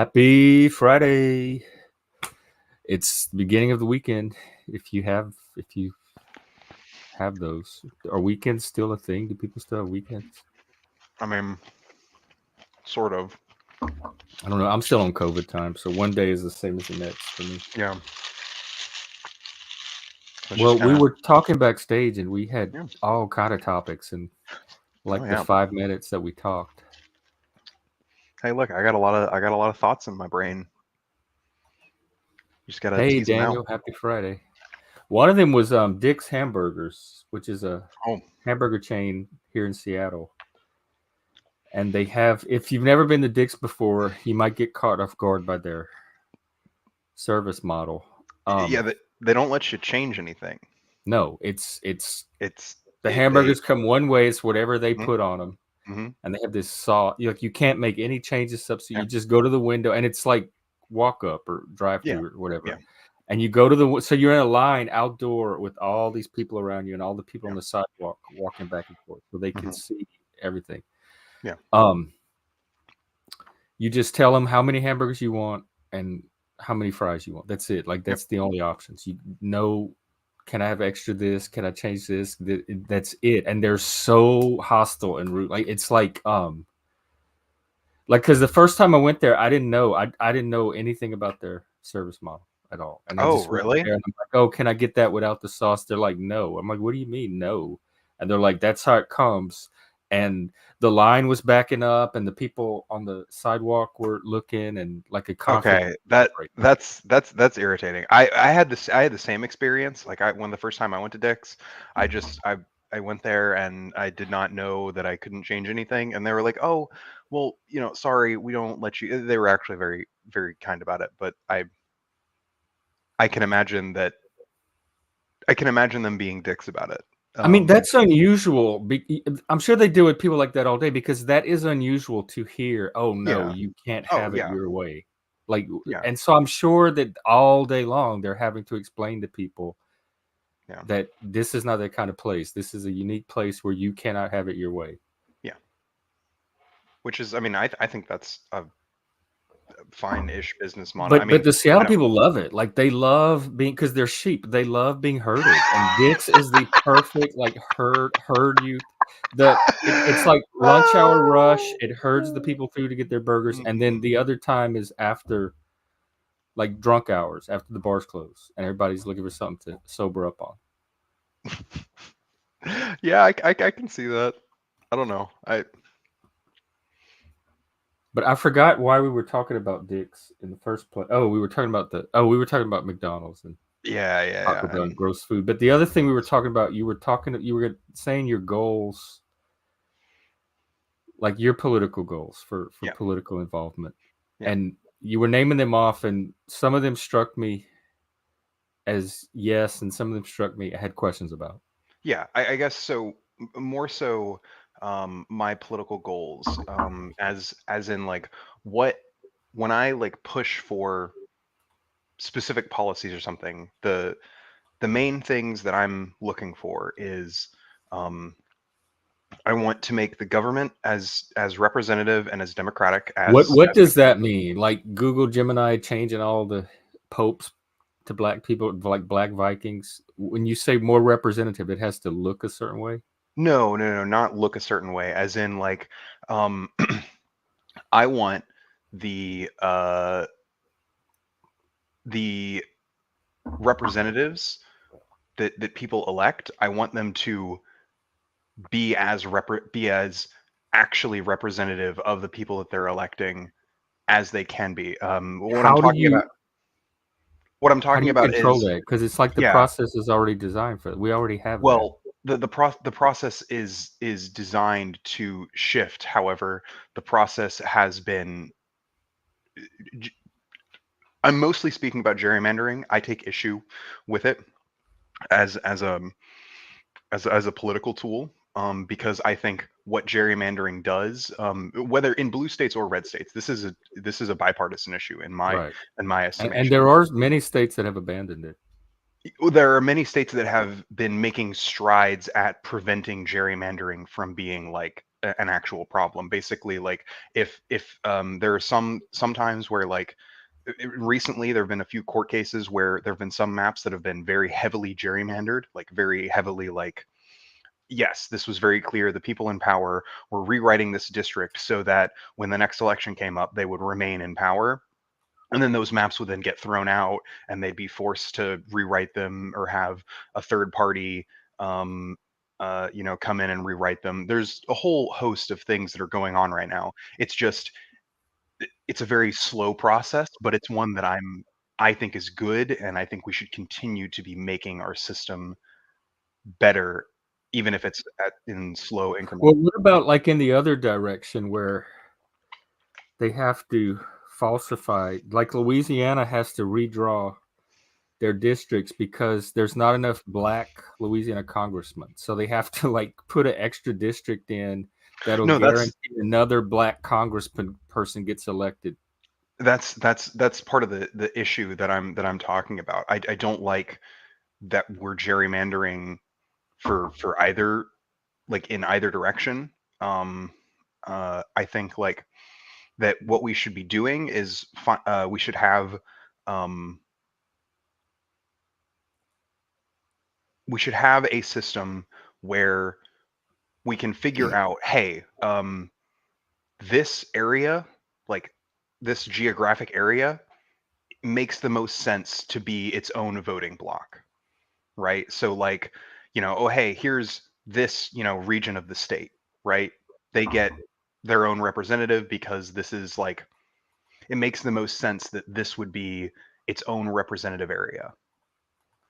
Happy Friday. It's the beginning of the weekend. If you have those. Are weekends still a thing? Do people still have weekends? I mean, sort of. I don't know. I'm still on COVID time, so one day is the same as the next for me. Yeah. Well, we were talking backstage and we had Yeah. all kind of topics and the 5 minutes that we talked. Hey, look, I got a lot of thoughts in my brain. You just gotta Hey tease them Daniel, out. happy Friday. One of them was Dick's Hamburgers, which is a Oh, hamburger chain here in Seattle. And they have, if you've never been to Dick's before, you might get caught off guard by their service model. yeah. They don't let you change anything. No, it's the They. hamburgers come one way. It's whatever they Mhm, put on them, mhm. and they have this sauce. You can't make any changes. Substitute. Yeah. You just go to the window, and it's like walk up or drive Yeah. through or whatever. Yeah. And you go to the so you're in a line outdoor with all these people around you and all the people Yeah. on the sidewalk walking back and forth, so they can Mhm. see everything. Yeah. You just tell them how many hamburgers you want and how many fries you want. That's it. Like, that's the only options. You know, can I have extra this? Can I change this? That's it. And they're so hostile and rude. Like, it's like because the first time I went there, I didn't know anything about their service model at all. And I Oh, just went really? there and I'm like, oh, can I get that without the sauce? They're like, no. I'm like, what do you mean no? And they're like, that's how it comes. And the line was backing up and the people on the sidewalk were looking and like a conflict. Okay. That's irritating. I had the same experience. Like when the first time I went to Dick's, I went there and I did not know that I couldn't change anything, and they were like, "Oh, well, sorry, we don't let you." They were actually very, very kind about it, but I can imagine that I can imagine them being dicks about it. I mean, that's unusual. I'm sure they deal with people like that all day because that is unusual to hear. Oh no, Yeah. you can't Oh, have it yeah. your way. Like, Yeah. and so I'm sure that all day long they're having to explain to people Yeah. that this is not that kind of place. This is a unique place where you cannot have it your way. Yeah. Which is, I mean, I think that's a fine-ish business model. I But mean, the Seattle I don't. people love it. Like, they love being, because they're sheep. They love being herded, and Dick's is the perfect like herd you. It's like lunch hour rush. It herds the people through to get their burgers, and then Mhm. the other time is after, like, drunk hours after the bars close, and everybody's looking for something to sober up on. Yeah, I can see that. I don't know. But I forgot why we were talking about Dick's in the first place. Oh, we were talking about McDonald's and Taco Yeah. Bell and gross food. But the other thing we were talking about, you were saying your goals, like your political goals for Yeah. political involvement. Yeah. And you were naming them off, and some of them struck me as yes, and some of them struck me I had questions about. Yeah, I guess so. More so, my political goals, as in like what when I like push for specific policies or something, the main things that I'm looking for is, um, I want to make the government as representative and as democratic What as we does can. that mean? Like Google Gemini changing all the popes to black people, like black Vikings? When you say more representative, it has to look a certain way. No, not look a certain way, as in like, um, I want the uh, the representatives that people elect. I want them to be as actually representative of the people that they're electing as they can be. How do you What I'm talking about control is, that? Because it's like the yeah. process is already designed for it. We already have that. Well, the process is designed to shift. However, the process has been. j- I'm mostly speaking about gerrymandering. I take issue with it as a as a political tool, because I think what gerrymandering does, whether in blue states or red states, this is a bipartisan issue Right. in my And estimation. there are many states that have abandoned it. There are many states that have been making strides at preventing gerrymandering from being like an actual problem. Basically, like if there are sometimes where like recently there have been a few court cases where there have been some maps that have been very heavily gerrymandered, like very heavily like, yes, this was very clear. The people in power were rewriting this district so that when the next election came up, they would remain in power. And then those maps would then get thrown out and they'd be forced to rewrite them or have a third party, um, come in and rewrite them. There's a whole host of things that are going on right now. It's just, it's a very slow process, but it's one that I think is good. And I think we should continue to be making our system better, even if it's in slow increments. Well, what about like in the other direction where they have to falsify, like Louisiana has to redraw their districts because there's not enough black Louisiana congressmen. So they have to like put an extra district in that'll No, guarantee another black congressman person gets elected. that's part of the issue that I'm talking about. I don't like that we're gerrymandering for either, like in either direction. Um, I think like that what we should be doing is we should have um, a system where we can figure out, hey, this area, like this geographic area, makes the most sense to be its own voting block, right? So like, oh hey, here's this, region of the state, right? They get their own representative because this is like, it makes the most sense that this would be its own representative area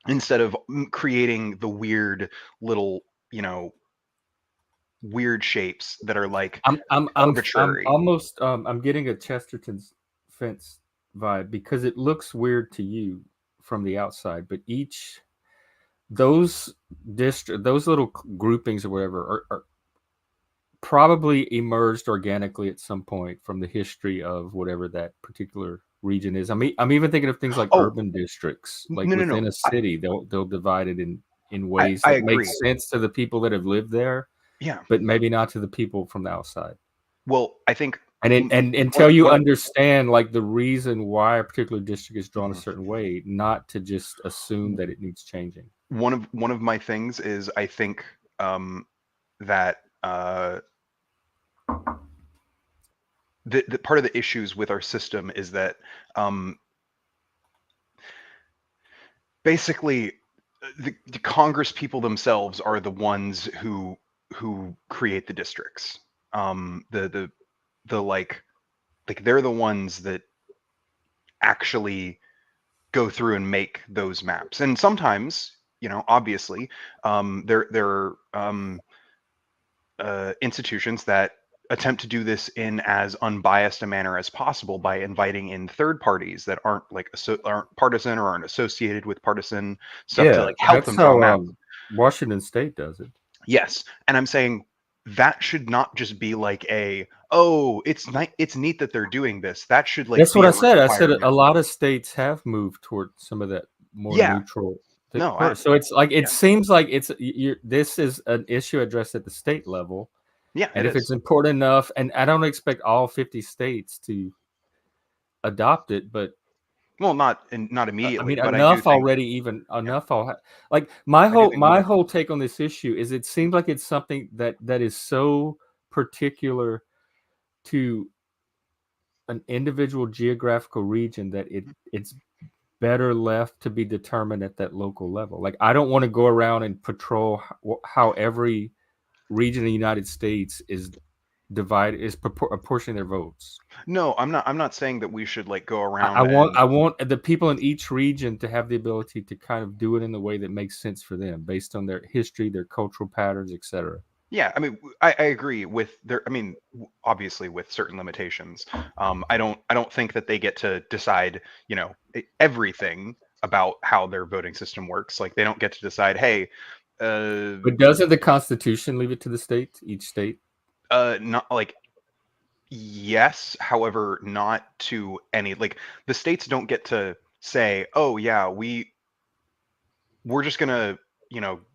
instead of creating the weird little, weird shapes that are like I'm arbitrary. almost I'm getting a Chesterton's fence vibe because it looks weird to you from the outside, but each those little groupings or whatever are probably emerged organically at some point from the history of whatever that particular region is. I mean, I'm even thinking of things like Oh, urban districts, like no, no, no. within a city, they'll divide it in ways I that make agree. sense to the people that have lived there, Yeah. but maybe not to the people from the outside. Well, I think And one until you one of understand like the reason why a particular district is drawn a mhm. certain way, not to just assume that it needs changing. One of my things is I think that the part of the issues with our system is that um, basically the Congress people themselves are the ones who create the districts. The like they're the ones that actually go through and make those maps. And sometimes, obviously, there are institutions that attempt to do this in as unbiased a manner as possible by inviting in third parties that aren't like aren't partisan or aren't associated with partisan stuff to Yeah, like help that's them draw how maps. Washington State does it. Yes, and I'm saying that should not just be like a, oh, it's neat that they're doing this. That should like That's what be I a said. I said requirement. a lot of states have moved toward some of that more Yeah, neutral no, I so it's like it yeah, seems like this is an issue addressed at the state level, yeah, it and if is. it's important enough, and I don't expect all 50 states to adopt it, but Well, not I immediately, mean but I do enough think, already. Even yeah, enough. Like my I do whole think we my need. whole take on this issue is it seems like it's something that is so particular to an individual geographical region that it's better left to be determined at that local level. Like I don't want to go around and patrol how every region of the United States is divided is apportioning their votes. No, I'm not saying that we should like go I around want and I want the people in each region to have the ability to kind of do it in the way that makes sense for them based on their history, their cultural patterns, etc. yeah, I mean, I agree with their. I mean, obviously with certain limitations. I don't think that they get to decide, everything about how their voting system works. Like they don't get to decide, hey, uh, But doesn't the Constitution leave it to the state, each state? not like, yes, however, not to any, like the states don't get to say, oh yeah, we're just gonna,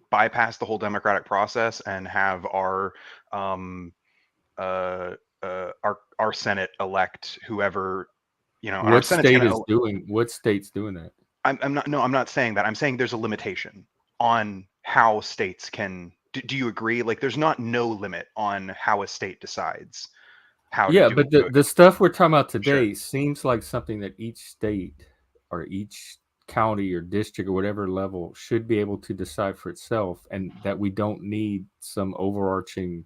bypass the whole democratic process and have our um our Senate elect whoever, and our What Senate's state going is to. doing? What state's doing that? I'm not. No, I'm not saying that. I'm saying there's a limitation on how states can. Do you agree? Like, there's not no limit on how a state decides how to Yeah, do but do it. the stuff we're talking about Sure. today seems like something that each state or each county or district or whatever level should be able to decide for itself, and that we don't need some overarching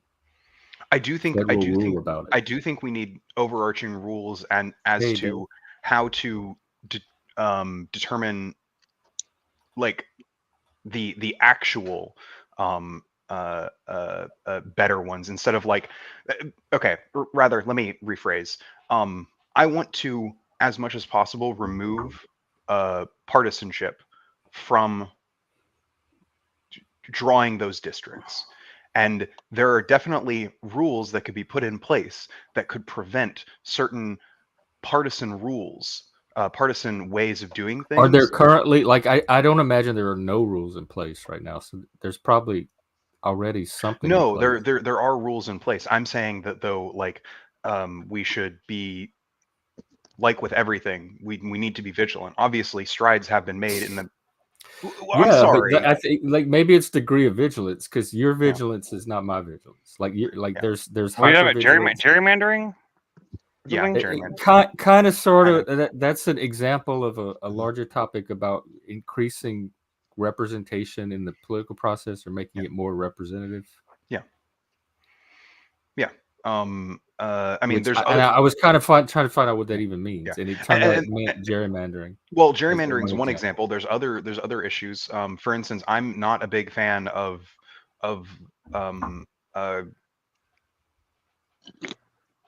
I do think. I federal do think. rule about it. I do think we need overarching rules and as Hey, Dave. to how to determine like the actual better ones instead of like okay, rather let me rephrase. I want to, as much as possible, remove partisanship from drawing those districts, and there are definitely rules that could be put in place that could prevent certain partisan rules, partisan ways of doing Are there things. currently, like, I don't imagine there are no rules in place right now, so there's probably already something in No, place. there are rules in place. I'm saying that though, like, we should be like with everything. We need to be vigilant. Obviously, strides have been made in the. I'm Yeah, but sorry. I think, like, maybe it's degree of vigilance because your Yeah, vigilance is not my vigilance. Like, you're like, yeah, there's Are we talking hyper about vigilance. gerrymandering? yeah. Something? Gerrymandering, Kind of, sort kind of. of. That's an example of a larger topic about increasing representation in the political process or making Yeah, it more representative. yeah, yeah. I mean, Which there's and other. I was kind of trying to find out what that even Yeah, means, and it turned and, out it and, meant gerrymandering well, as gerrymandering is one one example. example. There's other issues. For instance, I'm not a big fan of um, uh,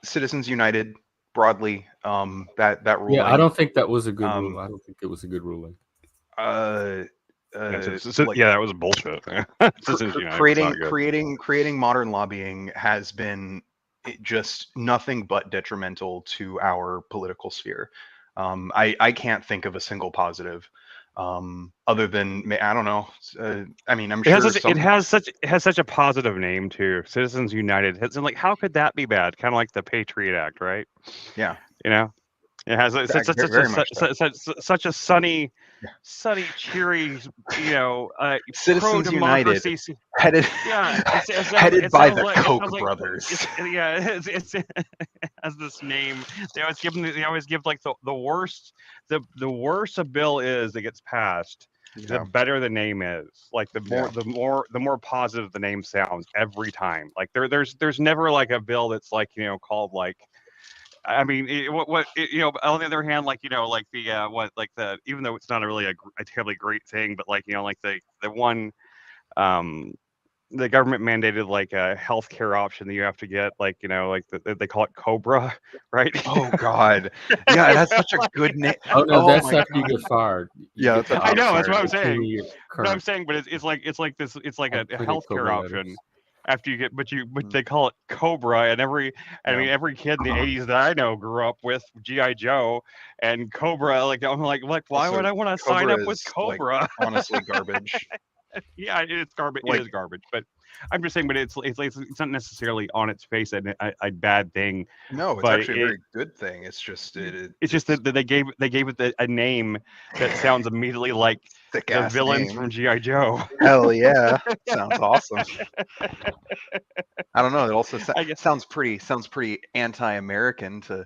Citizens United broadly. That Yeah, I ruling. don't think that was a good rule. Um, I don't think it was a good ruling. uh, Yeah, like yeah, that was bullshit. Citizens United was not good. creating modern lobbying has been just nothing but detrimental to our political sphere. I can't think of a single positive, other than I don't know. I mean, I'm sure some. It has such a positive name too. Citizens United. It's like, how could that be bad? Kind of like the Patriot Act, right? Yeah, You know, it has very, very much so. such a sunny, Yeah. cheery, pro Citizens United, democracy. headed Yeah, headed it by sounds the like Koch brothers. it has this name. They always give like the worse the worse a bill is that gets passed, the Yeah, better the name is. Like yeah. the more positive the name sounds every time. Like there's never like a bill that's like called like. I mean, on the other hand, like like the even though it's not really a terribly great thing, but like like the one um the government mandated like a healthcare option that you have to get, like like they call it Cobra, right? Oh God, yeah, it has such a good name. Oh no, Oh that's my after you God. get fired. You Yeah, get that's the after I you get know, that's option what fired. I'm to saying. continue your But I'm current. saying, but it's like this, it's like I a have plenty of healthcare Cobra letters. option after you get, but Mm, they call it Cobra, and I yeah. mean, every kid in the '80s that I know grew up with GI Joe and Cobra. Like I'm like, why would Also, I want to sign Cobra up with is like Cobra? honestly garbage. Yeah, it's garbage. It Like, is garbage, but I'm just saying, but it's not necessarily on its face a bad thing, no, it's but actually a very good thing. It's just it's just it's that they gave it a name that sounds immediately like thick the ass villains name. from GI Joe. Hell yeah, sounds awesome. I don't know. It also I guess sounds pretty anti-American to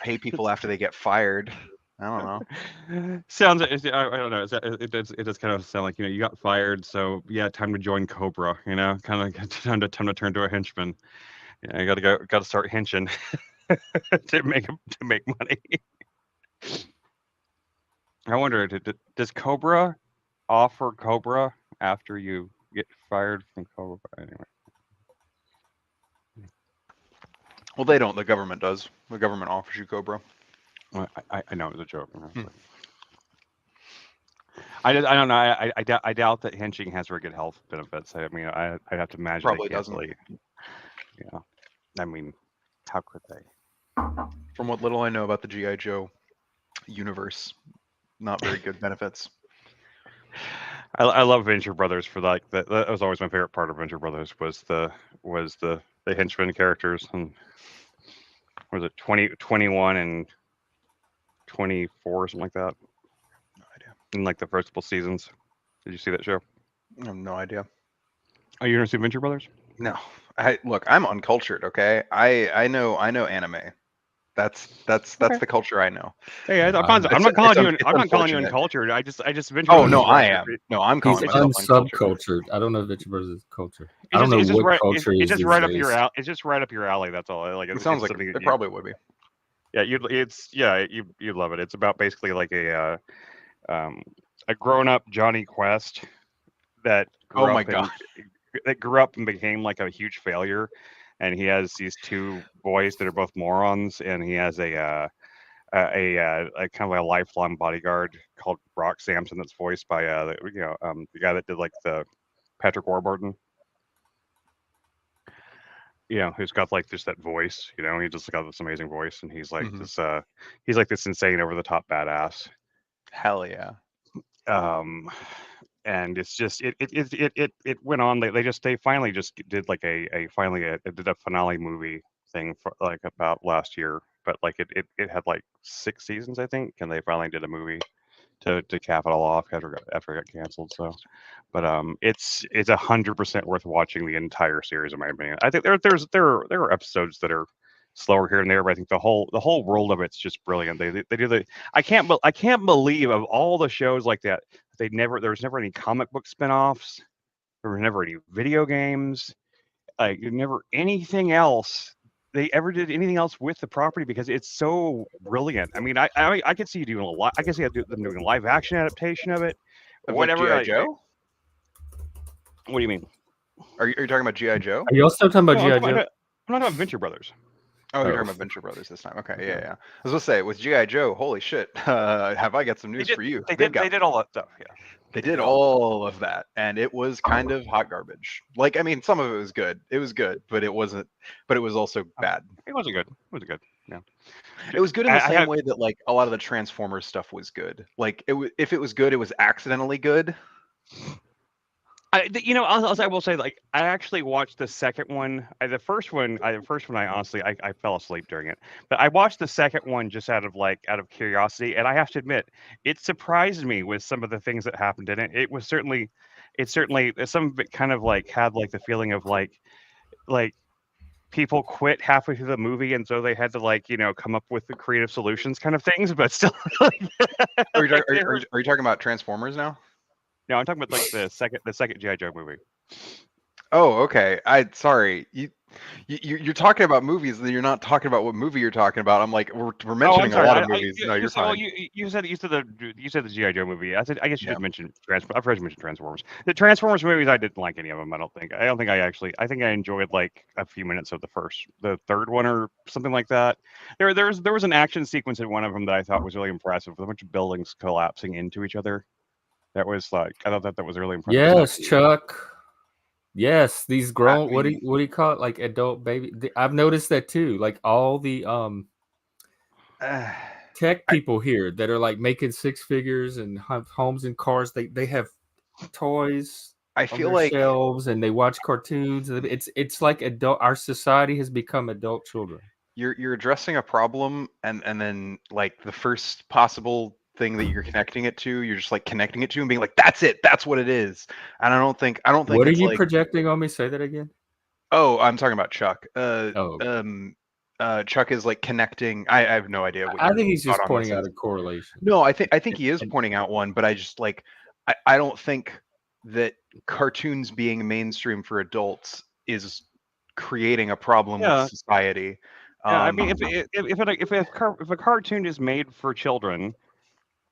pay people after they get fired. I don't know. sounds. I don't know. It does kind of sound like you got fired, so yeah, time to join Cobra. Kind of time to turn to a henchman. Yeah, you got to start henching to make money. I wonder, does Cobra offer Cobra after you get fired from Cobra? Anyway, Well, they don't. The government does. The government offers you Cobra. I know it was a joke. Hmm. I don't know. I doubt that henching has very good health benefits. I mean, I'd have to imagine they Probably can't doesn't. really. Yeah. I mean, how could they? From what little I know about the GI Joe universe, not very good benefits. I love Venture Brothers for like that. That was always my favorite part of Venture Brothers was the the henchman characters. And was it 20, 21, and 24, something like that? No idea. In like the first couple seasons. Did you see that show? I have no idea. Oh, you never see Venture Brothers? No. Look, I'm uncultured, okay? I know anime. That's Okay. the culture I know. Hey, I'm I'm- not calling you. it's I'm not calling you unfortunate. uncultured. I just Venture Oh Brothers no, is I right- am. No, I'm He's calling myself uncultured. unsubcultured. I don't know if Venture Brothers is culture. I It's don't just, know it's just what right. culture It's is just these right up your days. alley. It's just right up your alley. That's all. Like It sounds like something it probably would be. Yeah, you love it. It's about basically like a grown up Johnny Quest that Oh my God. grew up and became like a huge failure, and he has these two boys that are both morons, and he has a kind of like a lifelong bodyguard called Brock Sampson that's voiced by the guy that did like the Patrick Warburton. Who's got like just that voice, he just got this amazing voice, and he's like Mhm. he's like this insane over the top badass. Hell yeah. And it's just it went on. They finally just did like did a finale movie thing for like about last year, but like it had like 6 seasons, I think, and they finally did a movie to cap it all off after it got canceled. So, but it's 100% worth watching the entire series, in my opinion. I think there are episodes that are slower here and there, but I think the whole world of it's just brilliant. They do I can't believe of all the shows like that, there was never any comic book spinoffs, there were never any video games, like never anything else they ever did anything else with the property, because it's so brilliant. I mean, I could see you doing a lot. I could see them doing a live action adaptation of it, Of like whatever. G.I. Joe? What do you mean? Are you talking about G.I. Joe? Are you also talking about No, G.I. I'm Joe? not talking about Venture Brothers. Oh, you're Oh. talking about Venture Brothers this time. Okay, Okay. yeah. I was gonna say with G.I. Joe, holy shit. Have I got some news for you? They did all that stuff. Yeah. They did all of that, and it was kind of hot garbage. Like, I mean, some of it was good. It was good, but it wasn't. But it was also bad. It wasn't good. It wasn't good. Yeah. It was good in the I same have- way that like a lot of the Transformers stuff was good. Like, if it was good, it was accidentally good. I will say, like, I actually watched the second one. The first one, I honestly, I fell asleep during it. But I watched the second one just out of curiosity, and I have to admit, it surprised me with some of the things that happened in it. It certainly, some of it kind of like had like the feeling of like people quit halfway through the movie, and so they had to like come up with the creative solutions kind of things. But still, Are you talking about Transformers now? no, I'm talking about like the second G.I. Joe movie. Oh, okay. Sorry. You're talking about movies, and you're not talking about what movie you're talking about. I'm like, we're mentioning a lot of movies. No, you're fine. You said the G.I. Joe movie. I guess you Yeah. did mention Transformers. I've heard you mention Transformers. The Transformers movies, I didn't like any of them. I don't think I think I enjoyed like a few minutes of the third one or something like that. There was an action sequence in one of them that I thought was really impressive, with a bunch of buildings collapsing into each other. That was like, I thought that was really impressive. Yes, Chuck. Yes, these grown. I What do mean- you call it? Like adult baby. I've noticed that too. Like all the tech people here that are like making 6 figures and have homes and cars. They have toys I on feel their like shelves, and they watch cartoons. It's like adult. Our society has become adult children. you're addressing a problem, and then like the first possible thing that you're connecting it to, you're just like connecting it to and being like, that's it, that's what it is. And I don't think What are it's you like, projecting on me? Say that again. oh, I'm talking about Chuck. Oh. Chuck is like connecting. I have no idea what I your think he's just thought on this pointing out is. a correlation. No, I think he is And- pointing out one, but I just like I don't think that cartoons being mainstream for adults is creating a problem Yeah. with society. Yeah, I mean, if a cartoon is made for children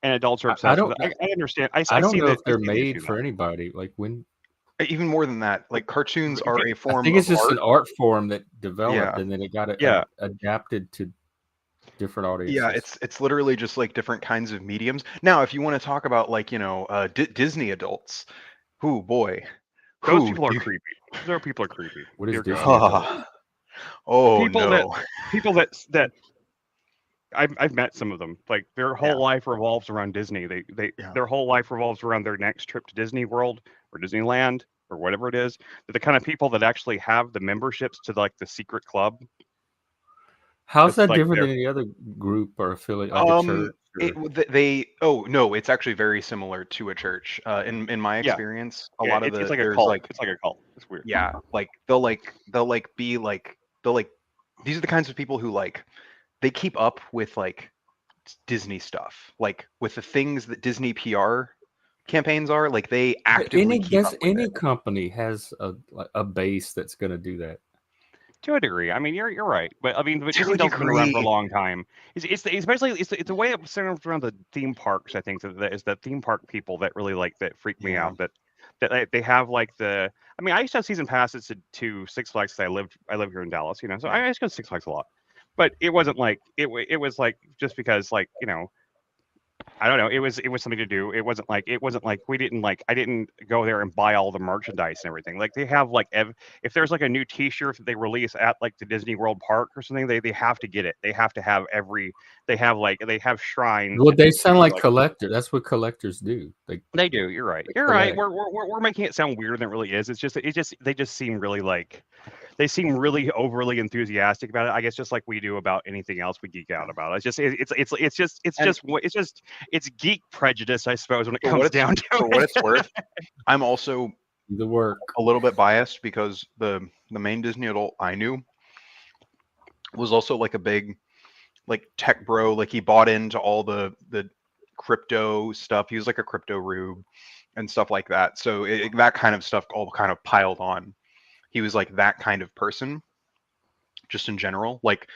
and adults are obsessed with it, I understand. I I don't see know that if they're I see the issue made with for that. anybody. Like when even more than that, like cartoons are a I form think it's of just art. an art form that developed, Yeah. and then it got Yeah. adapted to different audiences. Yeah, it's literally just like different kinds of mediums. Now, if you want to talk about like Disney adults, who boy, Those who people are creepy. Those people are creepy. What is Dear Disney God. adults? oh People no, People that I've met some of them. Like their whole Yeah. life revolves around Disney. Yeah. Their whole life revolves around their next trip to Disney World or Disneyland or whatever it is, they're the kind of people that actually have the memberships to like the secret club. How's It's that like different they're- than any other group or affiliate, like a church? Oh no, it's actually very similar to a church. In my Yeah. experience, a yeah, lot of it's like a there's cult. like It's like a cult. It's weird. yeah, like these are the kinds of people who like they keep up with like Disney stuff, like with the things that Disney PR campaigns are, like they actively keep up with Any it. company has a base that's going to do that. To a degree, I mean, you're right, but I mean, but To a Disney Delta's been around for a degree. long time. It's especially it's the way it centers around the theme parks. I think that is the theme park people that really like that freak me Yeah. out. That they have like the. I mean, I used to have season passes to Six Flags because I live here in Dallas, you know, so I used to go to Six Flags a lot. But it wasn't like it was like just because like you know. I don't know. It was something to do. It wasn't like we didn't like I didn't go there and buy all the merchandise and everything. Like they have like if there's like a new T-shirt that they release at like the Disney World Park or something, they have to get it. They have to have they have shrines. Well, they sound like like collectors. That's what collectors do. they do. You're right. You're right. We're making it sound weirder than it really is. It's just they just seem really like they seem really overly enthusiastic about it. I guess just like we do about anything else we geek out about. It's geek prejudice, I suppose, when it comes down to for what it's worth. I'm also the work a little bit biased because the main Disney adult I knew was also like a big like tech bro. Like he bought into all the crypto stuff. He was like a crypto rube and stuff like that. So that kind of stuff all kind of piled on. He was like that kind of person, just in general. Like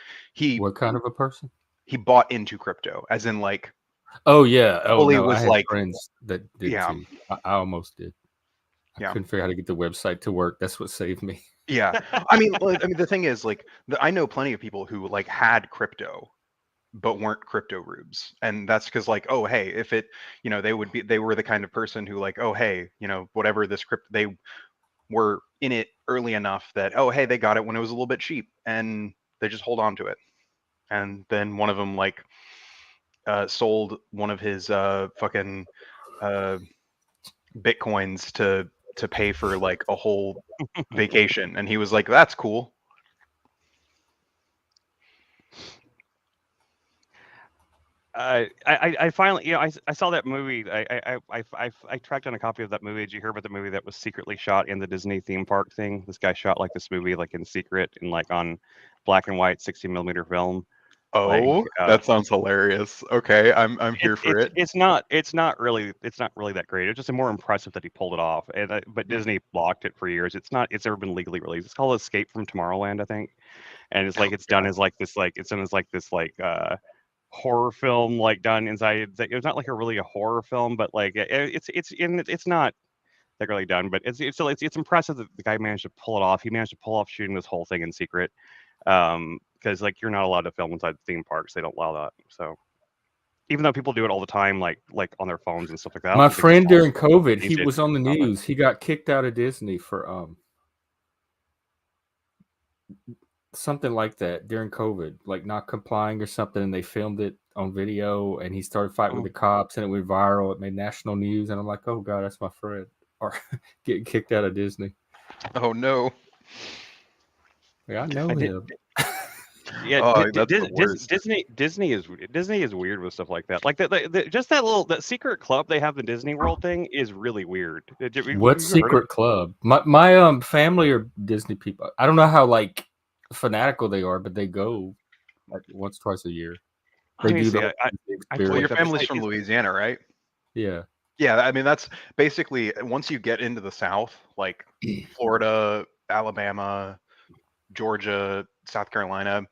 what kind of a person? He bought into crypto, as in like. Oh yeah. Oh fully no, was I had like friends that did yeah. too. I almost did. I couldn't figure out how to get the website to work. That's what saved me. Yeah, I mean, the thing is, like, I know plenty of people who like had crypto, but weren't crypto rubes, and that's because, like, oh hey, if it, you know, they were the kind of person who like, oh hey, you know, whatever this crypto, they were in it early enough that oh hey, they got it when it was a little bit cheap, and they just hold on to it, and then one of them like sold one of his fucking bitcoins to pay for like a whole vacation, and he was like, that's cool. I finally, you know, I saw that movie. I tracked down a copy of that movie. Did you hear about the movie that was secretly shot in the Disney theme park thing? This guy shot like this movie like in secret and like on black and white 60mm film. Oh, that sounds hilarious. Okay, I'm here for it. It's not really that great. It's just more impressive that he pulled it off. And but Disney blocked it for years. It's never been legally released. It's called Escape from Tomorrowland, I think. And it's like it's done as like this horror film like done inside. It's not like a horror film, but like it's not that really done. But it's impressive that the guy managed to pull it off. He managed to pull off shooting this whole thing in secret. Because like you're not allowed to film inside the theme parks. They don't allow that. So even though people do it all the time, like on their phones and stuff like that. My friend during COVID, he was on the news. He got kicked out of Disney for something like that during COVID, like not complying or something, and they filmed it on video, and he started fighting with the cops, and it went viral. It made national news, and I'm like, oh god, that's my friend, or getting kicked out of Disney. Oh no. I know him. Yeah, Disney is weird with stuff like that. Like just that secret club they have the Disney World thing is really weird. What secret club? My family are Disney people. I don't know how like fanatical they are, but they go like once, twice a year. They do the. Well, your family's from Louisiana, right? Yeah. Yeah, I mean that's basically once you get into the South, like Florida, Alabama, Georgia, South Carolina,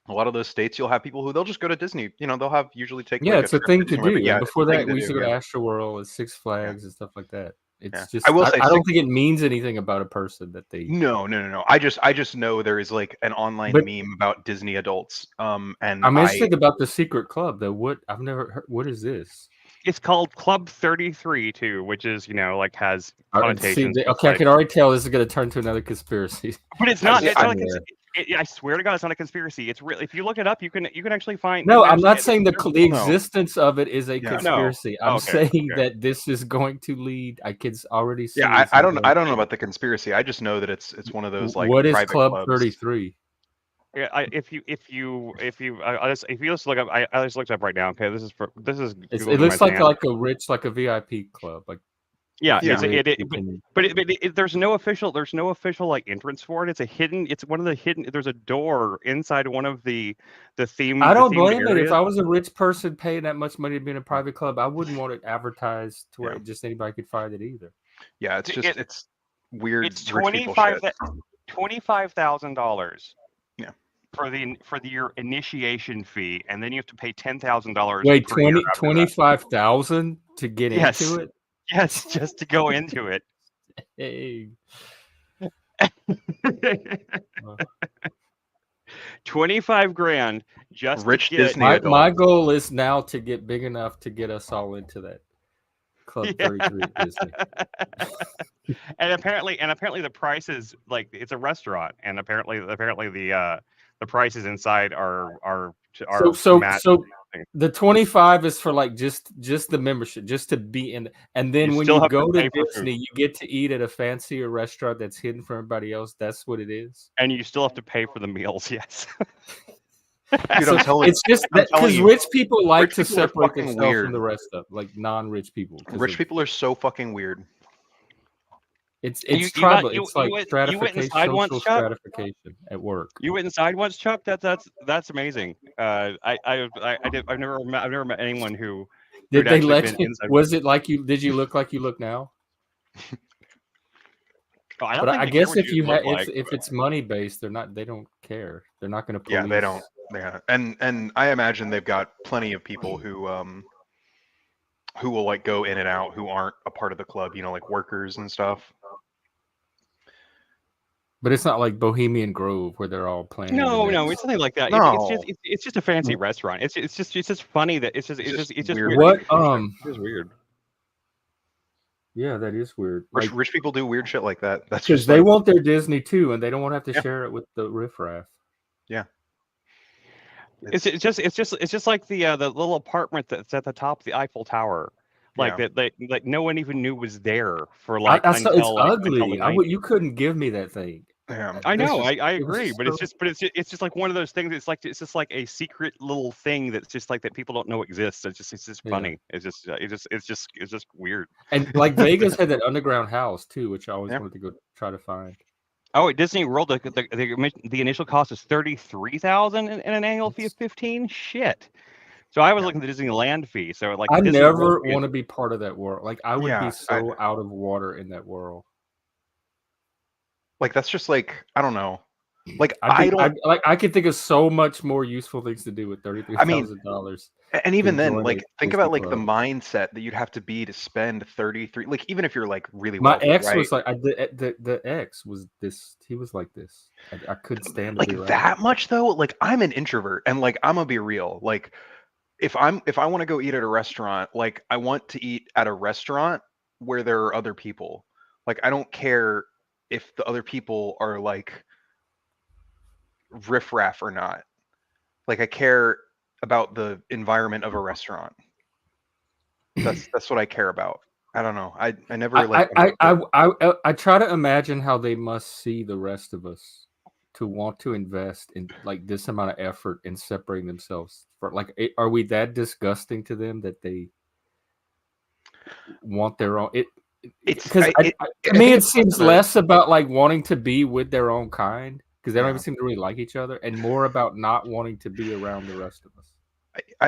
a lot of those states, you'll have people who they'll just go to Disney. You know, they'll have usually take. Yeah, like, it's a thing to do. Yeah, before that, we used to go to Astroworld and Six Flags and stuff like that. It's just. I don't think it means anything about a person that they. No. I just know there is like an online meme about Disney adults. And I'm interested about the secret club though. What I've never heard. What is this? It's called Club 33 too, which is like has connotations. Okay, I can already tell this is going to turn to another conspiracy. But it's not. I swear to God, it's not a conspiracy. It's really, if you look it up, you can actually find. No, I'm there's- not saying the there's- existence of it is a Yeah. conspiracy. No. I'm Okay, saying okay. that this is going to lead. I can already see. Yeah, this I is don't going know to- about the conspiracy. I just know that it's one of those like What is private Club clubs. 33? Yeah, if you if you just look up, I just looked up right now. Okay, this is It Google looks Command. like a rich, like a VIP club. Like Yeah, if you're Yeah. rich, you can- but there's no official like entrance for it. It's a hidden. It's one of the hidden. There's a door inside one of the theme. I don't the themed blame it. If areas. I was a rich person paying that much money to be in a private club, I wouldn't want it advertised to where Yeah. just anybody could find it either. Yeah, it's just it's weird It's rich people shit. $25,000. Yeah. For your initiation fee, and then you have to pay $10,000. Wait, per year after that. 25,000 to get Yes. into it? Yes, just to go into it. Hey. 25 grand just Rich to get Disney adult. My goal is now to get big enough to get us all into that Club 33 at Disney. and apparently the price is like, it's a restaurant, and apparently the prices inside are So matched. the 25 is for like just the membership, just to be in, and then You when still you have to go to pay for food. Disney, you get to eat at a fancier restaurant that's hidden from everybody else. That's what it is. And you still have to pay for the meals. Yes. Dude, So I'm telling it's just I'm that telling because you, rich people like rich to people are separate fucking themselves weird. from the rest of like non-rich people. rich people are so fucking weird. It's You tribal. got- it's like you went stratification, inside once, social Chuck? stratification at work. You went inside once, Chuck? That's amazing. I've never met anyone who Did who'd they actually let been you? inside. Was it like you? Did you look like you look now? Oh, I don't But think I they care guess what if you you look have, like. if it's money based, they don't care. They're not going to police. Yeah, they don't. Yeah, and I imagine they've got plenty of people who will like go in and out who aren't a part of the club. You know, like workers and stuff. But it's not like Bohemian Grove where they're all planning. No, it's nothing like that. No. It's just a fancy restaurant. It's just funny that it's just weird. weird. What It's weird. Yeah, that is weird. Rich people do weird shit like that. That's because just they like, want their Disney too, and they don't want to have to Yeah. share it with the riffraff. yeah. It's just like the little apartment that's at the top of the Eiffel Tower. Like Yeah. that, like no one even knew was there for like It's until ugly. the 90s. You couldn't give me that thing. Yeah. I know, It's just- I it was agree, but so- it's just like one of those things. It's just like a secret little thing that's just like that people don't know exists. It's just Yeah. funny. It's just weird. And like Vegas had that underground house too, which I always Yeah. wanted to go try to find. Oh, at Disney World, the initial cost is $33,000 and an annual fee of $15,000. Shit. So I was looking at the Disneyland fee. So like I Disney never World fee is- want to be part of that world. Like I would Yeah, be so out of water in that world. Like that's just like I don't know. Like I could think of so much more useful things to do with $33,000. And even then, join like a think Disney about like the club. mindset that you'd have to be to spend 33. Like even if you're like really My wealthy, ex right? was like the ex was this. He was like this. I couldn't stand to like be around that him. much though. Like I'm an introvert, and like I'm gonna be real. Like if I want to go eat at a restaurant, like I want to eat at a restaurant where there are other people. Like I don't care if the other people are like riffraff or not. Like I care about the environment of a restaurant. That's what I care about. I don't know. I never like. I try to imagine how they must see the rest of us to want to invest in like this amount of effort in separating themselves. For like, are we that disgusting to them that they want their own? To me, it seems less about like wanting to be with their own kind because they don't even seem to really like each other, and more about not wanting to be around the rest of us.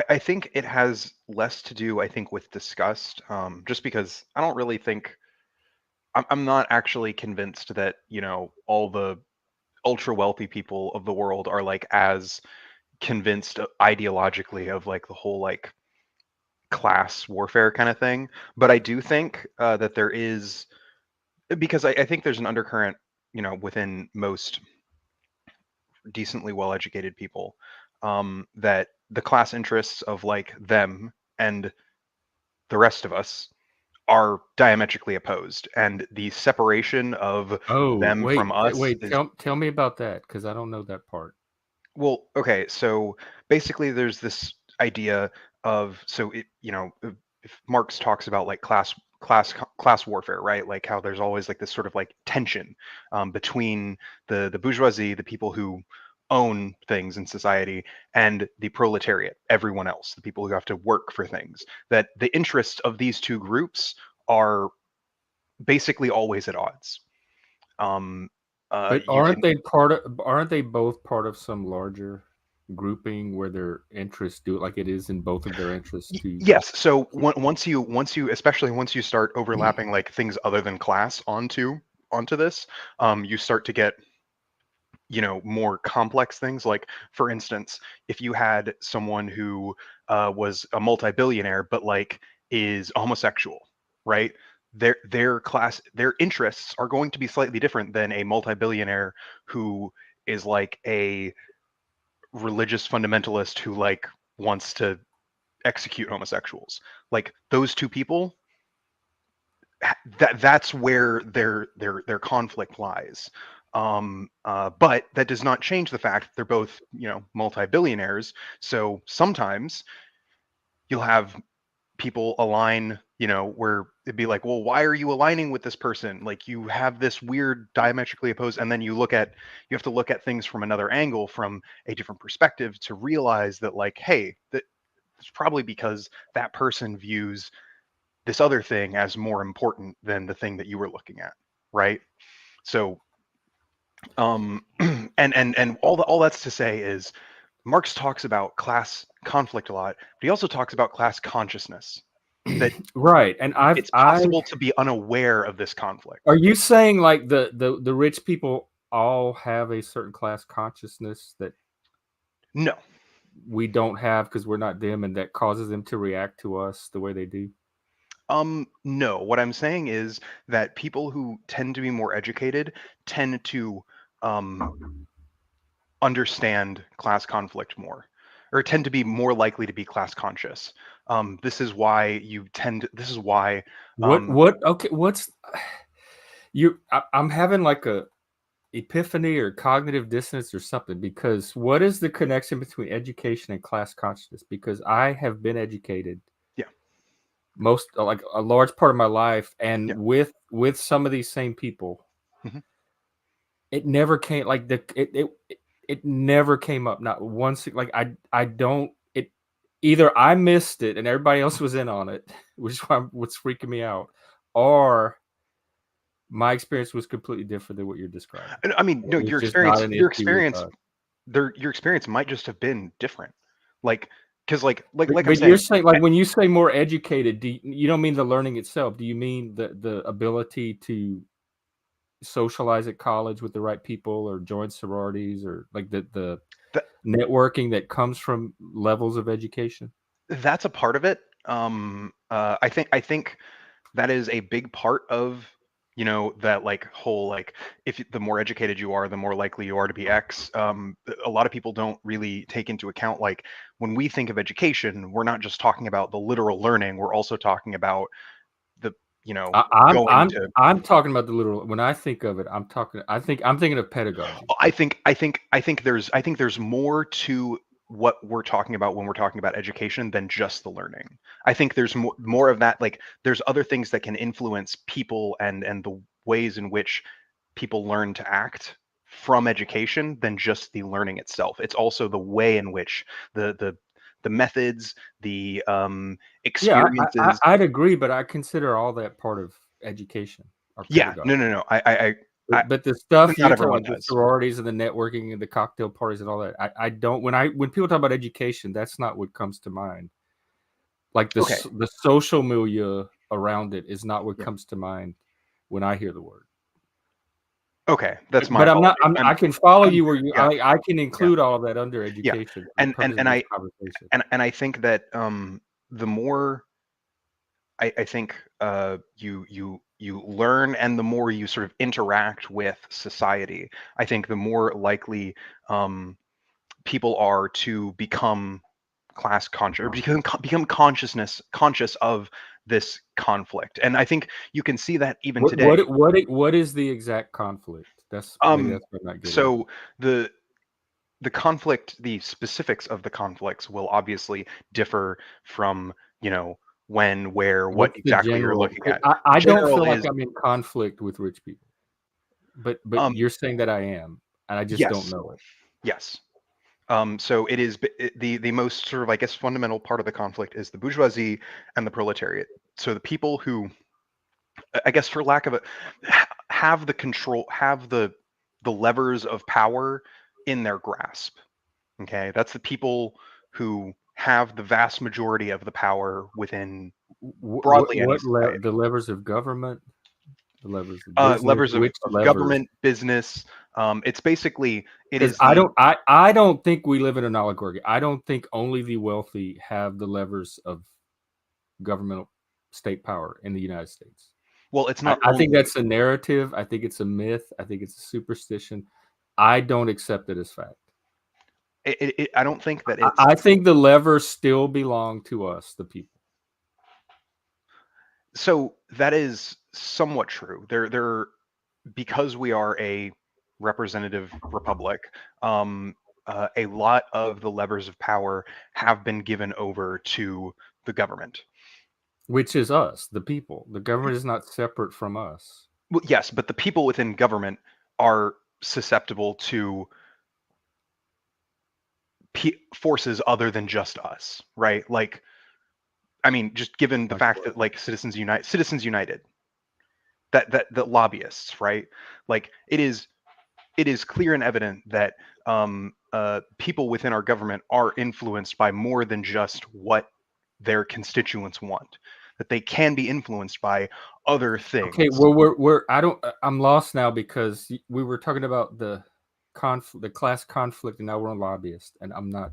I think it has less to do, I think, with disgust. Just because I don't really think I'm not actually convinced that all the ultra wealthy people of the world are like as convinced ideologically of like the whole like class warfare kind of thing. But I do think that there is, because I think there's an undercurrent, within most decently well-educated people, that the class interests of like them and the rest of us are diametrically opposed, and the separation of Oh, them from us wait. is, Tell me about that because I don't know that part. well, okay, so basically there's this idea of, so it, if Marx talks about like class warfare, right? Like how there's always like this sort of like tension between the bourgeoisie, the people who own things in society, and the proletariat, everyone else, the people who have to work for things. That the interests of these two groups are basically always at odds. Um, But you can, aren't they both part of some larger grouping where their interests do like it is in both of their interests to yes. So keep once you, especially once you start overlapping like things other than class onto this, you start to get, more complex things. Like, for instance, if you had someone who was a multi-billionaire but like is homosexual, right? Their interests are going to be slightly different than a multi-billionaire who is like a religious fundamentalist who like wants to execute homosexuals. Like those two people, that's where their conflict lies. But that does not change the fact that they're both, multi-billionaires. So sometimes you'll have people align, where it'd be like, well, why are you aligning with this person? Like you have this weird diametrically opposed, and then you have to look at things from another angle, from a different perspective, to realize that, like, hey, that it's probably because that person views this other thing as more important than the thing that you were looking at, right? So, and all that's to say is Marx talks about class conflict a lot, but he also talks about class consciousness. That right. And it's I possible to be unaware of this conflict. are you saying like the rich people all have a certain class consciousness that No. we don't have because we're not them, and that causes them to react to us the way they do? No. What I'm saying is that people who tend to be more educated tend to understand class conflict more, or tend to be more likely to be class conscious. This is why this is why, Okay, what's I'm having like a epiphany or cognitive dissonance or something, because what is the connection between education and class consciousness? Because I have been educated yeah, most like a large part of my life, yeah. and with some of these same people, Mhm. it never came like it never came up, not once. Like I don't it either I missed it and everybody else was in on it, which is what's freaking me out, or my experience was completely different than what you're describing. And I mean, no, It's just not an issue with us. your experience might just have been different. Like, because like I'm But you're saying, saying, like, when you say more educated, you don't mean the learning itself? Do you mean the ability to socialize at college with the right people, or join sororities, or like the that networking that comes from levels of education? that's a part of it. I think that is a big part of, that like whole, like, the more educated you are, the more likely you are to be X. A lot of people don't really take into account, like, when we think of education, we're not just talking about the literal learning, we're also talking about the, I, I'm going I'm to, I'm talking about the literal. When I think of it, I'm thinking of pedagogy. I think there's more to what we're talking about when we're talking about education than just the learning. I think there's more of that. Like, there's other things that can influence people, and the ways in which people learn to act from education, than just the learning itself. It's also the way in which the methods, the Yeah, experiences. I'd agree, but I consider all that part of education or Yeah, no, pedagogy. no, no. But the But stuff not you're talking everyone about, the does. sororities and the networking and the cocktail parties and all that, I don't. When people talk about education, that's not what comes to mind. Like Okay. the social milieu around it is not what Yeah. comes to mind when I hear the word. Okay. That's my But I'm not. apologies. I can follow I'm you where you. yeah, I can yeah, include all of that under yeah. education for the And and purposes and of this I conversation. and I think that, the more, I think, you learn, and the more you sort of interact with society, I think the more likely, people are to become class conscious, or become conscious of this conflict. And I think you can see that even today. What is the exact conflict? Maybe that's what I'm not getting. So the conflict, the specifics of the conflicts will obviously differ from, when, where, what What's the exactly you're general? looking at. I don't General feel like is, I'm in conflict with rich people, but you're saying that I am, and I just don't yes, know it. yes. So it is the most sort of, I guess, fundamental part of the conflict is the bourgeoisie and the proletariat. So the people who, I guess, for lack of a, have the control, have the levers of power in their grasp. Okay, that's the people who have the vast majority of the power within broadly any society. The levers of government, the levers of business, Levers which of levers? government, business. It's basically, it Because is the, I don't think we live in an oligarchy. I don't think only the wealthy have the levers of governmental state power in the United States. well, it's not. I think that's a narrative. I think it's a myth. I think it's a superstition. I don't accept it as fact. I don't think that it's. I think the levers still belong to us, the people. So that is somewhat true. Because we are a representative republic, a lot of the levers of power have been given over to the government. Which is us, the people. The government is not separate from us. Well, yes, but the people within government are susceptible to forces other than just us, right? Like, I mean, just given the fact that, like, Citizens United, that lobbyists, right? Like, it is clear and evident that people within our government are influenced by more than just what their constituents want. That they can be influenced by other things. Okay, well, I'm lost now because we were talking about the class conflict, and now we're on lobbyists, and I'm not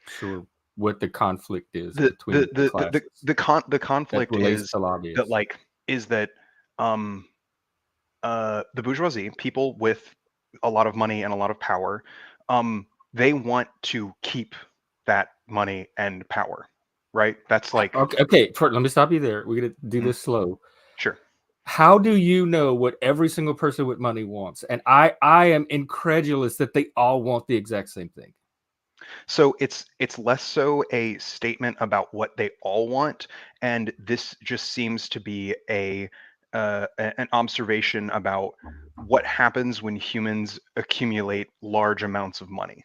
sure what the conflict is between the classes. The conflict is that, like, the bourgeoisie, people with a lot of money and a lot of power, they want to keep that money and power, right? That's like, okay. Let me stop you there. We're gonna do this slow. Sure. How do you know what every single person with money wants? And I am incredulous that they all want the exact same thing. So it's less so a statement about what they all want, and this just seems to be an observation about what happens when humans accumulate large amounts of money.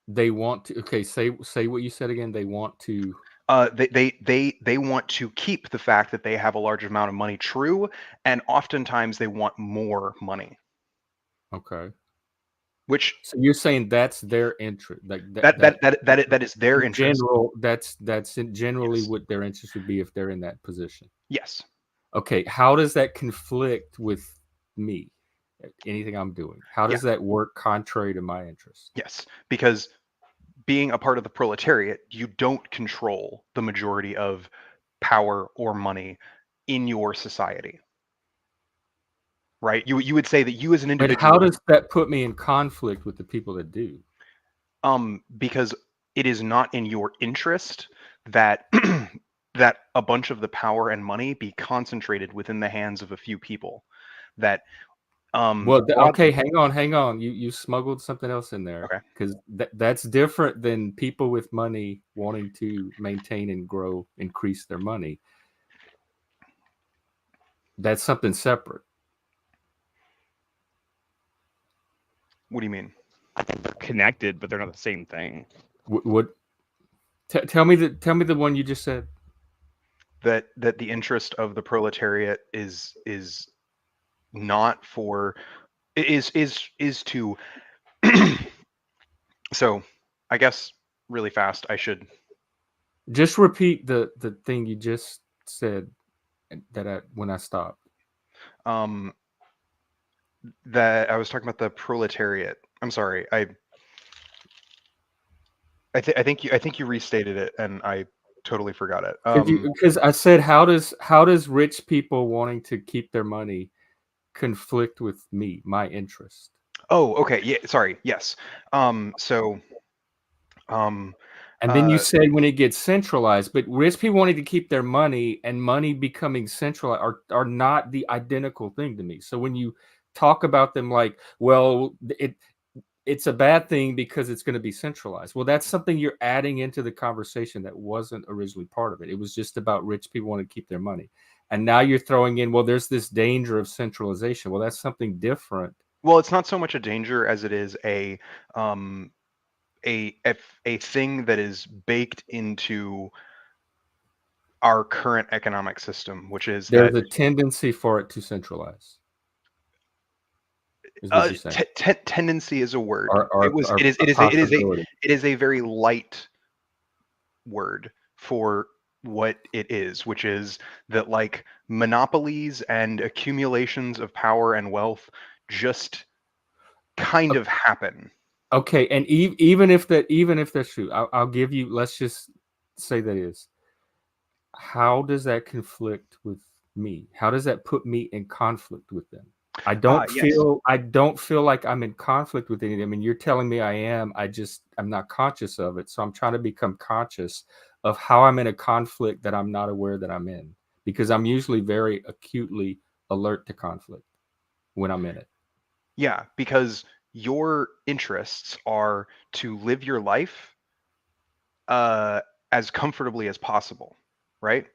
They want to. Okay, say what you said again. They want to. They want to keep the fact that they have a large amount of money true, and oftentimes they want more money. Okay. Which, so you're saying that's their interest, like that is their interest. That's generally Yes. what their interest would be if they're in that position. Yes. Okay, how does that conflict with me? Anything I'm doing? How does that work contrary to my interest? Yes, because being a part of the proletariat, you don't control the majority of power or money in your society. Right? You would say that you as an individual. But how does that put me in conflict with the people that do? Because it is not in your interest that that a bunch of the power and money be concentrated within the hands of a few people. That okay, hang on. You smuggled something else in there. Okay. Because that's different than people with money wanting to maintain and increase their money. That's something separate. What do you mean? I think they're connected, but they're not the same thing. Tell me the one you just said. That the interest of the proletariat is not for is to so I guess really fast I should just repeat the thing you just said when I stopped. That I was talking about the proletariat. I'm sorry. I think you restated it and I totally forgot it. Because I said how does rich people wanting to keep their money conflict with my interest? Oh, okay. Yeah, sorry. Yes. So And then you say when it gets centralized, but rich people wanting to keep their money and money becoming centralized are not the identical thing to me. So when you talk about them like, well, it's a bad thing because it's going to be centralized. Well, that's something you're adding into the conversation that wasn't originally part of it. It was just about rich people wanting to keep their money. And now you're throwing in, well, there's this danger of centralization. Well, that's something different. Well, it's not so much a danger as it is a thing that is baked into our current economic system, which is There's that a tendency for it to centralize. Is what you're saying. Tendency is a word. Or it is a very light word for what it is, which is that like monopolies and accumulations of power and wealth just kind of happen. Okay, and even if that's true, I'll give you. Let's just say that is. How does that conflict with me? How does that put me in conflict with them? I don't feel like I'm in conflict with any of them. I mean, you're telling me I am. I'm not conscious of it. So I'm trying to become conscious of how I'm in a conflict that I'm not aware that I'm in, because I'm usually very acutely alert to conflict when I'm in it. Yeah, because your interests are to live your life as comfortably as possible, right?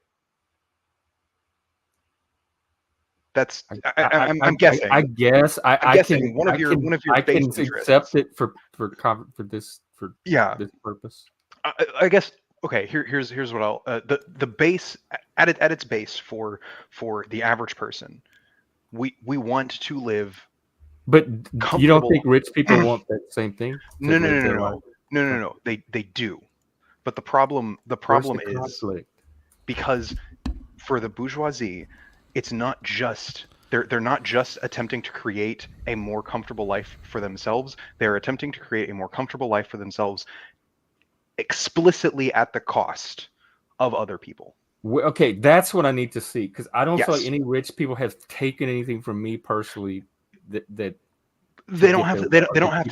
That's I'm guessing. I guess I'm guessing one of your base interests. Accept it for this purpose. I guess. Okay. Here's what I'll the base at its base for the average person. We want to live. But you don't think rich people want that same thing? No. They do. But the problem is because for the bourgeoisie, it's not just they're not just attempting to create a more comfortable life for themselves. They're attempting to create a more comfortable life for themselves explicitly at the cost of other people. Okay, that's what I need to see, because I don't feel like any rich people have taken anything from me personally that they don't have to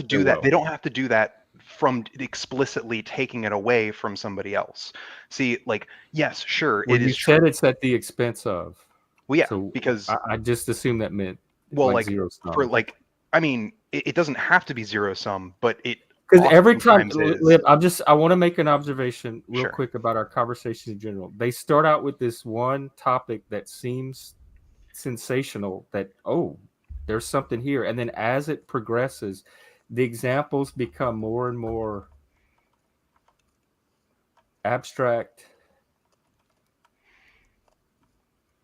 do that. They don't have to do that from explicitly taking it away from somebody else. See, like, yes, sure, it is true. You said it's at the expense of. Well, yeah, so because I just assumed that meant zero sum. For I mean, it doesn't have to be zero sum, but it because every time I want to make an observation real quick about our conversation in general. They start out with this one topic that seems sensational, that there's something here, and then as it progresses, the examples become more and more abstract,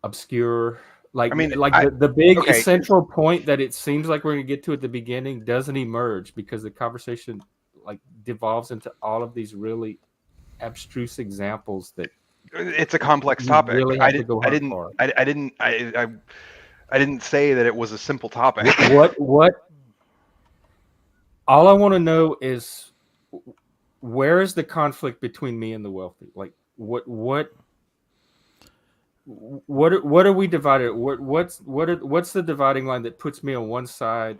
obscure. Like, I mean, the big essential point that it seems like we're going to get to at the beginning doesn't emerge, because the conversation devolves into all of these really abstruse examples that it's a complex topic. Really I didn't say that it was a simple topic. What all I want to know is, where is the conflict between me and the wealthy? Like, what are we divided? What's the dividing line that puts me on one side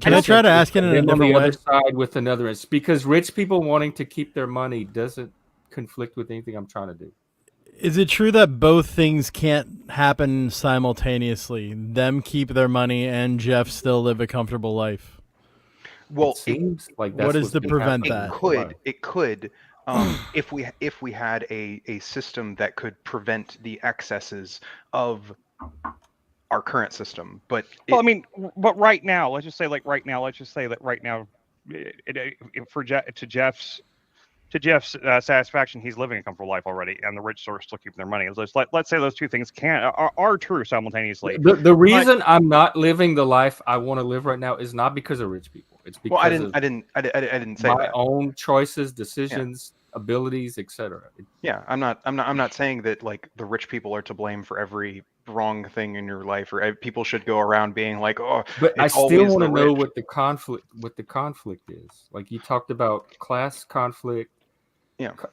Can I try to ask it in a different way? On the other side with another? It's because rich people wanting to keep their money doesn't conflict with anything I'm trying to do. Is it true that both things can't happen simultaneously? Them keep their money and Jeff still live a comfortable life? Well, it seems like that's what is to prevent that? It could. If we had a system that could prevent the excesses of our current system, but right now, let's just say that right now, to Jeff's satisfaction, he's living a comfortable life already, and the rich are still keeping their money. Let's say those two things are true simultaneously. The reason I'm not living the life I want to live right now is not because of rich people. It's because I didn't say my own choices, decisions, abilities, etc. Yeah, I'm not saying that like the rich people are to blame for every wrong thing in your life, or people should go around being like, but I still want to know what the conflict is. Like, you talked about class conflict,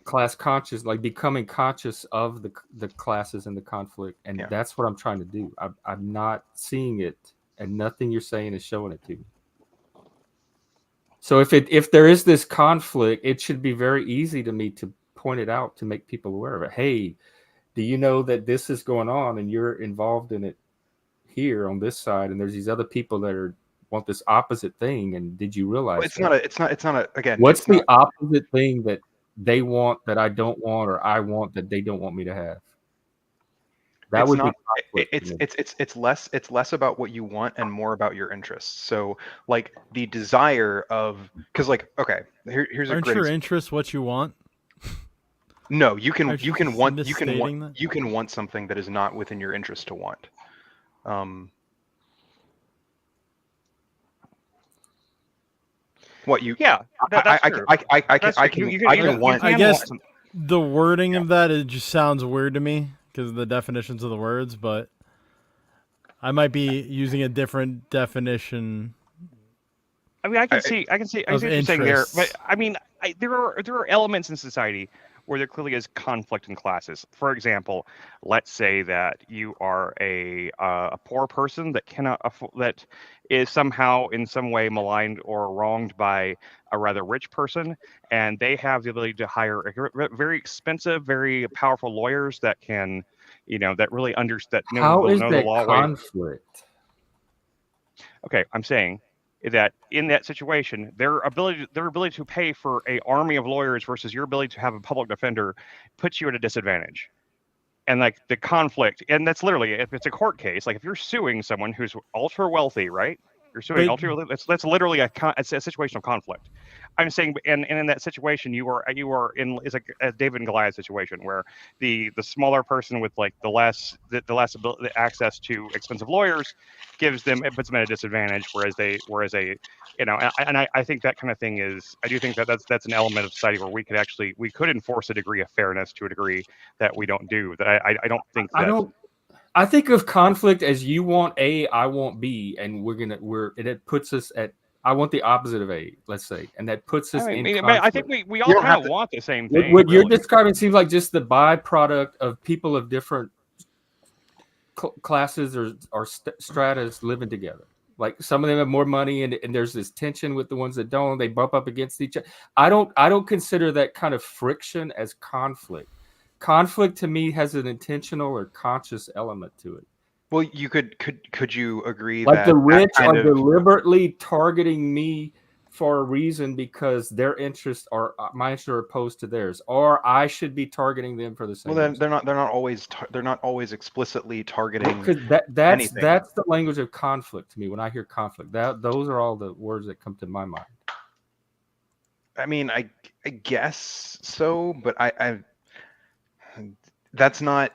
class conscious, like becoming conscious of the classes and the conflict, and that's what I'm trying to do. I'm not seeing it, and nothing you're saying is showing it to me. So if there is this conflict, it should be very easy to me to point it out to make people aware of it. Hey, do you know that this is going on and you're involved in it here on this side, and there's these other people that want this opposite thing, and did you realize It's that? not a. It's not. It's not a. Again, What's it's the not. opposite thing that they want that I don't want, or I want that they don't want me to have? That It's would not. be conflict to It's me. it's less. It's less about what you want and more about your interests. So like the desire of, because like, okay, here's a Aren't great your example. interests what you want? No, you can Aren't you you can just want misstating that? you can want something that is not within your interest to want. What you? Yeah, that's true. I can want. I guess want some, the wording of that, it just sounds weird to me because of the definitions of the words, but I might be using a different definition. I mean, I can see what you're saying there, but interests. I mean, there are elements in society where there clearly is conflict in classes. For example, let's say that you are a poor person that cannot that is somehow in some way maligned or wronged by a rather rich person, and they have the ability to hire very expensive, very powerful lawyers that can, that really that How is know the that law way. conflict? Okay, I'm saying that in that situation, their ability to pay for an army of lawyers versus your ability to have a public defender puts you at a disadvantage. And like the conflict, and that's literally, if it's a court case, like if you're suing someone who's ultra wealthy, right? You're suing But- ultra wealthy. That's literally it's a situational conflict. I'm saying, and in that situation, you are in, it's like a David and Goliath situation where the smaller person with like the less ability, the access to expensive lawyers gives them, it puts them at a disadvantage, whereas a I think that kind of thing is, I do think that that's an element of society where we could enforce a degree of fairness to a degree that we don't do. That I don't think that. I think of conflict as you want A, I want B, and it puts us at, I want the opposite of A, let's say, and that puts us in conflict. I think we all You don't kind have of to- want the same thing. What you're really. describing seems like just the byproduct of people of different classes or stratas living together. Like some of them have more money, and there's this tension with the ones that don't. They bump up against each other. I don't consider that kind of friction as conflict. Conflict to me has an intentional or conscious element to it. Well, you could you agree Like that the rich that are kind of, deliberately targeting me for a reason because their interests are my interests are opposed to theirs, or I should be targeting them for the same. well, then reason. they're not always explicitly targeting Because anything. that's the language of conflict to me. When I hear conflict, those are all the words that come to my mind. I mean, I guess so, but I that's not.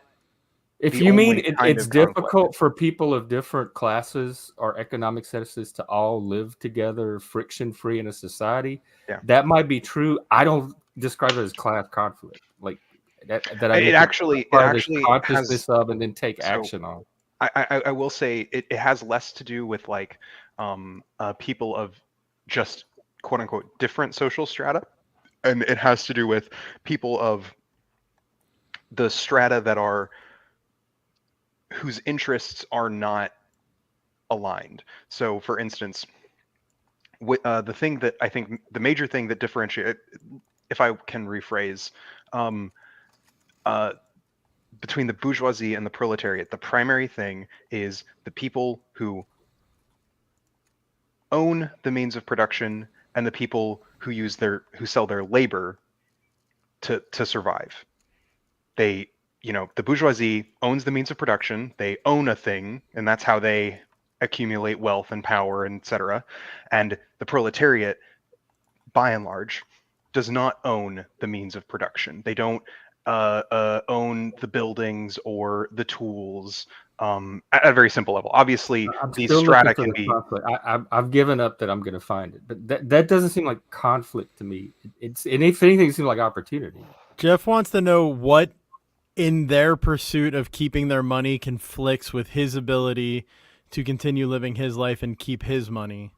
If The you mean only kind it's of conflict. difficult for people of different classes or economic statuses to all live together friction free in a society, Yeah. that might be true. I don't describe it as class conflict, like that I It need to actually acquire this has. consciousness of and then take So, action on. I will say it has less to do with like people of just quote unquote different social strata, and it has to do with people of the strata that are whose interests are not aligned. So, for instance, the thing that I think the major thing that differentiate, if I can rephrase, between the bourgeoisie and the proletariat, the primary thing is the people who own the means of production and the people who sell their labor to survive. They, the bourgeoisie owns the means of production. They own a thing, and that's how they accumulate wealth and power, etc. And the proletariat, by and large, does not own the means of production. They don't own the buildings or the tools at a very simple level. Obviously, I'm these still strata looking for can the be. conflict. I've given up that I'm going to find it, but that doesn't seem like conflict to me. It's, and if anything, it seems like opportunity. Jeff wants to know what, in their pursuit of keeping their money, conflicts with his ability to continue living his life and keep his money,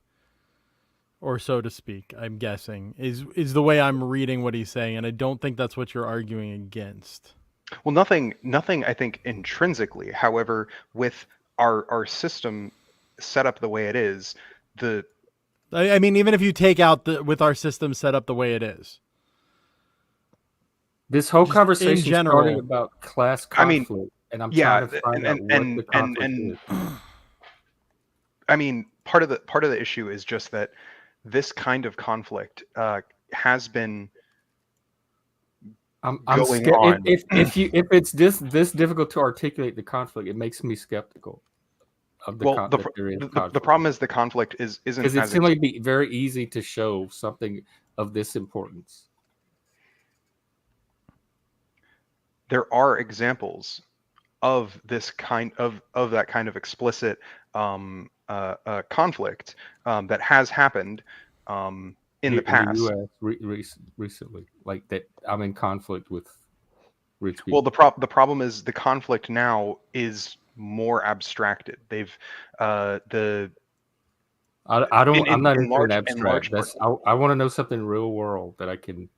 or so to speak. I'm guessing is the way I'm reading what he's saying, and I don't think that's what you're arguing against. Well, nothing. I think intrinsically. However, with our system set up the way it is, I mean, even if you take out with our system set up the way it is. This whole Just conversation in general. starting about class I mean, conflict, and I'm yeah, trying to find out what the conflict is. I mean, part of the issue is just that this kind of conflict has been I'm going scared. on. If it's this difficult to articulate the conflict, it makes me skeptical of the Well, that there is the conflict. problem is the conflict isn't Because it as seems like it'd be very easy to show something of this importance. there are examples of this kind of that kind of explicit conflict that has happened in the past. In the U.S. Recently, like that, I'm in conflict with rich people. Well, the problem is the conflict now is more abstracted. They've the I don't. I'm not in into large an abstract. That's I want to know something real world that I can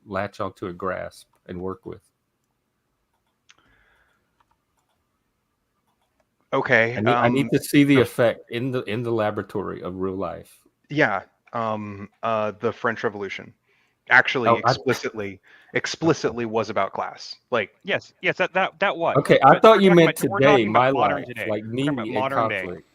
latch onto and grasp and work with. Okay. I need to see the effect in the laboratory of real life. Yeah. The French Revolution actually explicitly was about class. Like, yes, that was. Okay, I But thought we're you talking meant about- we're today, talking about my modern life, today. like We're talking about me in modern day. conflict.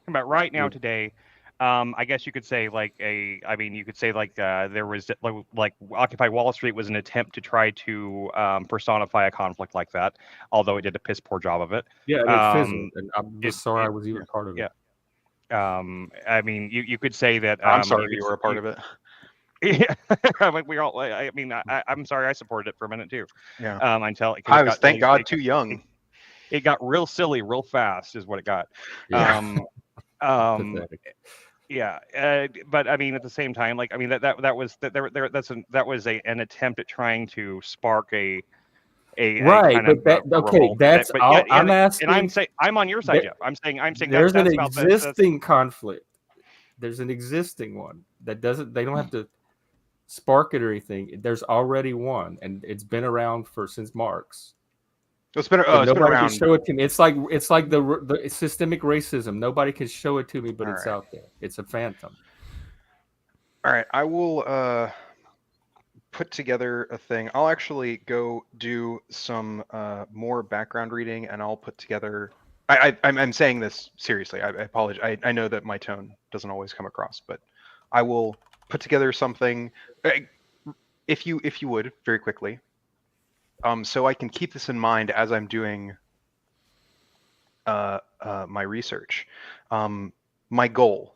Talking about right now Yeah. today. I guess you could say you could say there was like Occupy Wall Street was an attempt to try to personify a conflict like that, although it did a piss poor job of it. Yeah, and it fizzled, and I'm just sorry I was even part of it. I mean, you could say that. I'm sorry you were a part of it. Yeah, we all. I mean, I'm sorry I supported it for a minute too. Yeah. Until I was, thank God, too young. It got real silly real fast, is what it got. Yeah. Pathetic. Yeah, but I mean, at the same time, like, I mean, that was an attempt at trying to spark a right, kind but of that okay, revolt. that's But all yeah, I'm asking. and I'm on your side, Jeff. I'm saying there's that's an about existing conflict. There's an existing one that doesn't. They don't have to spark it or anything. There's already one, and it's been around since Marx. It's been nobody around. can show it to me. It's like the systemic racism. Nobody can show it to me, but it's out there. It's a phantom. All right, I will put together a thing. I'll actually go do some more background reading, and I'll put together. I'm saying this seriously. I apologize. I know that my tone doesn't always come across, but I will put together something. If you would, very quickly. So I can keep this in mind as I'm doing my research. My goal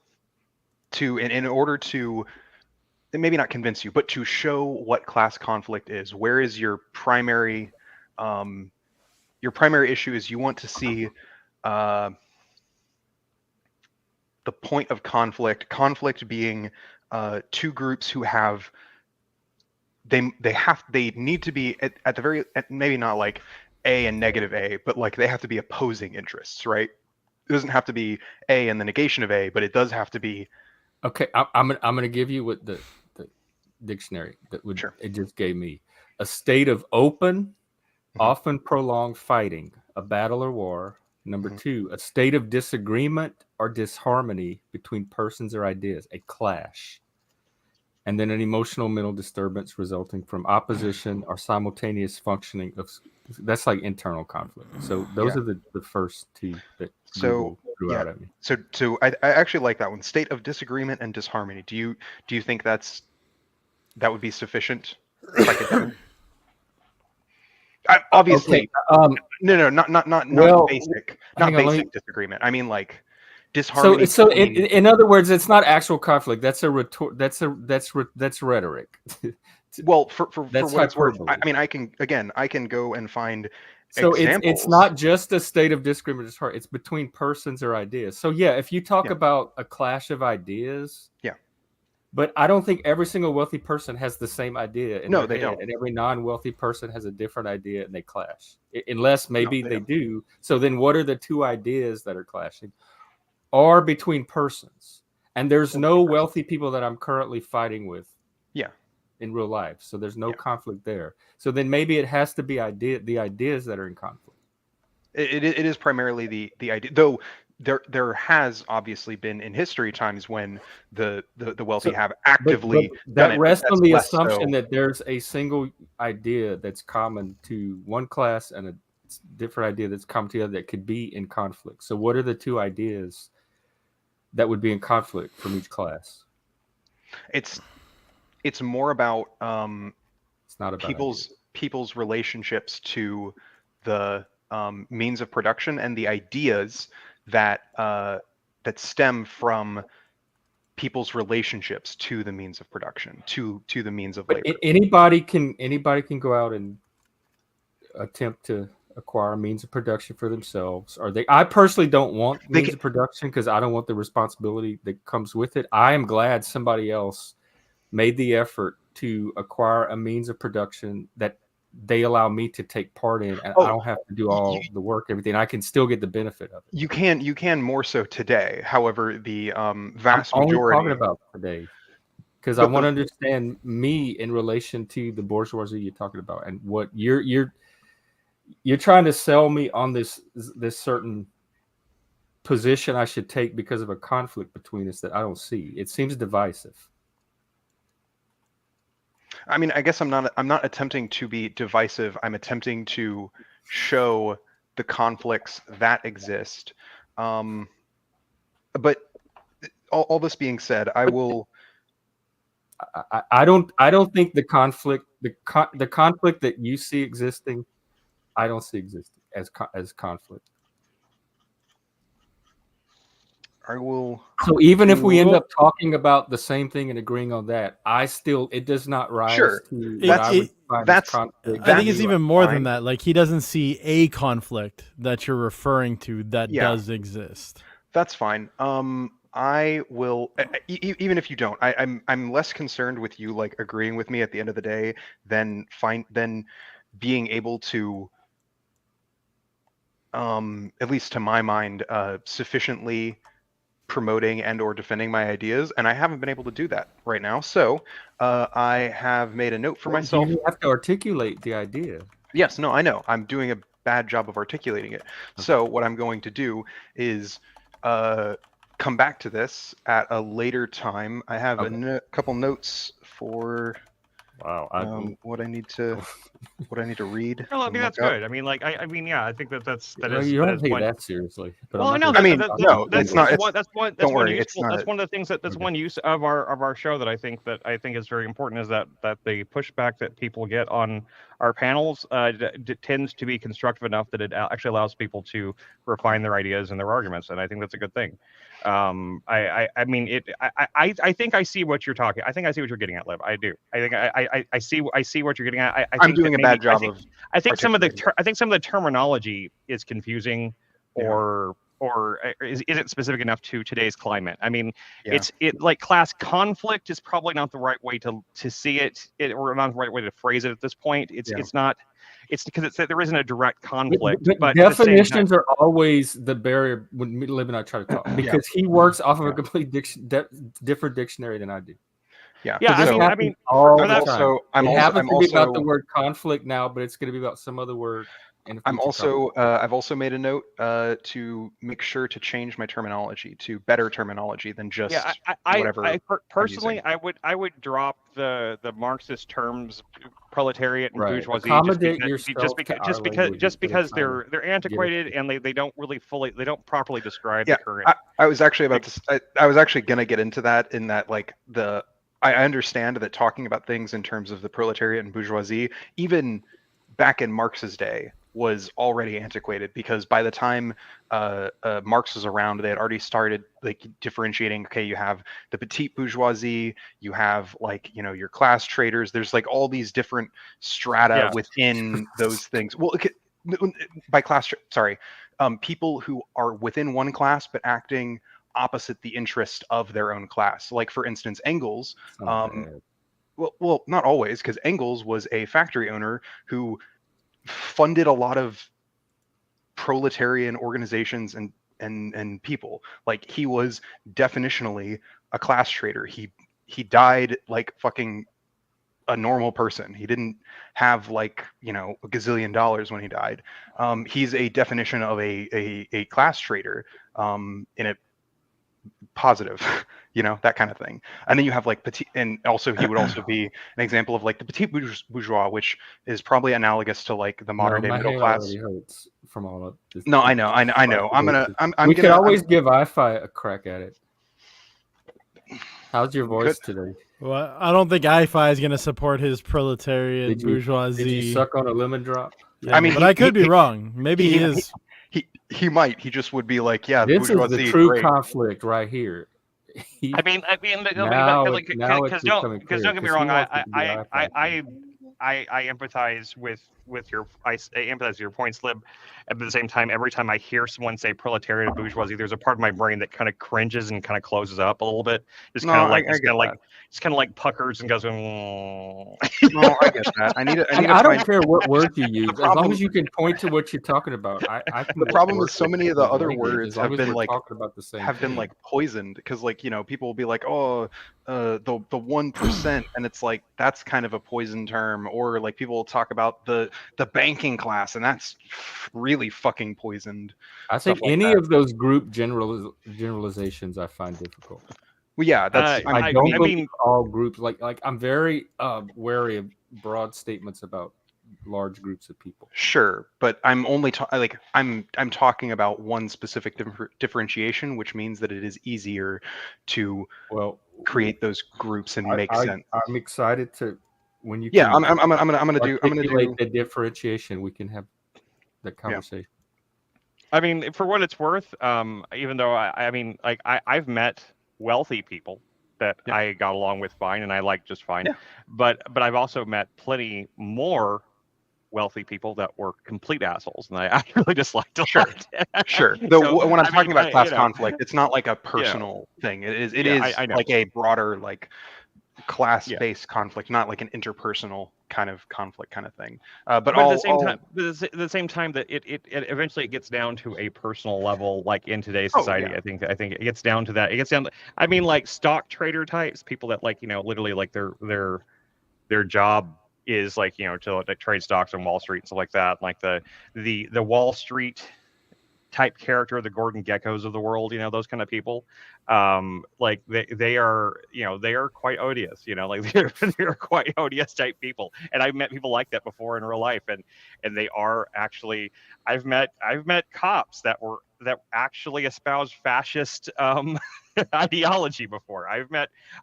in order to maybe not convince you, but to show what class conflict is. Where is your primary issue is you want to see the point of conflict being two groups who have they need to be at the very maybe not like A and negative A, but like they have to be opposing interests, right? It doesn't have to be A and the negation of A, but it does have to be. Okay, I'm gonna give you what the dictionary Sure. It just gave me: a state of open, often prolonged fighting, a battle or war. Number 2, a state of disagreement or disharmony between persons or ideas, a clash. And then an emotional mental disturbance resulting from opposition or simultaneous functioning of. That's like internal conflict. So those are the first two that Google threw out at me. So I actually like that one. State of disagreement and disharmony. Do you think that would be sufficient? Obviously, okay. No, not basic, basic disagreement. I mean, like disharmony. So in other words, it's not actual conflict. That's that's rhetoric. Well, for what it's worth, I mean, I can go and find. So examples. it's not just a state of disagreement. It's between persons or ideas. So yeah, if you talk about a clash of ideas. Yeah. But I don't think every single wealthy person has the same idea. No, they don't. And every non-wealthy person has a different idea, and they clash. Unless maybe they do. So then, what are the two ideas that are clashing? Are between persons, and there's no wealthy people that I'm currently fighting with. Yeah. In real life, so there's no conflict there. So then maybe it has to be the ideas that are in conflict. It is primarily the idea, though. there has obviously been in history times when the wealthy So, have but actively done that it, but rests that's on the less assumption so. that there's a single idea that's common to one class and a different idea that's common to the other that could be in conflict. So what are the two ideas that would be in conflict from each class? It's more about It's not about ideas. people's relationships to the means of production and the ideas that that stem from people's relationships to the means of production, to the means of But labor. anybody can go out and attempt to acquire means of production for themselves. Or I personally don't want means of production because I don't want the responsibility that comes with it. I am glad somebody else made the effort to acquire a means of production that they allow me to take part in, and I don't have to do all the work, everything. I can still get the benefit of it. You can more so today. However, the vast I'm only majority. talking about today because I want to understand me in relation to the bourgeoisie you're talking about, and what you're trying to sell me on this certain position I should take because of a conflict between us that I don't see. It seems divisive. I mean, I guess I'm not attempting to be divisive. I'm attempting to show the conflicts that exist. But all this being said, I will. I don't think the conflict that you see existing, I don't see existing as conflict. I will. So even if we end up talking about the same thing and agreeing on that, it does not rise to what I would find as conflict. I think it's even more than that. Like, he doesn't see a conflict that you're referring to that does exist. That's fine. I will, even if you don't, I'm less concerned with you like agreeing with me at the end of the day than being able to, at least to my mind, sufficiently promoting and or defending my ideas, and I haven't been able to do that right now. So I have made a note for myself. You have to articulate the idea. Yes, no, I know. I'm doing a bad job of articulating it. Okay. So what I'm going to do is come back to this at a later time. I have a couple notes for what I need to read. Well, I mean, that's good. I mean, like, I mean, yeah, I think that is. You don't take that seriously. Well, I know. That's one of the things that's one use of our show that I think is very important, is that the pushback that people get on our panels tends to be constructive enough that it actually allows people to refine their ideas and their arguments, and I think that's a good thing. I mean, I think I see what you're talking. I think I see what you're getting at, Liv. I do. I think I see what you're getting at. I'm doing a bad job of. I think some of the terminology is confusing, or isn't specific enough to today's climate. I mean, it's like class conflict is probably not the right way to see it, or not the right way to phrase it at this point. It's not. It's because there isn't a direct conflict. But definitions are always the barrier when Liv and I try to talk, because he works off of a complete different dictionary than I do. Yeah. I mean, I'm happens to be about the word conflict now, but it's going to be about some other word. I'm also I've also made a note to make sure to change my terminology to better terminology than just whatever. Personally, I would drop the Marxist terms proletariat and bourgeoisie just because they're antiquated and they don't properly describe the current. I was actually about to. I was actually gonna get into that, in that like I understand that talking about things in terms of the proletariat and bourgeoisie, even back in Marx's day, was already antiquated, because by the time Marx was around, they had already started like differentiating. Okay, you have the petite bourgeoisie, you have like, you know, your class traders. There's like all these different strata within those things. Well, by class, people who are within one class but acting opposite the interest of their own class. Like, for instance, Engels. Well, not always, because Engels was a factory owner who funded a lot of proletarian organizations and people. Like, he was definitionally a class trader. He died like fucking a normal person. He didn't have like, you know, a gazillion dollars when he died. He's a definition of a class traitor in a positive, you know, that kind of thing. And then you have like petit, and also he would also be an example of like the petit bourgeois, which is probably analogous to like the modern No, day my middle hair class. already hurts from all of this. No, I know. I'm We could gonna. always give iPhi a crack at it. How's your voice today? Well, I don't think iPhi is going to support his proletariat bourgeoisie. Did you suck on a lemon drop? Yeah, I mean, but I could be wrong. Maybe he is. He might. He just would be like, yeah, this is the true conflict right here. I mean, because don't get me wrong. I empathize with your point, Slib. At the same time, every time I hear someone say proletariat or bourgeoisie, there's a part of my brain that kind of cringes and kind of closes up a little bit. Just kind of like puckers and goes. No, I get that. I don't care what word you use, as long as you can point to what you're talking about. The problem is so many of the other words have been like talking about the same been like poisoned, because like, you know, people will be like, oh, the 1%, and it's like that's kind of a poison term, or like people will talk about the banking class, and that's really fucking poisoned. I think any of those group generalizations I find difficult. Well, yeah, that's I don't believe all groups. Like I'm very wary of broad statements about large groups of people. Sure, but I'm only I'm talking about one specific differentiation, which means that it is easier to create those groups and make sense. I'm excited to when you. Yeah, I'm gonna do the differentiation. We can have that conversation. Yeah. I mean, for what it's worth, even though I've met wealthy people that I got along with fine and I like just fine, but I've also met plenty more wealthy people that were complete assholes, and I really disliked a lot. Sure. When I'm talking about class conflict, it's not like a personal thing. It is like a broader like class-based conflict, not like an interpersonal kind of conflict kind of thing. But at the same time that it eventually it gets down to a personal level, like in today's society. I think it gets down to that. It gets down to, I mean, like stock trader types, people that like, you know, literally like their job is like, you know, to trade stocks on Wall Street and stuff like that. Like the Wall Street type character, the Gordon Geckos of the world, you know, those kind of people. Like they are, you know, they are quite odious, you know, like they're quite odious type people. And I've met people like that before in real life, and they are actually, I've met cops that actually espouse fascist ideology before. I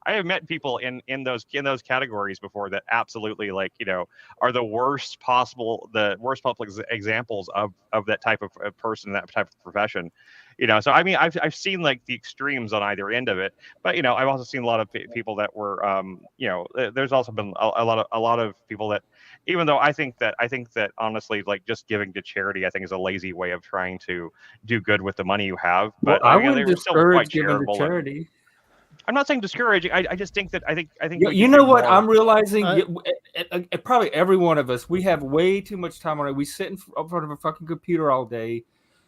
have met people in those categories before that absolutely, like, you know, are the worst possible public examples of that type of person, that type of profession. You know, so I mean, I've seen like the extremes on either end of it, but you know, I've also seen a lot of people that were, you know, there's also been a lot of people that, even though I think that honestly, like just giving to charity, I think is a lazy way of trying to do good with the money you have. But I wouldn't discourage giving to charity. I'm not saying discouraging. I just think that I think. You know what I'm realizing? Probably every one of us, we have way too much time on it. We sit in front of a fucking computer all day.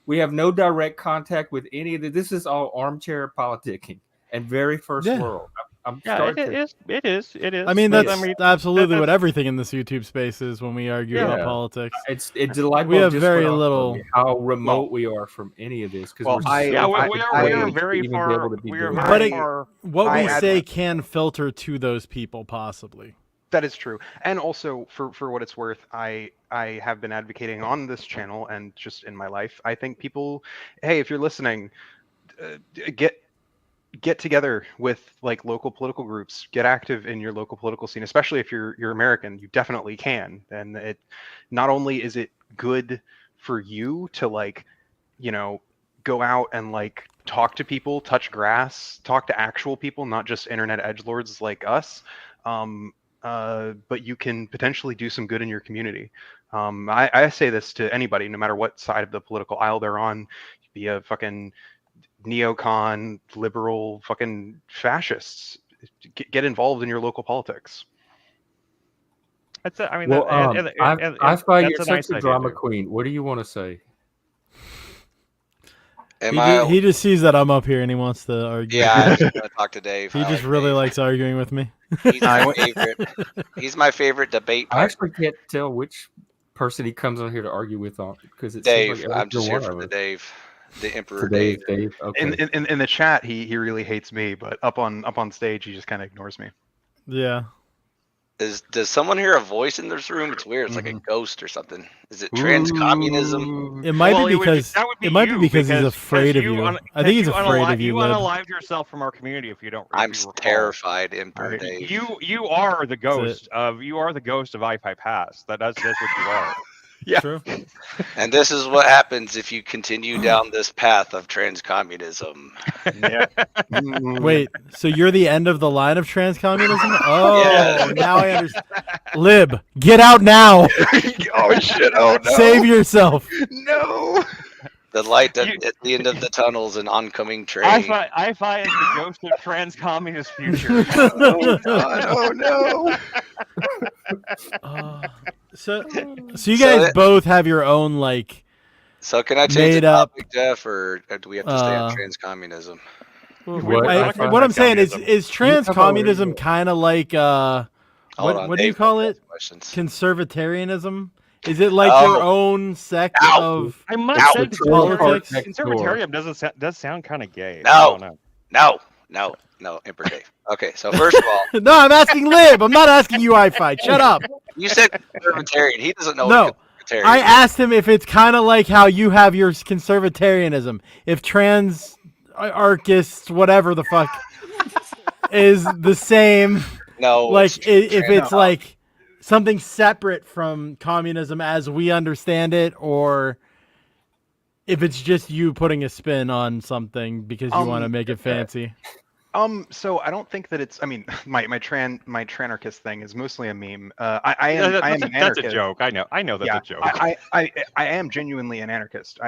We have no direct contact with any of this. This is all armchair politicking and very first world. It is. I mean, that's absolutely what everything in this YouTube space is when we argue about politics. It's delightful. We have very little how remote we are from any of this, because we are very far. What we say can filter to those people, possibly. That is true. And also, for what it's worth, I have been advocating on this channel and just in my life. I think people, hey, if you're listening, get together with like local political groups, get active in your local political scene, especially if you're American. You definitely can. And it not only is it good for you to like, you know, go out and like talk to people, touch grass, talk to actual people, not just internet edgelords like us. But you can potentially do some good in your community. I say this to anybody, no matter what side of the political aisle they're on, be a fucking neocon, liberal, fucking fascists. Get involved in your local politics. That's it. I mean, I find you're such a drama queen. What do you want to say? He just sees that I'm up here and he wants to argue. Yeah, I just want to talk to Dave. He just really likes arguing with me. He's my favorite. He's my favorite debate I partner. actually can't tell which person he comes on here to argue with on because it Dave. seems like I'm just here one for of the us. Dave, the Emperor For Dave. Dave. Okay. In the chat, he really hates me, but up on stage, he just kind of ignores me. Yeah. Does someone hear a voice in this room? It's weird. It's like a ghost or something. Is it trans communism? It might be because that would be he's afraid of you. I think he's afraid of you, You Lib. unalived yourself from our community if you don't. I'm recall. terrified, Emperor Dave. You are the ghost of iPhi Pass. That's what you are. Yeah. True. And this is what happens if you continue down this path of trans communism. Yeah. Wait, so you're the end of the line of trans communism? Oh, Yeah. now I understand. Lib, get out now. Oh shit! Oh no! Save yourself. No. The light at the end of the tunnel is an oncoming train. iPhi is the ghost of trans communist future. Oh god! Oh no! So you guys both have your own So can I change made the up, topic, Jeff, or do we have to stay on trans communism? what I'm saying is trans communism kind of like what do you call it? Conservatarianism? Is it like your own sect of I must say, politics? conservatarian does sound kind of gay. No, Emperor Dave. Okay, so first of all, No, I'm asking Lib. I'm not asking you, iPhi. Shut up. you said conservatarian. He doesn't know No, what conservatarian I is. asked him if it's kind of like how you have your conservatarianism. If trans anarchists, whatever the fuck, is the same. No, Like if it's No. like something separate from communism as we understand it, or if it's just you putting a spin on something because you want to make it fancy. So I don't think that it's. I mean, my tranarchist thing is mostly a meme. I am an That's anarchist. a joke. I know that's a joke. I am genuinely an anarchist.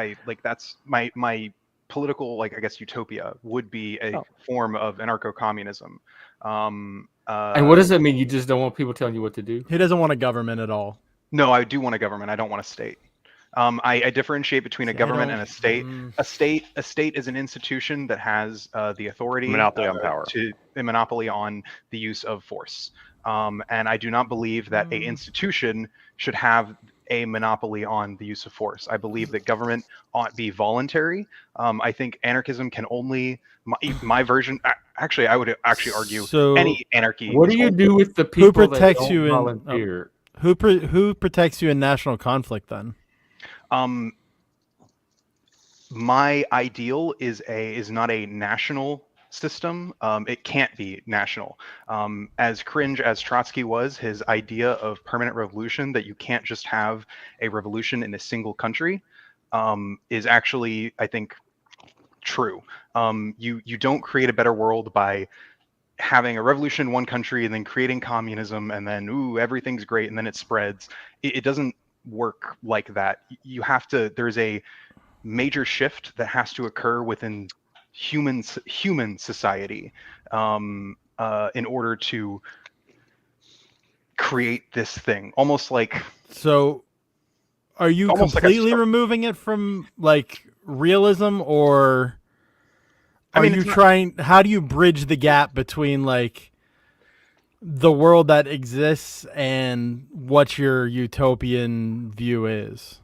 That's my political I guess utopia would be a form of anarcho-communism. And what does that mean? You just don't want people telling you what to do? He doesn't want a government at all. No, I do want a government. I don't want a state. I differentiate between a government and a state. A state is an institution that has the authority, Monopoly on power, a monopoly on the use of force. And I do not believe that a institution should have a monopoly on the use of force. I believe that government ought to be voluntary. I think anarchism can only my version. Actually, I would actually argue any anarchy. What do you do with the people Who protects that don't you volunteer? Who protects you in national conflict then? My ideal is not a national system. It can't be national. As cringe as Trotsky was, his idea of permanent revolution, that you can't just have a revolution in a single country, is actually, I think, true. You don't create a better world by having a revolution in one country and then creating communism and then everything's great and then it spreads. It doesn't work like that. You have to. There's a major shift that has to occur within human society in order to create this thing. Almost like. So, are you completely removing it from realism, or are you trying? How do you bridge the gap between the world that exists and what your utopian view is?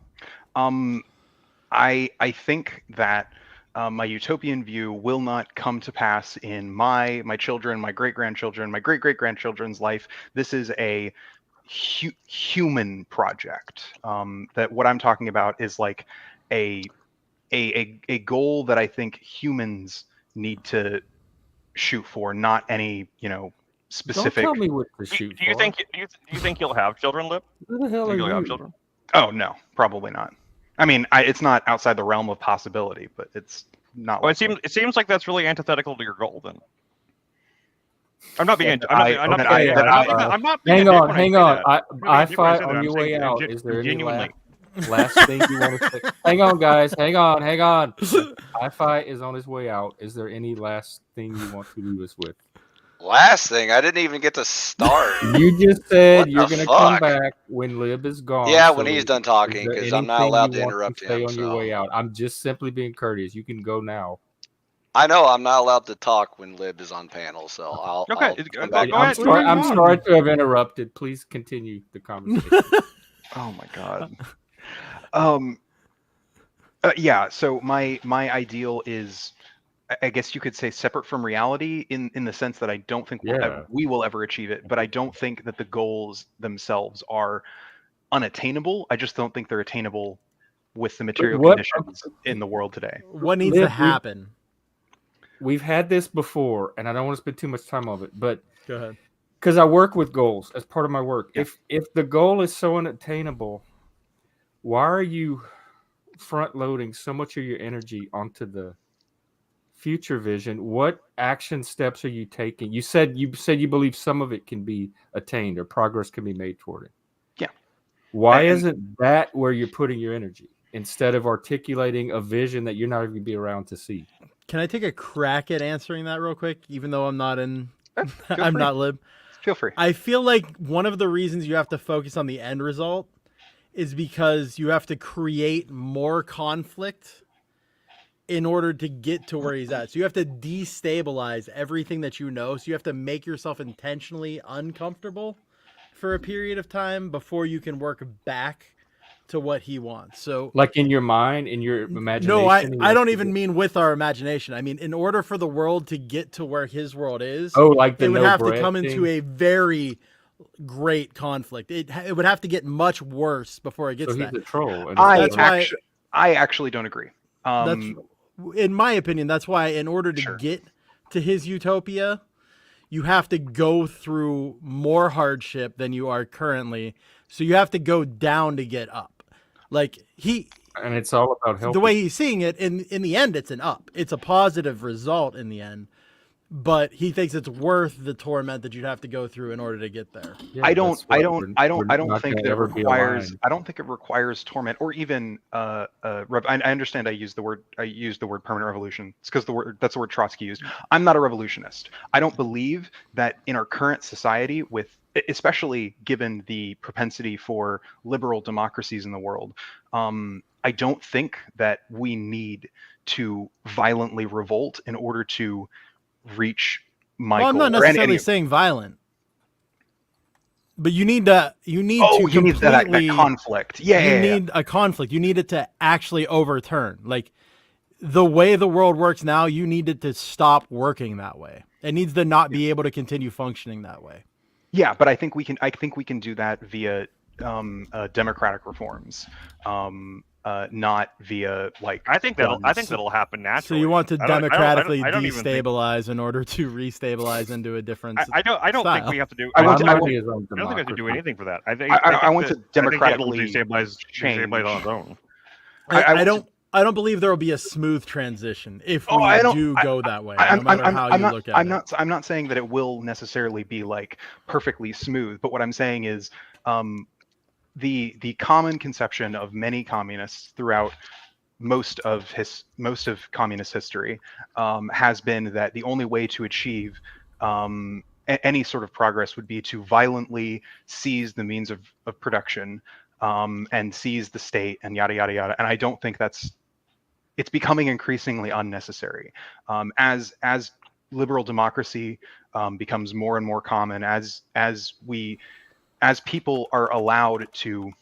I think that my utopian view will not come to pass in my children, my great-grandchildren, my great-great-grandchildren's life. This is a human project. That what I'm talking about is like a goal that I think humans need to shoot for, not any specific. Don't tell me what to shoot do you for. think you'll have children, Lip? Who the hell are You'll have you? children? Oh no, probably not. I mean, it's not outside the realm of possibility, but it's not. Well, it seems like that's really antithetical to your goal. Then I'm not being. I'm not being. Hang on. iPhi iPhi, on your way out, is there any last thing you want to say? Hang on, guys. Hang on. iPhi is on his way out. Is there any last thing you want to leave us with? Last thing, I didn't even get to start. You just said What you're the gonna come fuck? back when Lib is gone. Yeah, so when he's done is talking, there because I'm not anything allowed you to want to interrupt say him. on your way So out? I'm just simply being courteous. You can go now. I know I'm not allowed to talk when Lib is on panel. So Okay, I'll go come back. ahead. I'm What sorry. are you I'm doing? sorry to have interrupted. Please continue the conversation. Oh my god. Yeah. So my ideal is, I guess you could say, separate from reality in the sense that I don't think Yeah. we will ever achieve it, but I don't think that the goals themselves are unattainable. I just don't think they're attainable with the material what- conditions in the world today. What needs to Lib, happen? We've had this before, and I don't want to spend too much time on it, but Go ahead. because I work with goals as part of my work. Yeah. If the goal is so unattainable, why are you front loading so much of your energy onto the future vision? What action steps are you taking? You said you believe some of it can be attained or progress can be made toward it. Yeah. Why And- isn't that where you're putting your energy instead of articulating a vision that you're not even going to be around to see? Can I take a crack at answering that real quick, even though I'm not in? Feel I'm free. not Lib. Feel free. I feel like one of the reasons you have to focus on the end result is because you have to create more conflict in order to get to where he's at. So you have to destabilize everything that you know. So you have to make yourself intentionally uncomfortable for a period of time before you can work back to what he wants. So Like in your mind, in your imagination. no, I you don't have to even get- mean with our imagination. I mean, in order for the world to get to where his world is, Oh, like the it would no have to bread come into thing? a very great conflict. It would have to get much worse before it gets So he's that. a troll. And I That's why- actually don't agree. That's, in my opinion, that's why in order to Sure. get to his utopia, you have to go through more hardship than you are currently. So you have to go down to get up. Like and it's all about helping. the way he's seeing it, in the end, it's an up. It's a positive result in the end. But he thinks it's worth the torment that you'd have to go through in order to get there. Yeah, I don't that's why we're think not gonna that it ever be requires. aligned. I don't think it requires torment or even. I understand. I used the word permanent revolution. It's because that's the word Trotsky used. I'm not a revolutionist. I don't believe that in our current society, especially given the propensity for liberal democracies in the world, I don't think that we need to violently revolt in order to reach my Well, I'm goal. not necessarily saying violent, but you need to you need that conflict. Yeah, you need a conflict. You need it to actually overturn. Like the way the world works now, you need it to stop working that way. It needs to not be able to continue functioning that way. Yeah, but I think we can do that via democratic reforms, not via like. I think that'll happen naturally. So you want to I don't- democratically I don't even think- destabilize in order to restabilize into a different. I don't think style. we have to do. I want to- I I don't want- think we have to do anything for that. I think I want that- to democratically I think it'll destabilize on its own. I don't believe there will be a smooth transition if we I don't- do go that way. I'm No matter how you not, look at I'm it. not. I'm not saying that it will necessarily be like perfectly smooth. But what I'm saying is, the common conception of many communists throughout most of communist history has been that the only way to achieve any sort of progress would be to violently seize the means of production and seize the state and yada yada yada. And I don't think it's becoming increasingly unnecessary as liberal democracy becomes more and more common, as people are allowed to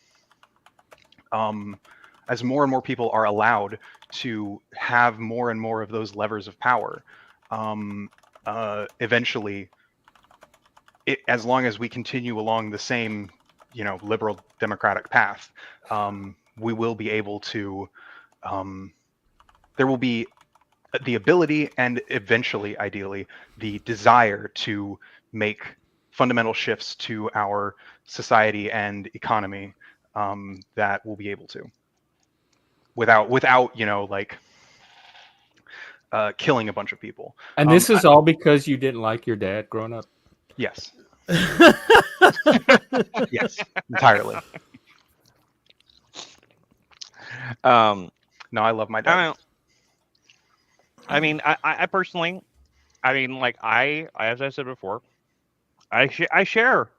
as more and more people are allowed to have more and more of those levers of power. Eventually, as long as we continue along the same, liberal democratic path, we will be able to. There will be the ability and eventually, ideally, the desire to make fundamental shifts to our society and economy that we'll be able to without killing a bunch of people. And this is all because you didn't like your dad growing up? Yes. Yes, entirely. No, I love my dad. I mean, I personally, I mean, like as I said before, I share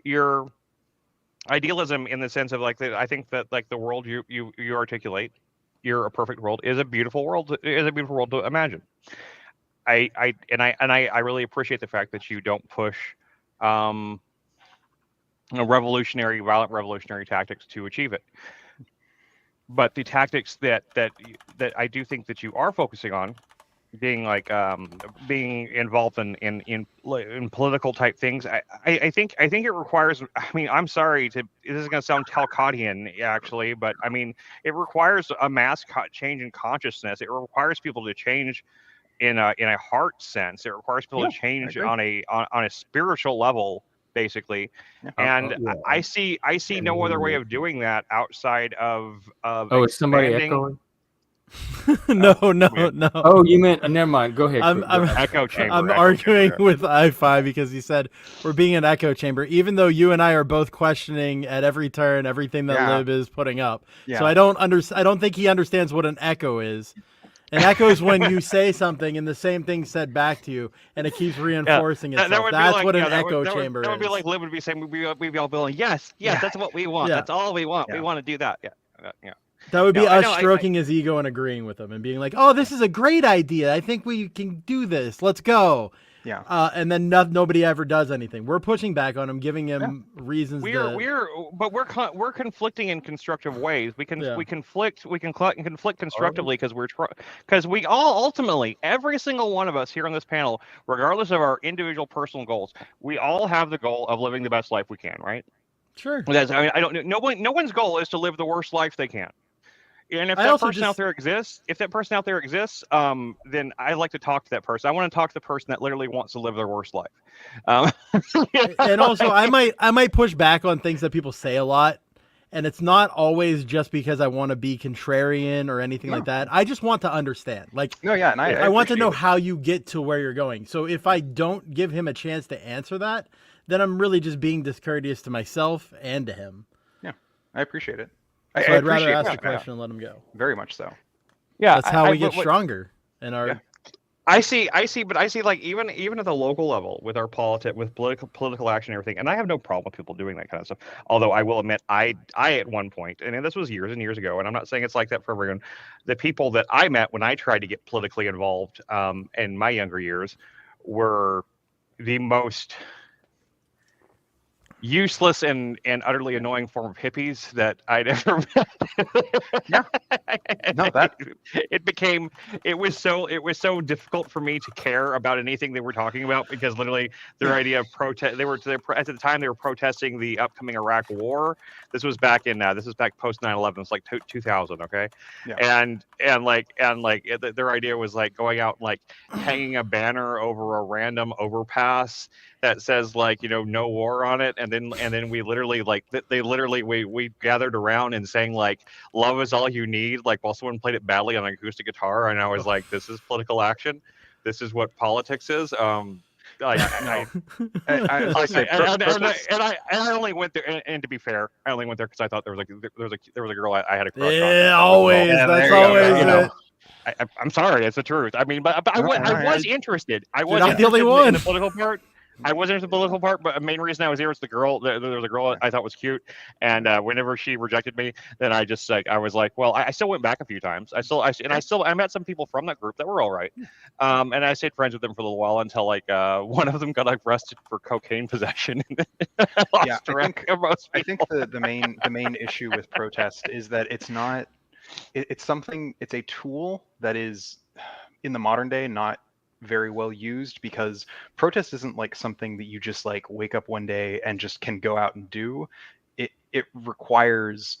your idealism in the sense of like I think that like the world you articulate, you're a perfect world is a beautiful world to imagine. I really appreciate the fact that you don't push um violent revolutionary tactics to achieve it. But the tactics that I do think that you are focusing on, being like being involved in political type things, I think it requires. I mean, I'm sorry to this is going to sound Talcottian actually, but I mean it requires a change in consciousness. It requires people to change in a heart sense. It requires people Yeah, to change agree. on a spiritual level, basically. Yeah. And yeah. I see no other way of doing that outside of Oh, is somebody expanding. echoing? No, weird. no. Oh, you meant never mind. Go ahead. I'm Go ahead. Echo chamber. I'm echo arguing chamber. with iPhi because he said we're being an echo chamber, even though you and I are both questioning at every turn everything that Yeah. Lib is putting up. Yeah. So I don't think he understands what an echo is. An echo is when you say something and the same thing said back to you, and it keeps reinforcing itself. That would That's be like, what an that echo would, chamber is. that would be like Lib would be saying, we'd be all going, yes, Yeah. that's what we want. Yeah. That's all we want. Yeah. We want to do that. Yeah. That would be No, I us know, stroking his ego and agreeing with him and being like, "Oh, this is a great idea. I think we can do this. Let's go." Yeah. And then nobody ever does anything. We're pushing back on him, giving him reasons. But we're conflicting in constructive ways. We conflict constructively because we all ultimately, every single one of us here on this panel, regardless of our individual personal goals, we all have the goal of living the best life we can, right? Sure. I don't. No one's goal is to live the worst life they can. And if that person out there exists, then I like to talk to that person. I want to talk to the person that literally wants to live their worst life. And also, I might push back on things that people say a lot, and it's not always just because I want to be contrarian or anything like that. I just want to understand. Like, No, yeah, and I want to know how you get to where you're going. So if I don't give him a chance to answer that, then I'm really just being discourteous to myself and to him. Yeah, I appreciate it. So I'd rather ask the question and let him go. Very much so. Yeah, that's how we get stronger in our. Yeah. I see like even at the local level with our political action and everything, and I have no problem with people doing that kind of stuff. Although I will admit, I at one point, and this was years and years ago, and I'm not saying it's like that for everyone. The people that I met when I tried to get politically involved in my younger years were the most useless and utterly annoying form of hippies that I'd ever met. Yeah. No, it was so difficult for me to care about anything they were talking about because literally their idea of protest, at the time they were protesting the upcoming Iraq war. This was back post 9/11. It's like 2000. Okay. Yeah. And their idea was like going out and like hanging a banner over a random overpass that says like, no war on it. And then we literally we gathered around and sang like love is all you need, like while someone played it badly on an acoustic guitar. And I was like, this is political action. This is what politics is. I only went there, and to be fair, I only went there because I thought there was a girl I had a crush on. Yeah, always. That's always it. I'm sorry, it's the truth. I mean, but I was interested. I was not the only one in the political part. I wasn't into the political part, but the main reason I was here was the girl. There was a girl I thought was cute, and whenever she rejected me, then I just I was like, well, I still went back a few times. I met some people from that group that were all right, and I stayed friends with them for a little while until like one of them got arrested for cocaine possession. Yeah, I think the main issue with protest is that it's not. It's a tool that is in the modern day not very well used, because protest isn't like something that you just like wake up one day and just can go out and do. It requires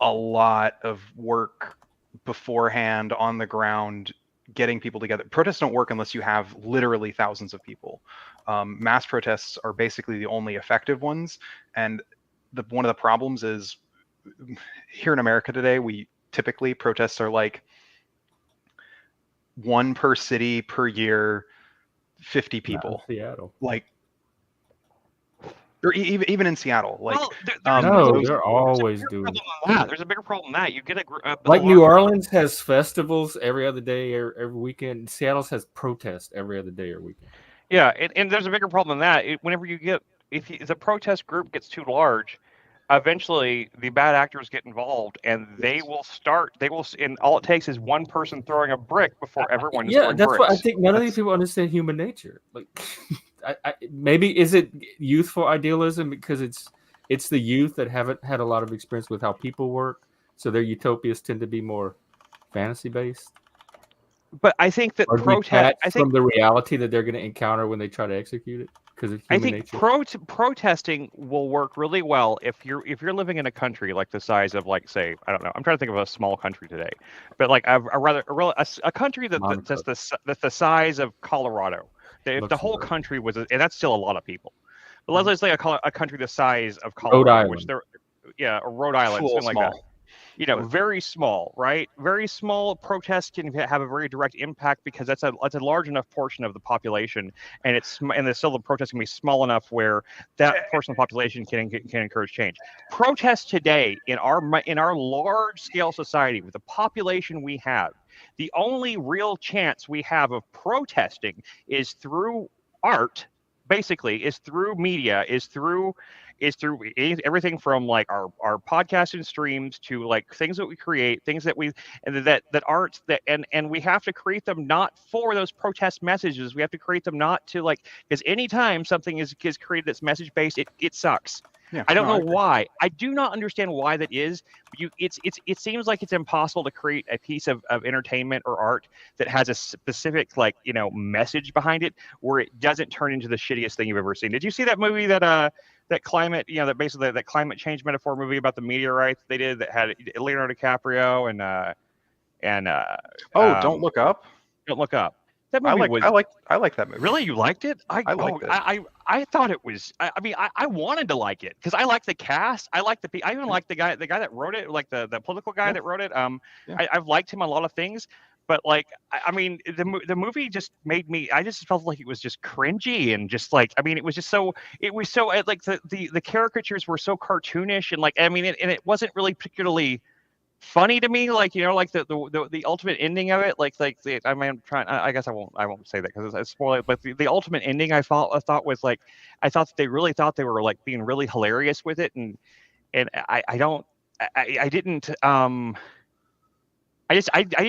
a lot of work beforehand on the ground, getting people together. Protests don't work unless you have literally thousands of people. Mass protests are basically the only effective ones, and one of the problems is here in America today, typically protests are like one per city per year, 50 people. Seattle. Like, or even in Seattle, like Well, No, those, they're always doing There's a bigger problem than that. You get a like lot New of- Orleans has festivals every other day or every weekend. Seattle has protests every other day or weekend. Yeah, and there's a bigger problem than that. Whenever you get if the protest group gets too large, eventually the bad actors get involved, and they will start. And all it takes is one person throwing a brick before everyone is Yeah, throwing that's what I bricks. think. None of these people understand human nature. Like, maybe is it youthful idealism because it's the youth that haven't had a lot of experience with how people work, so their utopias tend to be more fantasy based But I think that or protest. detached from the reality that they're going to encounter when they try to execute it because of I human think nature. protesting will work really well if you're living in a country like the size of, like, say, I don't know, I'm trying to think of a small country today, but like a country Monaco, that's the size of Colorado. That if the whole Luxembourg, country was, and that's still a lot of people, but let's say a country the size of Rhode Colorado, which Island. or Rhode Island, full something like that. small. Very small, right? Very small protests can have a very direct impact because that's a large enough portion of the population, and the protest can be small enough where that portion of the population can encourage change. Protests today in our large scale society with the population we have, the only real chance we have of protesting is through art, basically, is through media, is through everything from like our podcast and streams to like things that we create, things that we and that aren't that and we have to create them not for those protest messages. We have to create them not to like because anytime something is created that's message based, it sucks. Yeah, I don't know agree. why. I do not understand why that is. It seems like it's impossible to create a piece of entertainment or art that has a specific message behind it where it doesn't turn into the shittiest thing you've ever seen. Did you see that movie that climate, that climate change metaphor movie about the meteorites they did that had Leonardo DiCaprio and Don't Look Up. Don't Look Up. That I movie like that movie. Really, you liked it? I liked it. I thought it was. I mean, I wanted to like it because I like the cast. I like I even like the guy that wrote it, like the political guy that wrote it. Yeah. I've liked him a lot of things, but like I mean, the movie just made me. I just felt like it was just cringy and just like I mean, it was so like the caricatures were so cartoonish and like I mean, and it wasn't really particularly funny to me, like like the ultimate ending of it, I mean, I'm trying. I guess I won't say that because it's spoiler. But the ultimate ending, I thought was like, I thought that they really thought they were like being really hilarious with it, and I didn't I didn't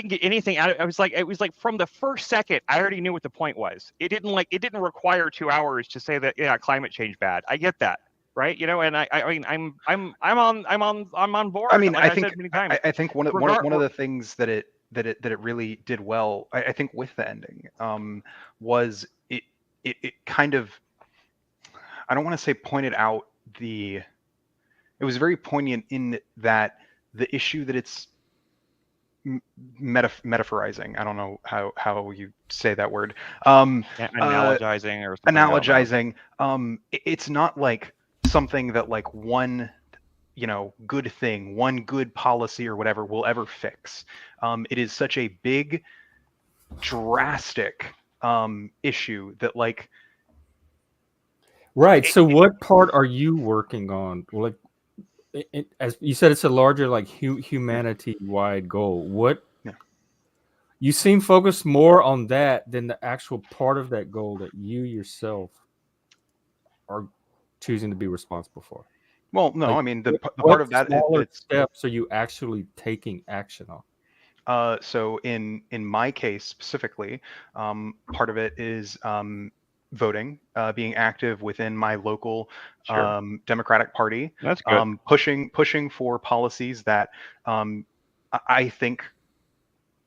get anything out of it. It was like from the first second, I already knew what the point was. It didn't require 2 hours to say that climate change bad. I get that. Right, and I mean, I'm on board. I mean, like I think said many times. I think one of the things that it really did well, I think, with the ending, was it kind of, I don't want to say pointed out it was very poignant in that the issue that it's metaphorizing. I don't know how you say that word. Analogizing or something. Analogizing. It's not like something that like one good thing, one good policy or whatever will ever fix. It is such a big, drastic issue that like Right. So what part are you working on? Like, as you said, it's a larger like humanity-wide goal. What you seem focused more on that than the actual part of that goal that you yourself are choosing to be responsible for. Well, no, like, I mean the part of that smaller steps are you actually taking action on? So in my case specifically, part of it is voting, being active within my local Democratic Party. That's good. Pushing for policies that I think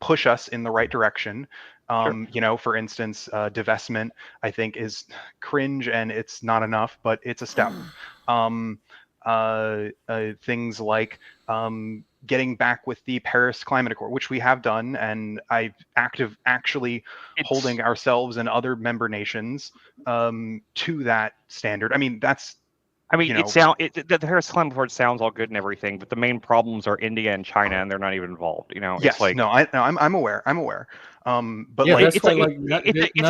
push us in the right direction. For instance, divestment, I think, is cringe and it's not enough, but it's a step. Things like getting back with the Paris Climate Accord, which we have done, and actually holding ourselves and other member nations to that standard. I mean, I mean, you know, the Paris Climate Accord sounds all good and everything, but the main problems are India and China, and they're not even involved. You know, it's yes, like no, I'm aware. But Yeah, like, that's why like none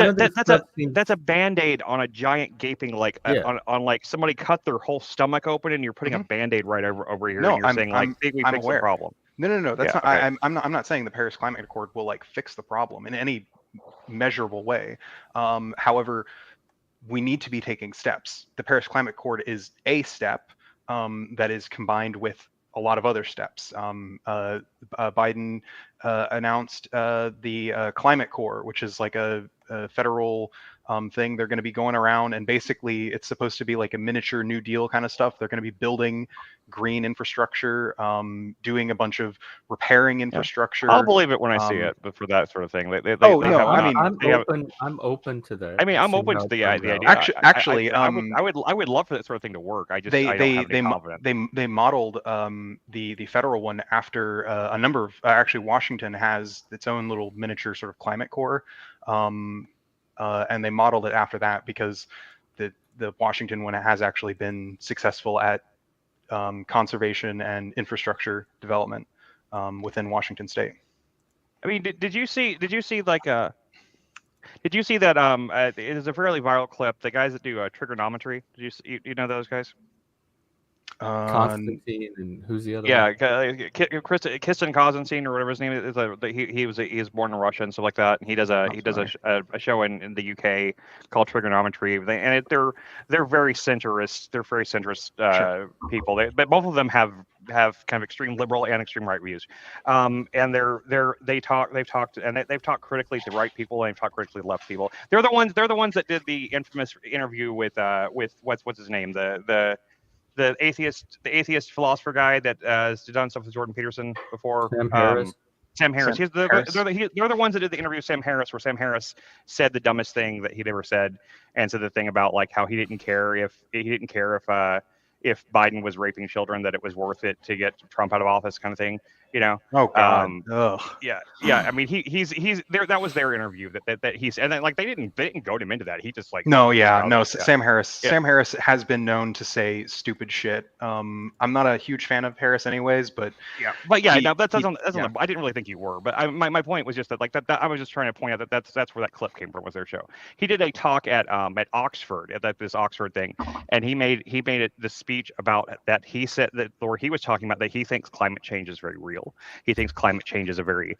of this stuff seems. that's a Band-Aid on a giant gaping like Yeah. on like somebody cut their whole stomach open, and you're putting a Band-Aid right over here, No, and you're saying like, think we I'm fix aware. the problem. No, that's Yeah, not. okay. I'm not saying the Paris Climate Accord will like fix the problem in any measurable way. However, we need to be taking steps. The Paris Climate Accord is a step that is combined with a lot of other steps. Biden announced the Climate Corps, which is like a federal thing. They're going to be going around, and basically it's supposed to be like a miniature New Deal kind of stuff. They're going to be building green infrastructure, doing a bunch of repairing infrastructure. I'll believe it when I see it, but for that sort of thing, they no, have I not- mean, they have- I'm open to that. I mean, I'm See open how to it the turns idea. out. Actually, I would love for that sort of thing to work. I just I don't have any confidence. they modeled the federal one after a number of actually Washington has its own little miniature sort of climate core, and they modeled it after that because the Washington one has actually been successful at conservation and infrastructure development within Washington State. I mean, did you see like did you see that it is a fairly viral clip, the guys that do trigonometry? Did you see, you know those guys? Constantine and who's the other Yeah, one? Kristen Konstantin or whatever his name is. He was born in Russia and stuff like that. And he does a show in the UK called Trigonometry. They're very centrist. They're very centrist people. But both of them have kind of extreme liberal and extreme right views. And they've talked critically to right people and they've talked critically to left people. They're the ones that did the infamous interview with what's his name, the atheist philosopher guy that has done stuff with Jordan Peterson before. Sam Harris. They're the ones that did the interview with Sam Harris, where Sam Harris said the dumbest thing that he'd ever said, and said the thing about like how he didn't care if Biden was raping children, that it was worth it to get Trump out of office, kind of thing. You know? Oh God. Yeah. I mean, he's there. That was their interview that he's, and then like they didn't goad him into that. He just like Sam Harris. Yeah. Sam Harris has been known to say stupid shit. I'm not a huge fan of Harris, anyways, but yeah. I didn't really think you were, but my point was just that like that I was just trying to point out that that's where that clip came from, was their show. He did a talk at Oxford at this Oxford thing, and he made it the speech about that. He said that, or he was talking about that he thinks climate change is very real. He thinks climate change is a very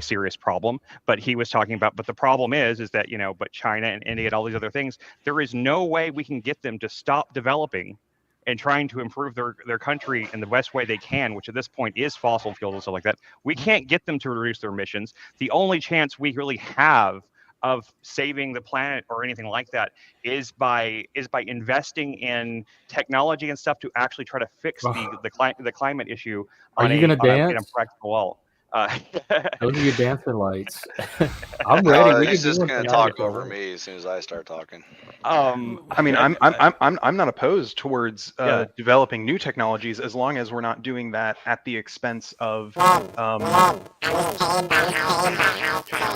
serious problem, but he was talking about, but the problem is that, you know, but China and India and all these other things, there is no way we can get them to stop developing and trying to improve their country in the best way they can, which at this point is fossil fuels and stuff like that. We can't get them to reduce their emissions. The only chance we really have of saving the planet or anything like that is by investing in technology and stuff to actually try to fix the climate issue. Are you gonna dance? In a practical wall. Those are your dancing lights. I'm ready. He's just gonna talk over me as soon as I start talking. I mean, I'm not opposed towards developing new technologies as long as we're not doing that at the expense of.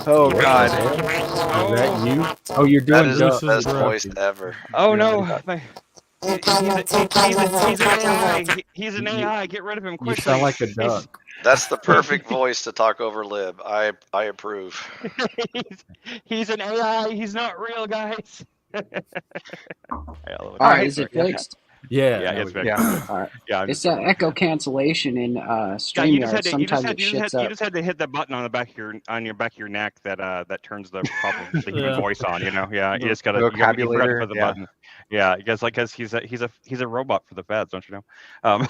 Oh God! Is that you? Oh, you're doing that is the best voice ever. Oh no! He's an AI. Get rid of him quickly. You sound like a duck. That's the perfect voice to talk over Lib. I approve. He's an AI. He's not real, guys. All right, is it fixed? Yeah, it's fixed. Yeah. All right. Yeah, it's echo cancellation in StreamYard. Sometimes it shits up. You just had to hit the button on the back of your neck that turns the human voice on. You know, you just gotta put the button. Yeah, because he's a robot for the feds, don't you know?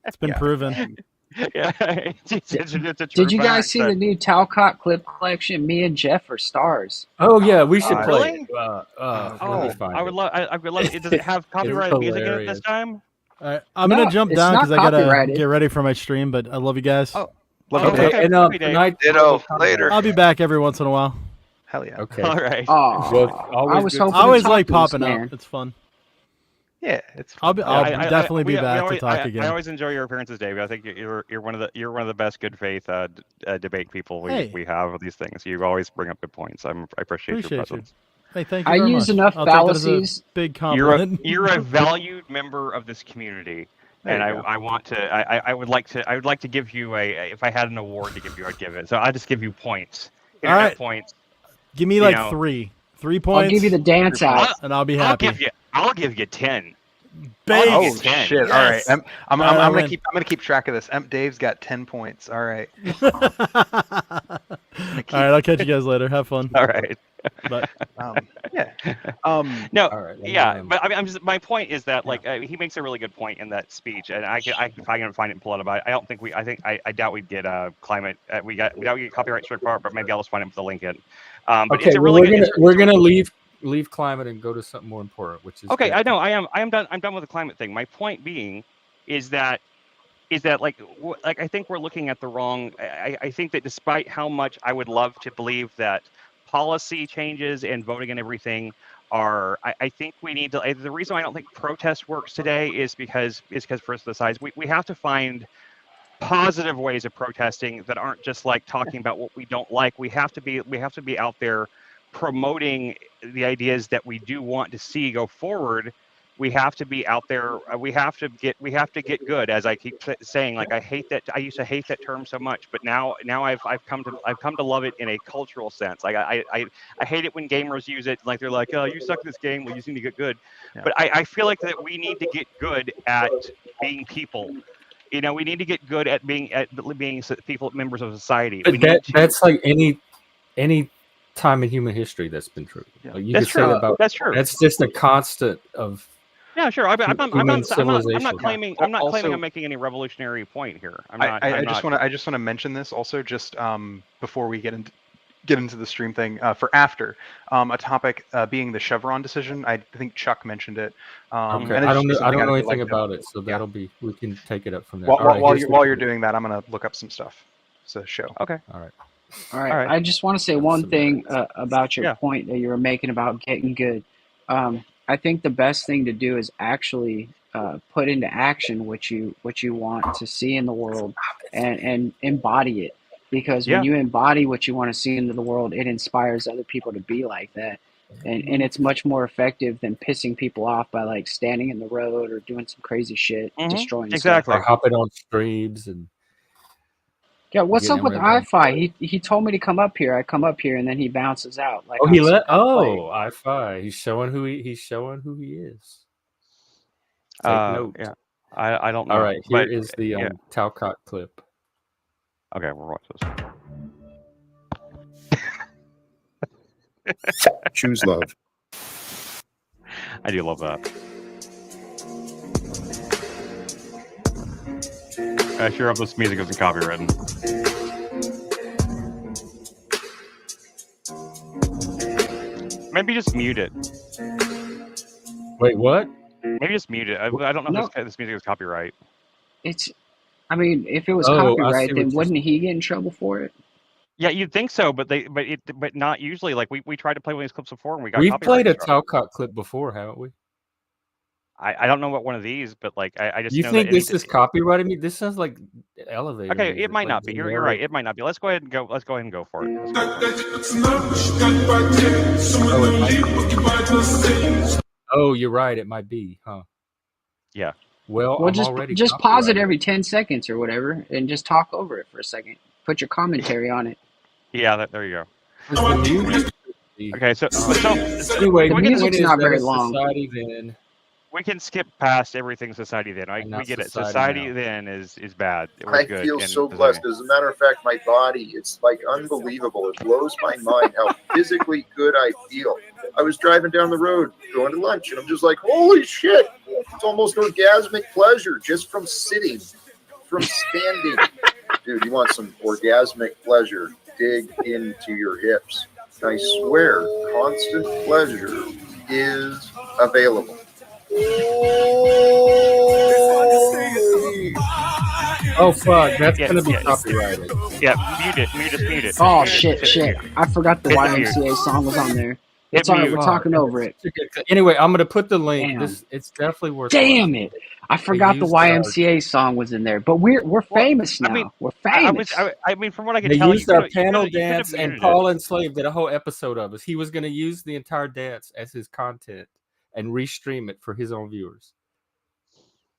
It's been proven. Yeah, Did you guys see the new Talcott clip collection? Me and Jeff are stars. Oh yeah, we should play. I would love it. Does it have copyrighted music in it this time? I'm gonna jump down because I gotta get ready for my stream. But I love you guys. Okay. And ditto later. I'll be back every once in a while. Hell yeah. Okay. All right. I was hoping. I always like popping out. It's fun. Yeah, it's. I'll definitely be back to talk again. I always enjoy your appearances, Dave. I think you're one of the best good faith debate people we have with these things. You always bring up good points. I appreciate your presence. Hey, thank you I very use much. enough I'll take that as fallacies. a big You're a compliment. valued member of this community, There and you go. I want to I would like to give you if I had an award to give you, I'd give it. So I just give you points, internet right. points. Give me You like know. 3 points. I'll give you the dance out. and I'll be happy. I'll give you 10. Base. I'll Oh give you 10. shit! Yes. All right, I'm All right, I gonna win. keep track of this. EmpDave's got 10 points. All right. All right, I'll catch you guys later. Have fun. All right. But Yeah. No. All right. Yeah, but I mean, my point is that he makes a really good point in that speech, and I can find it and pull it up. I don't think I doubt we'd get climate. We doubt we get copyright strike for it, but maybe I'll just find it with the link in. But Okay, it's a well, really we're gonna leave climate and go to something more important, which is okay. I know. I am done. I'm done with the climate thing. My point being is that like I think we're looking at the wrong. I think that despite how much I would love to believe that policy changes and voting and everything are, I think we need to. The reason I don't think protest works today is because for the size we have to find positive ways of protesting that aren't just like talking about what we don't like. We have to be out there promoting the ideas that we do want to see go forward. We have to be out there. We have to get good. As I keep saying, like I used to hate that term so much, but now I've come to love it in a cultural sense. Like I hate it when gamers use it like they're like, oh, you suck at this game. Well, you need to get good. Yeah. But I feel like that we need to get good at being people. You know, we need to get good at being people, members of society. But that's like any time in human history that's been true. Yeah. Like you That's could true. say that about That's true. That's just a constant of. Yeah, sure. I'm not claiming Also- I'm making any revolutionary point here. I just want to mention this also just before we get into the stream thing for after a topic being the Chevron decision. I think Chuck mentioned it. Okay, and I don't something know I'd anything like to- about it, so Yeah. we can take it up from there. While you're doing that, I'm gonna look up some stuff. It's a show. Okay. All right. All right. All right. I just want to say one thing about your point that you were making about getting good. I think the best thing to do is actually put into action what you want to see in the world and embody it. Because when you embody what you want to see into the world, it inspires other people to be like that. And it's much more effective than pissing people off by like standing in the road or doing some crazy shit, destroying exactly. Or hopping on streams and. Yeah, what's up getting with away with iPhi? He told me to come up here. I come up here and then he bounces out. Like Oh, he I'm let. some kind of Oh, iPhi. He's showing who he is. Take player. note. Yeah. I don't know. All right. Here but, is the Talcott clip. Okay, we'll watch this. Choose love. I do love that. I sure hope this music isn't copywritten. Maybe just mute it. Wait, what? Maybe just mute it. I don't know if this music is copyright. I mean, if it was Oh, I see copyright, what then you're wouldn't he get in trouble for it? Yeah, you'd think so, but not usually. Like we tried to play one of these clips before and we got We've copyright played a struck. Talcott clip before, haven't we? I don't know what one of these, but like I just You know think that this is copyrighted? Me? This sounds like elevator. okay. music, It might like not be. You're right. It might not be. Let's go ahead and go. Let's go ahead and go for it. Let's go for it. Oh, you're right. It might be, huh? Yeah. Well, Well, I'm just already pause it copyrighted. every 10 seconds or whatever and just talk over it for a second. Put your commentary on it. Yeah. There you go. Okay. Okay. So Anyway, The the music's point is not that very a long. Society then. we can skip past everything society then. And We not get it. society Society now. then is bad. I We're good. feel And so society- blessed. As a matter of fact, my body, it's like unbelievable. It blows my mind how physically good I feel. I was driving down the road going to lunch, and I'm just like, holy shit. It's almost orgasmic pleasure just from sitting, from standing. Dude, you want some orgasmic pleasure? Dig into your hips. I swear, constant pleasure is available. Oh fuck, that's Yeah, gonna be yeah. copyrighted. Yeah, mute it. Mute it. Oh, Mute it. shit. I forgot the Hit the mute. YMCA song was on there. It's all right. We're talking over it. Anyway, I'm gonna put the link. Damn. It's definitely worth. Damn watching. it! I forgot the YMCA song was in there, but we're famous now. I mean, we're famous. I mean, from what I can They tell, used our panel dance, and muted Paul Enslaved did a whole episode of us. He was gonna use the entire dance as his content and restream it for his own viewers.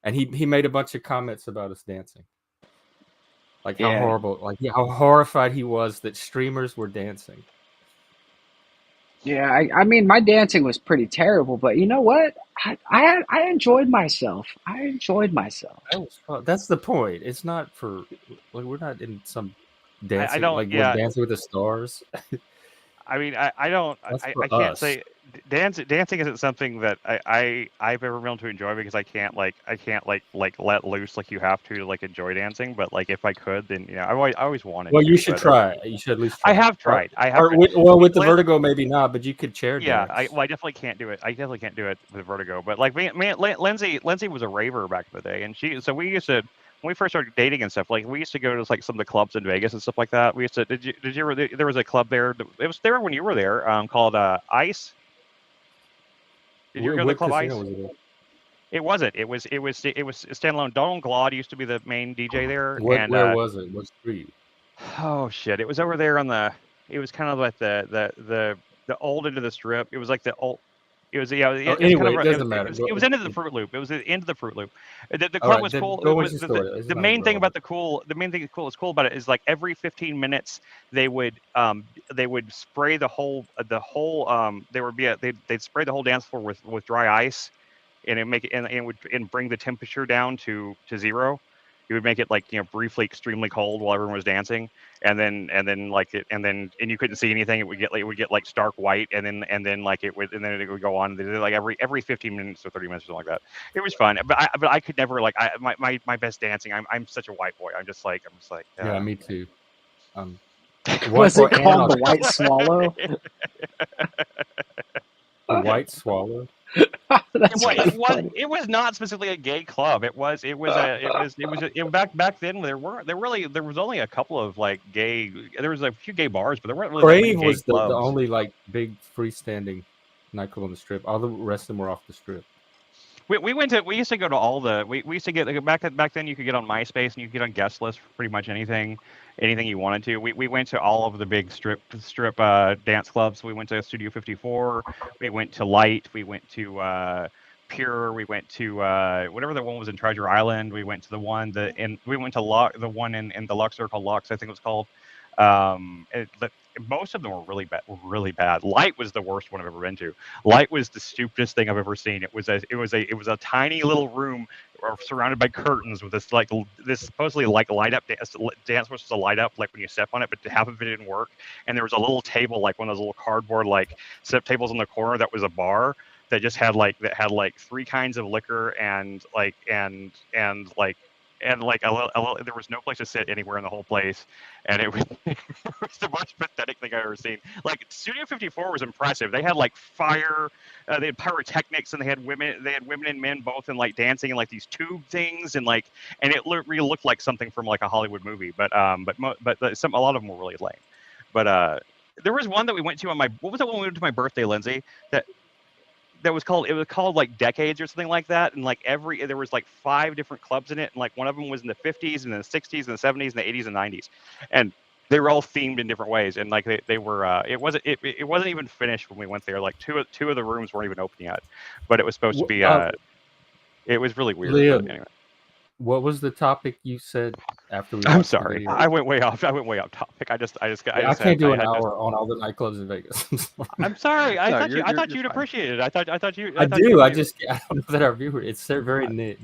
And he made a bunch of comments about us dancing. Like how horrible, like how horrified he was that streamers were dancing. Yeah, I mean, my dancing was pretty terrible, but you know what? I enjoyed myself. I enjoyed myself. That's the point. It's not for like we're not in some dancing we're Dancing with the Stars. I mean, I don't. I can't say dancing isn't something that I've ever been able to enjoy because I can't like let loose like you have to like enjoy dancing. But like if I could, then I always wanted. Well, you should try. You should at least try. I have tried. With the vertigo, maybe not, but you could chair dance. I definitely can't do it. I definitely can't do it with vertigo. But like Lindsay was a raver back in the day, and we used to. When we first started dating and stuff, like we used to go to like some of the clubs in Vegas and stuff like that. We used to. Did you ever? There was a club there. It was there when you were there. Called Ice. Did you ever go to the club Ice? It wasn't. It was standalone. Donald Glaude used to be the main DJ there. Where was it? What street? Oh shit! It was over there on the. It was kind of like the old end of the strip. It was like the old. It was anyway, it doesn't matter. It was into the Fruit Loop. It was the end of the Fruit Loop. The club was cool. The main thing about what's cool about it is like every 15 minutes they would spray the whole they'd spray the whole dance floor with dry ice, and it would bring the temperature down to zero. It would make it like briefly extremely cold while everyone was dancing, and then you couldn't see anything. It would get like stark white, and then it would go on. They did like every 15 minutes or 30 minutes or something like that. It was fun, but I could never my best dancing. I'm such a white boy. I'm just like yeah, me too. Was it called the White Swallow? The White Swallow. It was not specifically a gay club. Back then there was only a couple of like gay. There was a few gay bars, but there weren't really. Crave was the only like big freestanding nightclub on the strip. All the rest of them were off the strip. We used to go to all the we used to get back then you could get on MySpace and you could get on guest lists for pretty much anything you wanted to. We went to all of the big strip dance clubs. We went to Studio 54, we went to Light, we went to Pure, we went to whatever the one was in Treasure Island, we went to the one we went to the one in the Luxor called Lux, I think it was called. Most of them were really bad. Light was the worst one I've ever been to. Light was the stupidest thing I've ever seen. It was a tiny little room surrounded by curtains with this supposedly like light up dance was to light up like when you step on it, but half of it didn't work. And there was a little table, like one of those little cardboard like step tables in the corner that was a bar that just had like 3 kinds of liquor and there was no place to sit anywhere in the whole place, and it was the most pathetic thing I've ever seen. Like Studio 54 was impressive. They had like fire, they had pyrotechnics, and they had women and men both in like dancing in like these tube things, and it really looked like something from like a Hollywood movie. But a lot of them were really lame. But there was one that we went to on what was that one we went to my birthday, Lindsay? It was called like Decades or something like that, and like there was like 5 different clubs in it, and like one of them was in the 50s and the 60s and the 70s and the 80s and 90s, and they were all themed in different ways, and like they were it wasn't even finished when we went there. Like two of the rooms weren't even open yet, but it was supposed to be it was really weird. Liam, but anyway. What was the topic you said after we? I'm sorry, I went way off topic. I can't do an hour on all the nightclubs in Vegas. I'm sorry. I thought you'd appreciate it. I thought you. I do. I don't know that our viewer. It's very niche.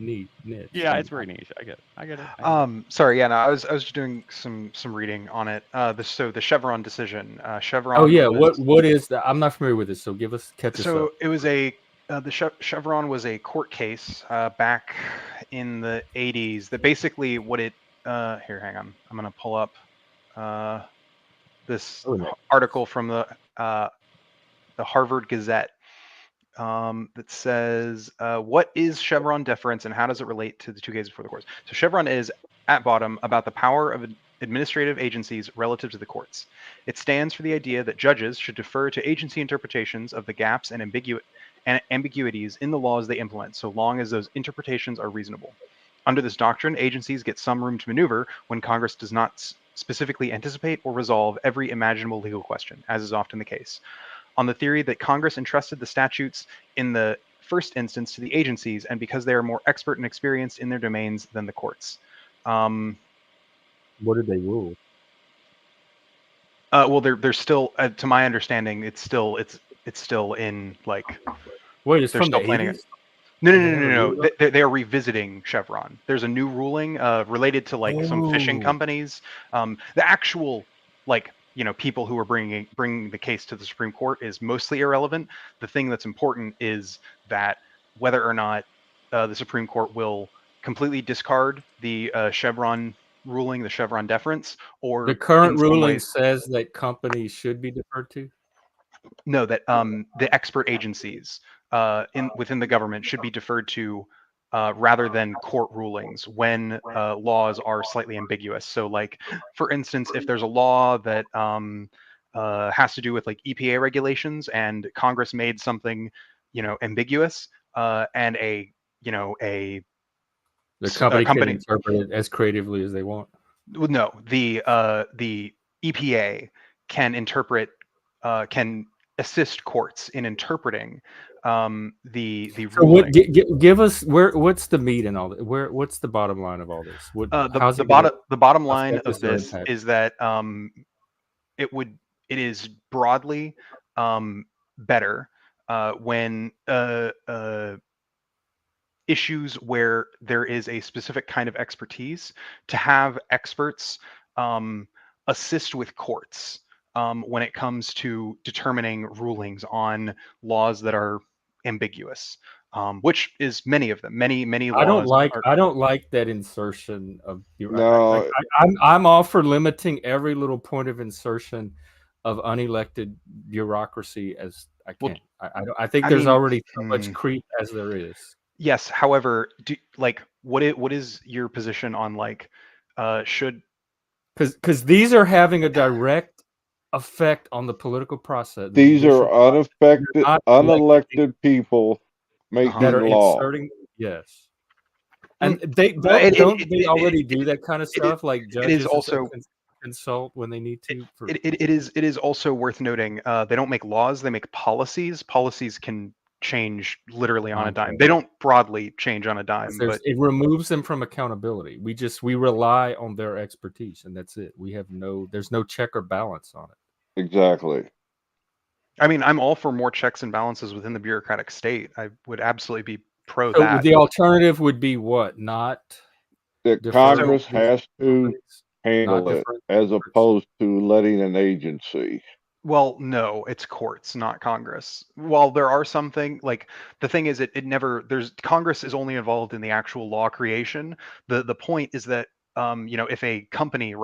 Yeah, it's very niche. I get it. Sorry. Yeah. No. I was just doing some reading on it. The Chevron decision. Chevron. Oh yeah. What is that? I'm not familiar with this. So catch us up. So it was the Chevron was a court case back in the 80s that basically what it here, hang on, I'm going to pull up this article from the Harvard Gazette that says what is Chevron deference and how does it relate to the 2 cases before the courts. So Chevron is at bottom about the power of administrative agencies relative to the courts. It stands for the idea that judges should defer to agency interpretations of the gaps and ambiguities in the laws they implement, so long as those interpretations are reasonable. Under this doctrine, agencies get some room to maneuver when Congress does not specifically anticipate or resolve every imaginable legal question, as is often the case. On the theory that Congress entrusted the statutes in the first instance to the agencies, and because they are more expert and experienced in their domains than the courts. What did they rule? Well, they're still, to my understanding, it's still in like. Wait, it's they're from still the planning 80s? it. No. And they haven't ruled on it? They are revisiting Chevron. There's a new ruling related to like some fishing Oh. companies. The actual people who are bringing the case to the Supreme Court is mostly irrelevant. The thing that's important is that whether or not the Supreme Court will completely discard the Chevron ruling, the Chevron deference, or The current in some ruling ways, says that companies should be deferred to? no, that the expert agencies within the government should be deferred to rather than court rulings when laws are slightly ambiguous. So, like, for instance, if there's a law that has to do with like EPA regulations and Congress made something, ambiguous, and a company can company, interpret it as creatively as they want. no, the EPA can interpret, can assist courts in interpreting the So what? ruling. Give us what's the meat in all this? What's the bottom line of all this? How's The it gonna bottom line affect of us or this impact? is that it is broadly better when issues where there is a specific kind of expertise to have experts assist with courts when it comes to determining rulings on laws that are ambiguous, which is many of them. Many I don't laws like are. that insertion of No, I'm all for limiting every little point of insertion of unelected bureaucracy as I Well, can. I think I there's mean, already so much creep as there is. yes. However, what is your position on like should Because these are having a direct effect on the political process, the these judicial are process. You're unaffected, not elected unelected people uh-huh. that making are law. inserting, yes. And they It- don't it- they it- already do that kind of it is- stuff, like it is judges also consult when they need to for it is also worth noting they don't make laws, they make policies. Policies can change literally on a dime. They don't broadly change on a dime, but it removes them from accountability. We rely on their expertise, and that's it. There's no check or balance on it. Exactly. I mean, I'm all for more checks and balances within the bureaucratic state. I would absolutely be pro So that. the alternative would be what? Not That defer Congress has to handle it defer as opposed to letting an agency. Well, no, it's courts, not Congress. While there are something like the thing is, it never there's Congress is only involved in the actual law creation. The point is that if a company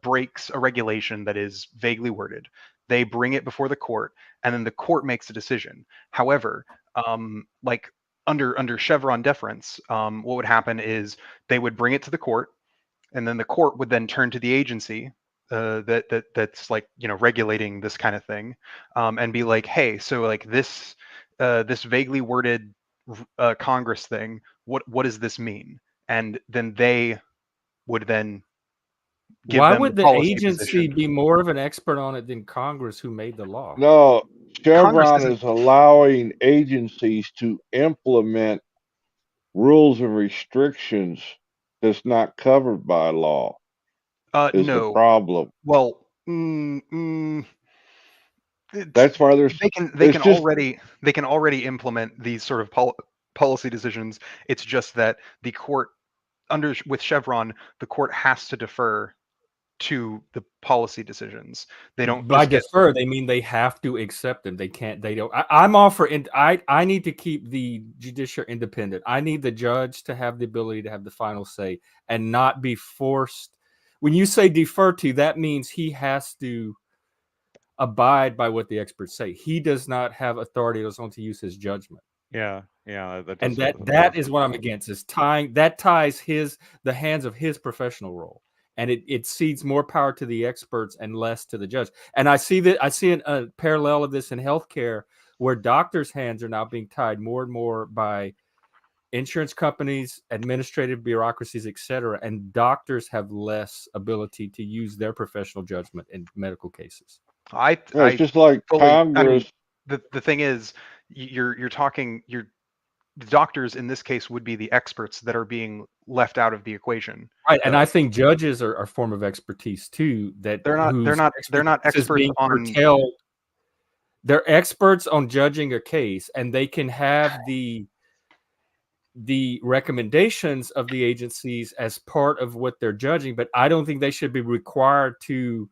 breaks a regulation that is vaguely worded, they bring it before the court, and then the court makes a decision. However, like under Chevron deference, what would happen is they would bring it to the court, and then the court would then turn to the agency that's like regulating this kind of thing, and be like, hey, so like this vaguely worded Congress thing, what does this mean? And then they would then give Why them the would the policy agency position. be more of an expert on it than Congress, who made the law? No, Congress Chevron isn't. is allowing agencies to implement rules and restrictions that's not covered by law. Is the No. problem. Well, That's why there's they can it's just already implement these sort of policy decisions. It's just that the court with Chevron, the court has to defer to the policy decisions. They don't By just get. defer, they mean they have to accept them. They can't. They don't. I'm all for. I need to keep the judiciary independent. I need the judge to have the ability to have the final say and not be forced. When you say defer to, that means he has to abide by what the experts say. He does not have authority to use his judgment. Yeah. Yeah, that And does sound that is what I'm against, is ties the hands of his professional role, and it cedes more power to the experts and less to the judge. And I see a parallel of this in healthcare, where doctors' hands are now being tied more and more by insurance companies, administrative bureaucracies, etc., and doctors have less ability to use their professional judgment in medical cases. Yeah, it's just like fully, Congress. the thing is, you're talking, the doctors in this case would be the experts that are being left out of the equation. Right, and I think judges are a form of expertise too. That They're not expertise is experts being on. curtailed. They're experts on judging a case, and they can have the recommendations of the agencies as part of what they're judging, but I don't think they should be required to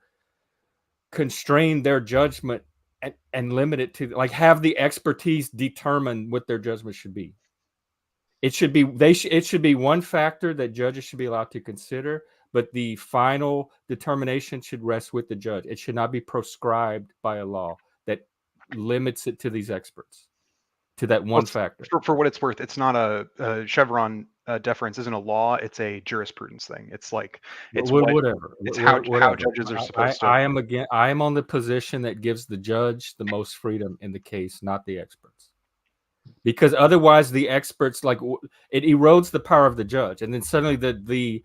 constrain their judgment and limit it to, like, have the expertise determine what their judgment should be. It should be it should be one factor that judges should be allowed to consider, but the final determination should rest with the judge. It should not be proscribed by a law that limits it to these experts, to that one factor. For what it's worth, it's not a Chevron deference isn't a law; it's a jurisprudence thing. It's like whatever. It's how judges are supposed to. I am on the position that gives the judge the most freedom in the case, not the experts. Because otherwise the experts, like, it erodes the power of the judge, and then suddenly the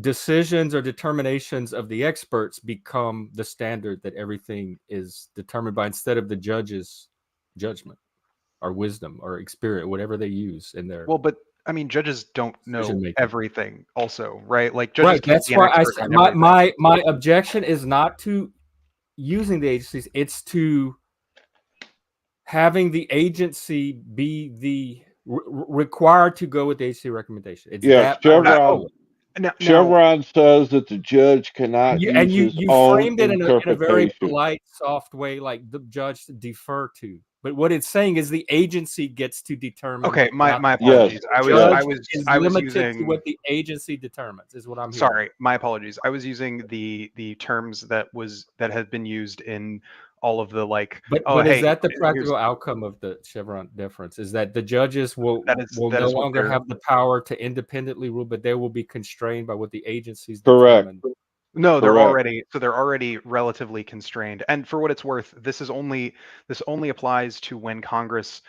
decisions or determinations of the experts become the standard that everything is determined by, instead of the judge's judgment or wisdom or experience, whatever they use in their. Well, but I mean, judges don't know everything, also, right? Like, Right. judges can't That's be an why I expert said on everything. my objection is not to using the agencies; it's to having the agency be the required to go with the agency recommendation. It's that Chevron says that the judge cannot use his own framed it in a very interpretation. polite, soft way, like the judge to defer to. But what it's saying is the agency gets to determine. Okay, my apologies. I was limited to what the agency determines, is what I'm hearing. Sorry, my apologies. I was using the terms that had been used in all of the, like. But is that the practical outcome of the Chevron deference? Is that the judges will no longer have the power to independently rule, but they will be constrained by what the agencies determine? No, they're already relatively constrained. And for what it's worth, this only applies to when Congress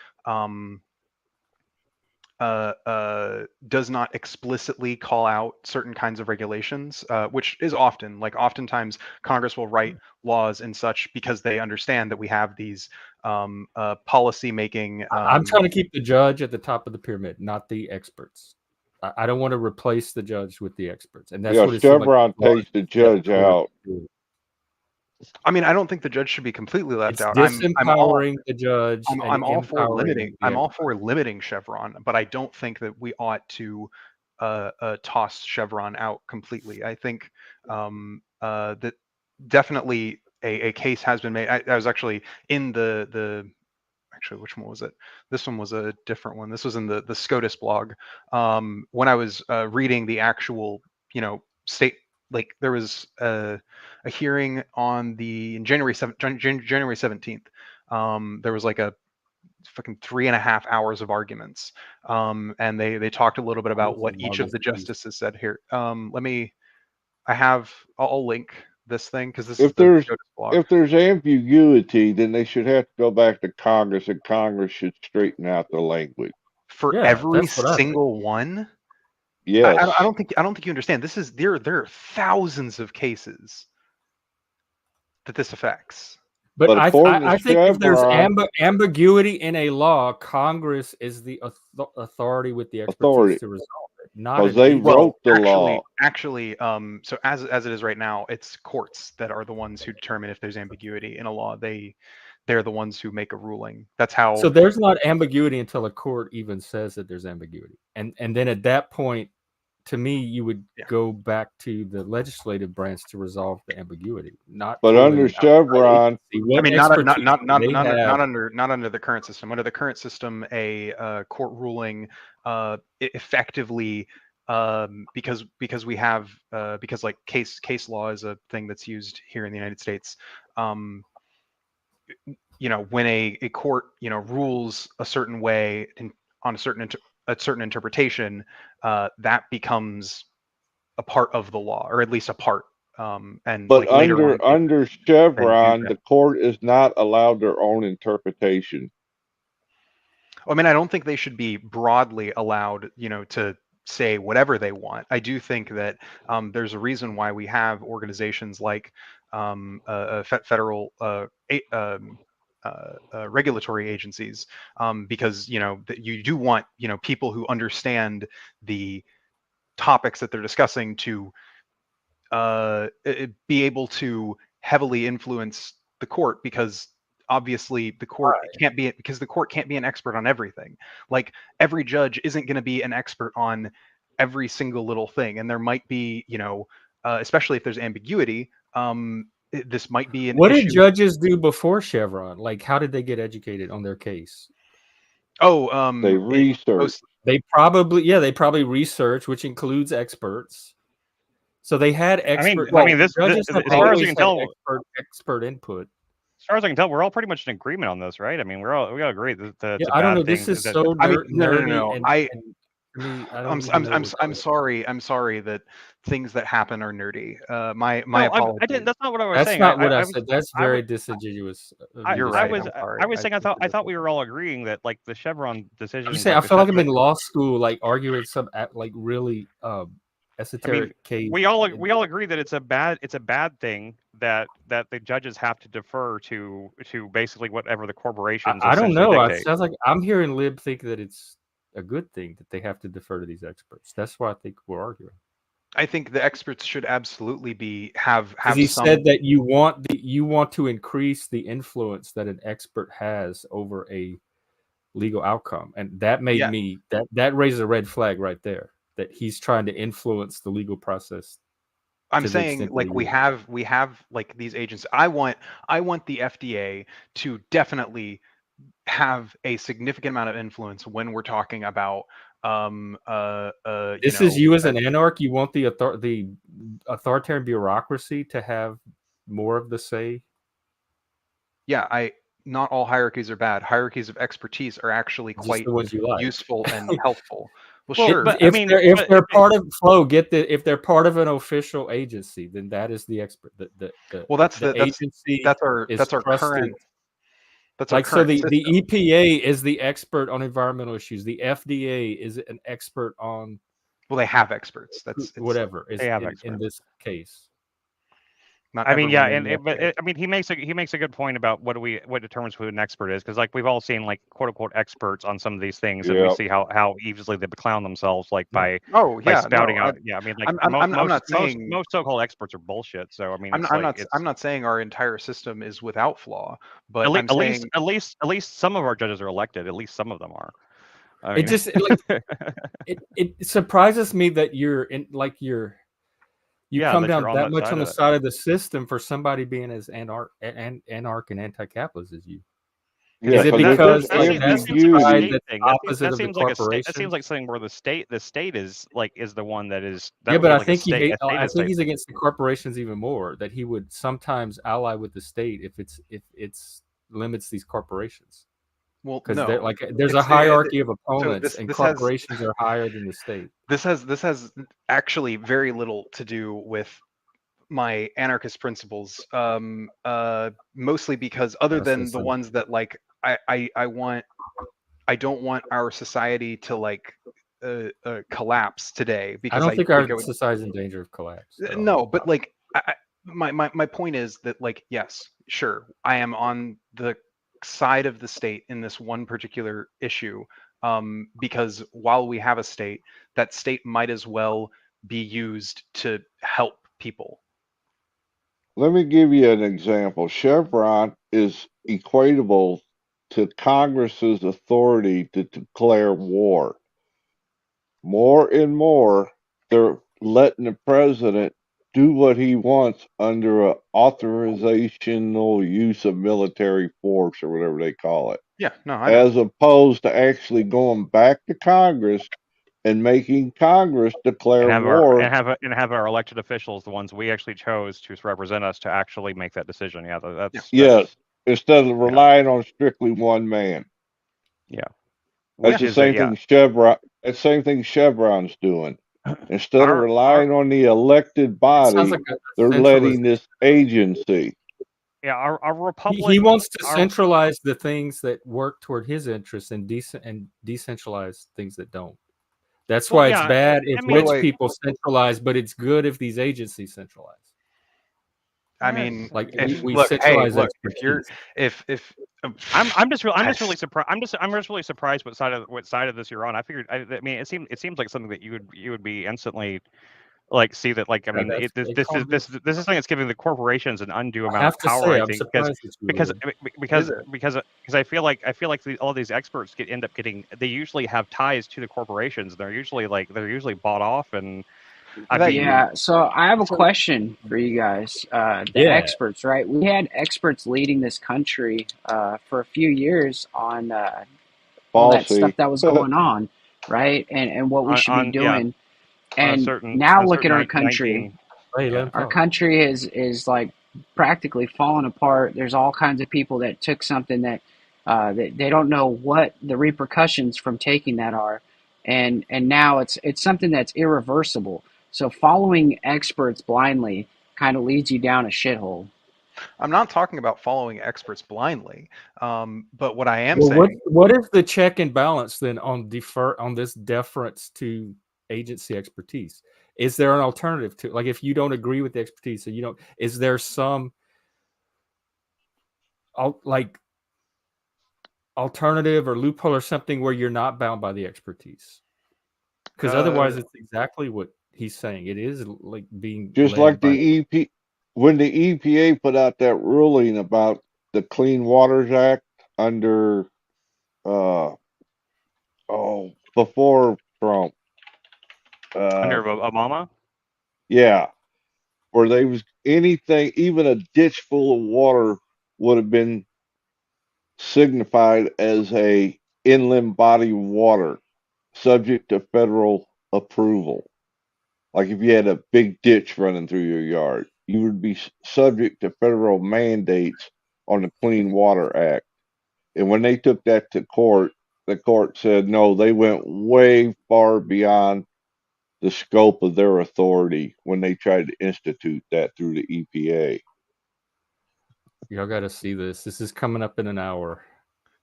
does not explicitly call out certain kinds of regulations, which is often, like, oftentimes Congress will write laws and such because they understand that we have these policy making. I'm trying to keep the judge at the top of the pyramid, not the experts. I don't want to replace the judge with the experts, and that's what it Chevron takes the judge out. I mean, I don't think the judge should be completely left out. Disempowering the judge. I'm all for limiting. I'm all for limiting Chevron, but I don't think that we ought to toss Chevron out completely. I think that definitely a case has been made. I was actually in actually, which one was it? This one was a different one. This was in the SCOTUS blog. When I was reading the actual, state, like, there was a hearing on January 17th. There was like a fucking 3.5 hours of arguments. And they talked a little bit about what each of the justices said here. I'll link this thing, because this if there's ambiguity, then they should have to go back to Congress, and Congress should straighten out the language for every single one. Yes. I don't think you understand. There are thousands of cases that this affects. But I think if there's ambiguity in a law, Congress is the authority with the expertise to resolve it. Not because they wrote the law. Actually, so as it is right now, it's courts that are the ones who determine if there's ambiguity in a law. They're the ones who make a ruling. That's how. So there's not ambiguity until a court even says that there's ambiguity, and then at that point, to me, you would go back to the legislative branch to resolve the ambiguity. But under Chevron, I mean, not under the current system. Under the current system, a court ruling effectively, because we have because, like, case law is a thing that's used here in the United States. When a court rules a certain way on a certain interpretation, that becomes a part of the law, or at least a part. And But like later on, under Chevron, the court is not allowed their own interpretation. I mean, I don't think they should be broadly allowed, to say whatever they want. I do think that there's a reason why we have organizations like federal regulatory agencies, because that you do want people who understand the topics that they're discussing to be able to heavily influence the court, because obviously the court can't be an expert on everything. Like every judge isn't going to be an expert on every single little thing, and there might be especially if there's ambiguity, this might be an What issue. did judges do before Chevron? Like, how did they get educated on their case? They research. They probably research, which includes experts. So they had expert. Judges have as far as you always can had tell, expert input. As far as I can tell, we're all pretty much in agreement on this, right? I mean, we all agree that it's a I don't bad know. thing. This is so nerdy. No. I'm sorry that things that happen are nerdy. My apologies. I didn't. That's not what I was That's saying. not what I said. That's very disingenuous. You're right. I was saying I thought we were all agreeing that like the Chevron decision. I'm just saying, I feel like I'm in law school, like arguing some like really esoteric case. We all agree that it's a bad thing that the judges have to defer to basically whatever the corporations. I don't know. Dictate. It sounds like I'm hearing Lib think that it's a good thing that they have to defer to these experts. That's why I think we're arguing. I think the experts should absolutely have. He said that you want to increase the influence that an expert has over a legal outcome, and that made me that raises a red flag right there. That he's trying to influence the legal process. I'm saying like we have like these agents. I want the FDA to definitely have a significant amount of influence when we're talking about this is you as an anarch. You want the authoritarian bureaucracy to have more of the say. Yeah, not all hierarchies are bad. Hierarchies of expertise are actually quite useful and helpful. Well, sure. But if they're part of Flo, if they're part of an official agency, then that is the expert. That's our current. That's like so the EPA is the expert on environmental issues. The FDA is an expert on. Well, they have experts. Whatever is they have in this case. But he makes a good point about what determines who an expert is, because like we've all seen like quote unquote experts on some of these things, and we see how easily they clown themselves like by spouting out. I mean, like I'm not saying most so-called experts are bullshit. So I mean, I'm not saying our entire system is without flaw, but at least some of our judges are elected. At least some of them are. I mean, it just it surprises me that you're in like you're. You come down that much on the side of the system for somebody being as anarch and anti-capitalist as you. Yeah, is it because that seems like something where the state is the one that is. But I think he's against the corporations even more. That he would sometimes ally with the state if it's limits these corporations. Well, because there's a hierarchy of opponents, and corporations are higher than the state. This has actually very little to do with my anarchist principles, mostly because other than the ones that like I don't want our society to like collapse today, because I don't think our society is in danger of collapse. No, but like my point is that like, yes, sure, I am on the side of the state in this one particular issue, because while we have a state, that state might as well be used to help people. Let me give you an example. Chevron is equatable to Congress's authority to declare war. More and more, they're letting the president do what he wants under an authorizational use of military force, or whatever they call it. Yeah, no, as opposed to actually going back to Congress and making Congress declare war and have our elected officials, the ones we actually chose to represent us, to actually make that decision. Yeah, that's instead of relying on strictly one man. Yeah. That's the same thing Chevron. That's the same thing Chevron's doing. Instead of relying on the elected body, like they're letting this agency. Yeah, our republic. He wants to centralize the things that work toward his interests and decentralize things that don't. That's why it's bad if rich people centralize, but it's good if these agencies centralize. I mean, like if I'm just really surprised. I'm just really surprised what side of this you're on. I figured. I mean, it seems like something that you would be instantly like see that like I mean this is something that's giving the corporations an undue amount of power. I think because I feel like all these experts they usually have ties to the corporations. They're usually bought off and. So I have a question for you guys, experts, right? We had experts leading this country for a few years on all that stuff that was going on, right? And what we should be doing. And now look at our country. Our country is like practically falling apart. There's all kinds of people that took something that they don't know what the repercussions from taking that are, and now it's something that's irreversible. So following experts blindly kind of leads you down a shithole. I'm not talking about following experts blindly, but what I am saying. What is the check and balance then on this deference to agency expertise? Is there an alternative to, like, if you don't agree with the expertise, so you don't, is there some alternative or loophole or something where you're not bound by the expertise? Because otherwise, it's exactly what he's saying. It is like being just like the EP when the EPA put out that ruling about the Clean Waters Act under before Trump. Under Obama? Yeah. Where they was anything, even a ditch full of water would have been signified as a inland body of water, subject to federal approval. Like if you had a big ditch running through your yard, you would be subject to federal mandates on the Clean Water Act. And when they took that to court, the court said, no, they went way far beyond the scope of their authority when they tried to institute that through the EPA. Y'all got to see this. This is coming up in an hour.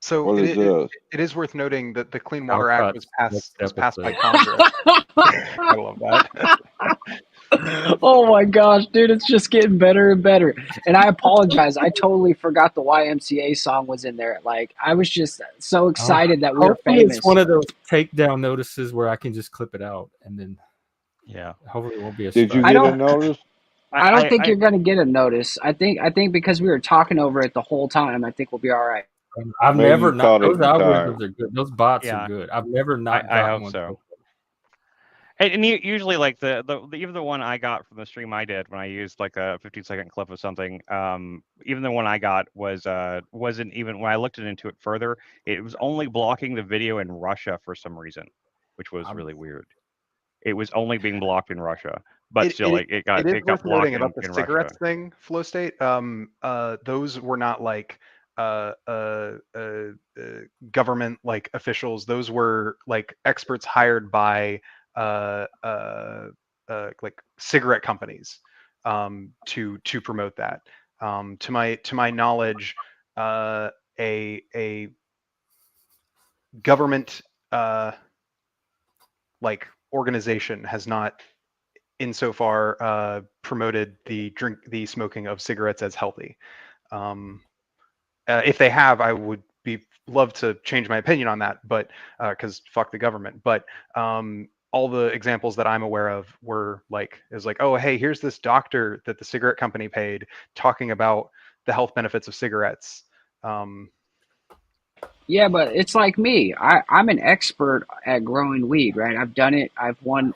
So it is worth noting that the Clean Water Act was passed by Congress. I love that. Oh my gosh, dude, it's just getting better and better. And I apologize. I totally forgot the YMCA song was in there. Like, I was just so excited that we were famous. It's one of those takedown notices where I can just clip it out and then hopefully it won't be a Did you get a notice? I don't think you're going to get a notice. I think because we were talking over it the whole time, I think we'll be all right. I've never not those algorithms are good. Those bots are good. I've never not. I hope so. And usually, like even the one I got from the stream I did when I used like a 15-second clip of something, even the one I got wasn't even when I looked into it further. It was only blocking the video in Russia for some reason, which was really weird. It was only being blocked in Russia, but still, it got blocked about the in cigarettes Russia. thing, Flow State. Those were not like government like officials. Those were like experts hired by like cigarette companies to promote that. To my knowledge, a government like organization has not insofar promoted the smoking of cigarettes as healthy. If they have, I would love to change my opinion on that, but because fuck the government. But all the examples that I'm aware of were like, oh, hey, here's this doctor that the cigarette company paid talking about the health benefits of cigarettes. Yeah, but it's like me. I'm an expert at growing weed, right? I've done it. I've won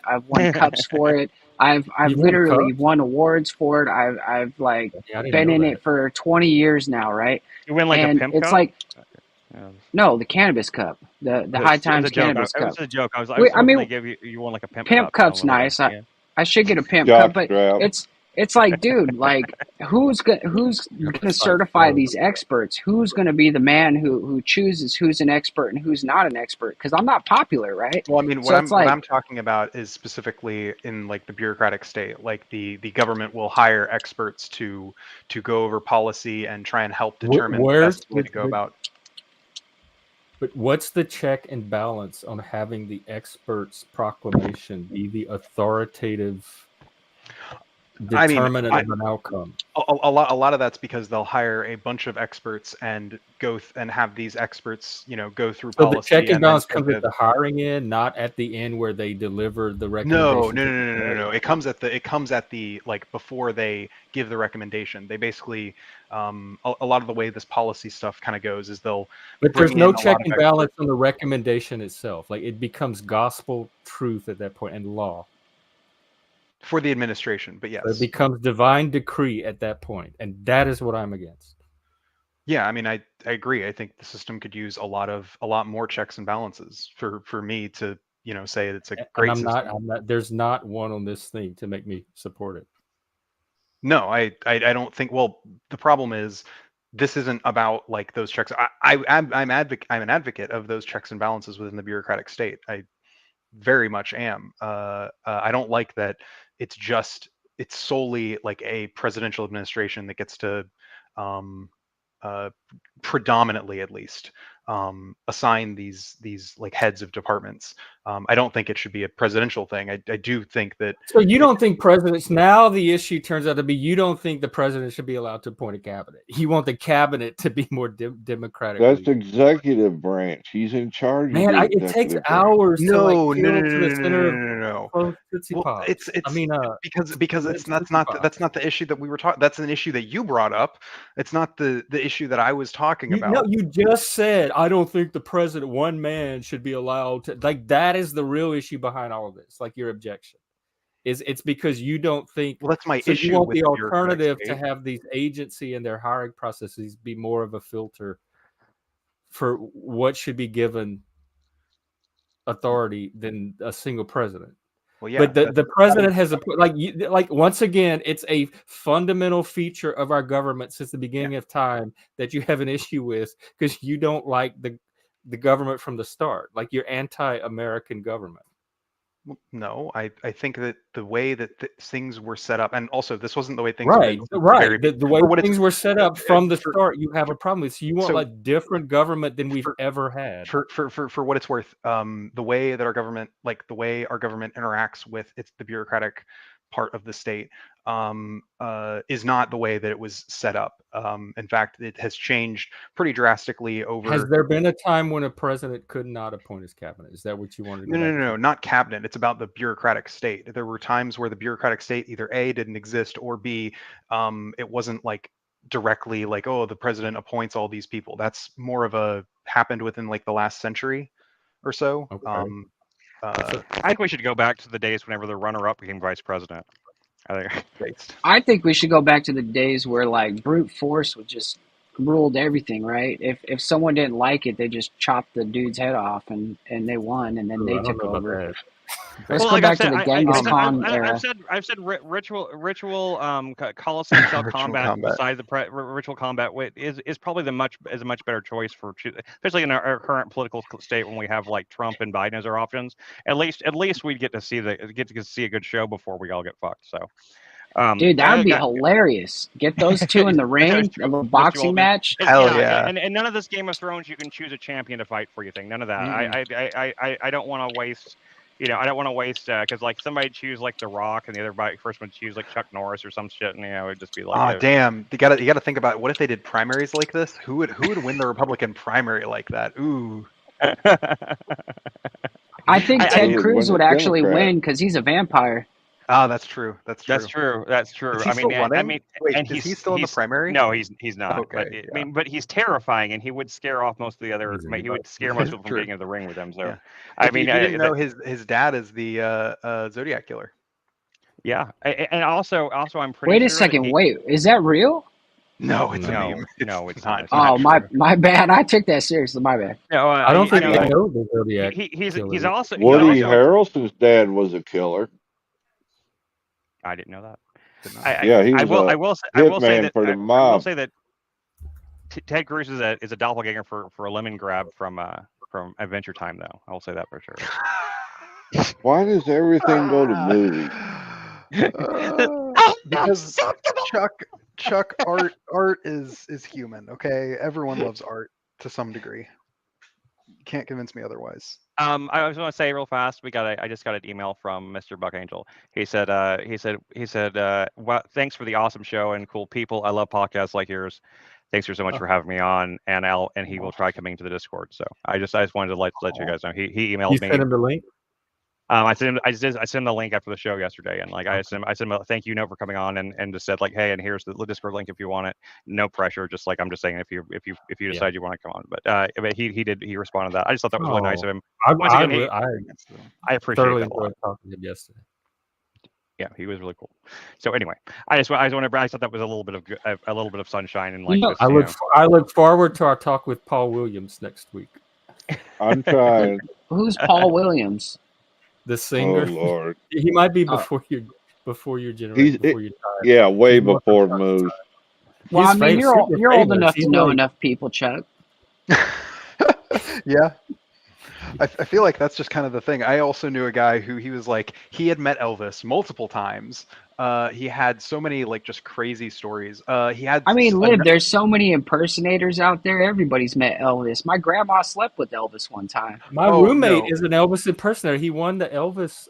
cups for it. I've literally won awards for it. I've like been in it for 20 years now, right? You win like a pimp cup? It's like no, the cannabis cup, the High Times cannabis cup. It was a joke. I mean, they give you won like a pimp cup. Pimp cup's nice. I should get a pimp cup, but it's It's like, dude, like who's gonna certify these experts? Who's gonna be the man who chooses who's an expert and who's not an expert? Because I'm not popular, right? Well, I mean, So it's like, what I'm talking about is specifically in like the bureaucratic state. Like the government will hire experts to go over policy and try and help determine the Where's best way to go about. But what's the check and balance on having the expert's proclamation be the authoritative determinant of an outcome? A lot of that's because they'll hire a bunch of experts and go and have these experts, go through policy. So the check and balance comes at the hiring end, not at the end where they deliver the recommendation. No. It comes at the like before they give the recommendation. They basically a lot of the way this policy stuff kind of goes is they'll. But there's no check and balance on the recommendation itself. Like it becomes gospel truth at that point and law. For the administration, but yes. So it becomes divine decree at that point, and that is what I'm against. Yeah, I mean, I agree. I think the system could use a lot more checks and balances for me to, say it's a great system. I'm not. There's not one on this thing to make me support it. No, I don't think. Well, the problem is this isn't about like those checks. I'm an advocate of those checks and balances within the bureaucratic state. I very much am. I don't like that it's solely like a presidential administration that gets to predominantly at least assign these like heads of departments. I don't think it should be a presidential thing. I do think that. So you don't think presidents, now the issue turns out to be you don't think the president should be allowed to appoint a cabinet. You want the cabinet to be more democratic. That's the branch. He's in charge. Man, it takes hours. No. Well, it's because that's not the issue that we were talking. That's an issue that you brought up. It's not the issue that I was talking about. No, you just said I don't think the president, one man, should be allowed to. Like that is the real issue behind all of this. Like your objection is it's because you don't think. Well, that's my issue. You want the alternative to have these agency and their hiring processes be more of a filter for what should be given authority than a single president. Well, yeah, but the president has like once again, it's a fundamental feature of our government since the beginning of time that you have an issue with because you don't like the government from the start. Like you're anti-American government. No, I think that the way that things were set up, and also this wasn't the way things were right. The way things were set up from the start, you have a problem with. So you want a different government than we've ever had. For what it's worth, the way that our government, interacts with the bureaucratic part of the state, is not the way that it was set up. In fact, it has changed pretty drastically over. Has there been a time when a president could not appoint his cabinet? Is that what you wanted to do? No, not cabinet. It's about the bureaucratic state. There were times where the bureaucratic state either A, didn't exist, or B, it wasn't like directly like, oh, the president appoints all these people. That's more of happened within like the last century or so. Okay. I think we should go back to the days whenever the runner-up became vice president. I think we should go back to the days where like brute force would just ruled everything, right? If someone didn't like it, they just chopped the dude's head off and they won, and then they took over. Let's go back to the Genghis Khan era. I've said ritual Colosseum style combat besides the ritual combat is probably a much better choice for, especially in our current political state when we have like Trump and Biden as our options. At least we'd get to see a good show before we all get fucked. So. Dude, that would be hilarious. Get those two in the ring, a little boxing match. Hell yeah! And none of this Game of Thrones, you can choose a champion to fight for you thing. None of that. I don't want to waste. I don't want to waste because like somebody choose like The Rock and the other first one choose like Chuck Norris or some shit, and it'd just be like. Oh damn! You gotta think about what if they did primaries like this? Who would win the Republican primary like that? Ooh. I think Ted Cruz would actually win because he's a vampire. Oh, that's true. That's true. Wait, is he still in the primary? No, he's not. Okay, but he's terrifying, and he would scare off most of the other. He would scare most people from getting into the ring with him. So, you didn't know his dad is the Zodiac killer. Yeah, and also I'm pretty. Wait a second. Wait, is that real? No, it's a meme. No, it's not. Oh, my bad. I took that seriously. My bad. No, I don't think I know the Zodiac. He's also Woody Harrelson's dad was a killer. I didn't know that. I will say that for the I will mob. say that Ted Cruz is a doppelganger for a lemon grab from Adventure Time, though. I will say that for sure. Why does everything go to movies? Because Chuck, art is human. Okay, everyone loves art to some degree. You can't convince me otherwise. I was going to say real fast. I just got an email from Mr. Buck Angel. He said, well, thanks for the awesome show and cool people. I love podcasts like yours. Thanks so much for having me on, and he will try coming to the Discord. So I just wanted to let you guys know. He emailed me. You sent him the link. I sent him the link after the show yesterday, and I sent him a thank you note for coming on, and just said like, hey, and here's the Discord link if you want it. No pressure, just like I'm just saying if you decide you want to come on. But he responded to that. I just thought that was really nice of him. I appreciate thoroughly that a lot. enjoyed talking to him yesterday. Yeah, he was really cool. So anyway, I thought that was a little bit of sunshine and like. I look forward to our talk with Paul Williams next week. I'm trying. Who's Paul Williams? The singer. Oh Lord, he might be before your generation. Before your time. Yeah, way before MoOse. Well, I mean, you're old enough to know enough people, Chuck. Yeah. I feel like that's just kind of the thing. I also knew a guy who he had met Elvis multiple times. He had so many like just crazy stories. There's so many impersonators out there. Everybody's met Elvis. My grandma slept with Elvis one time. My roommate is an Elvis impersonator. He won the Elvis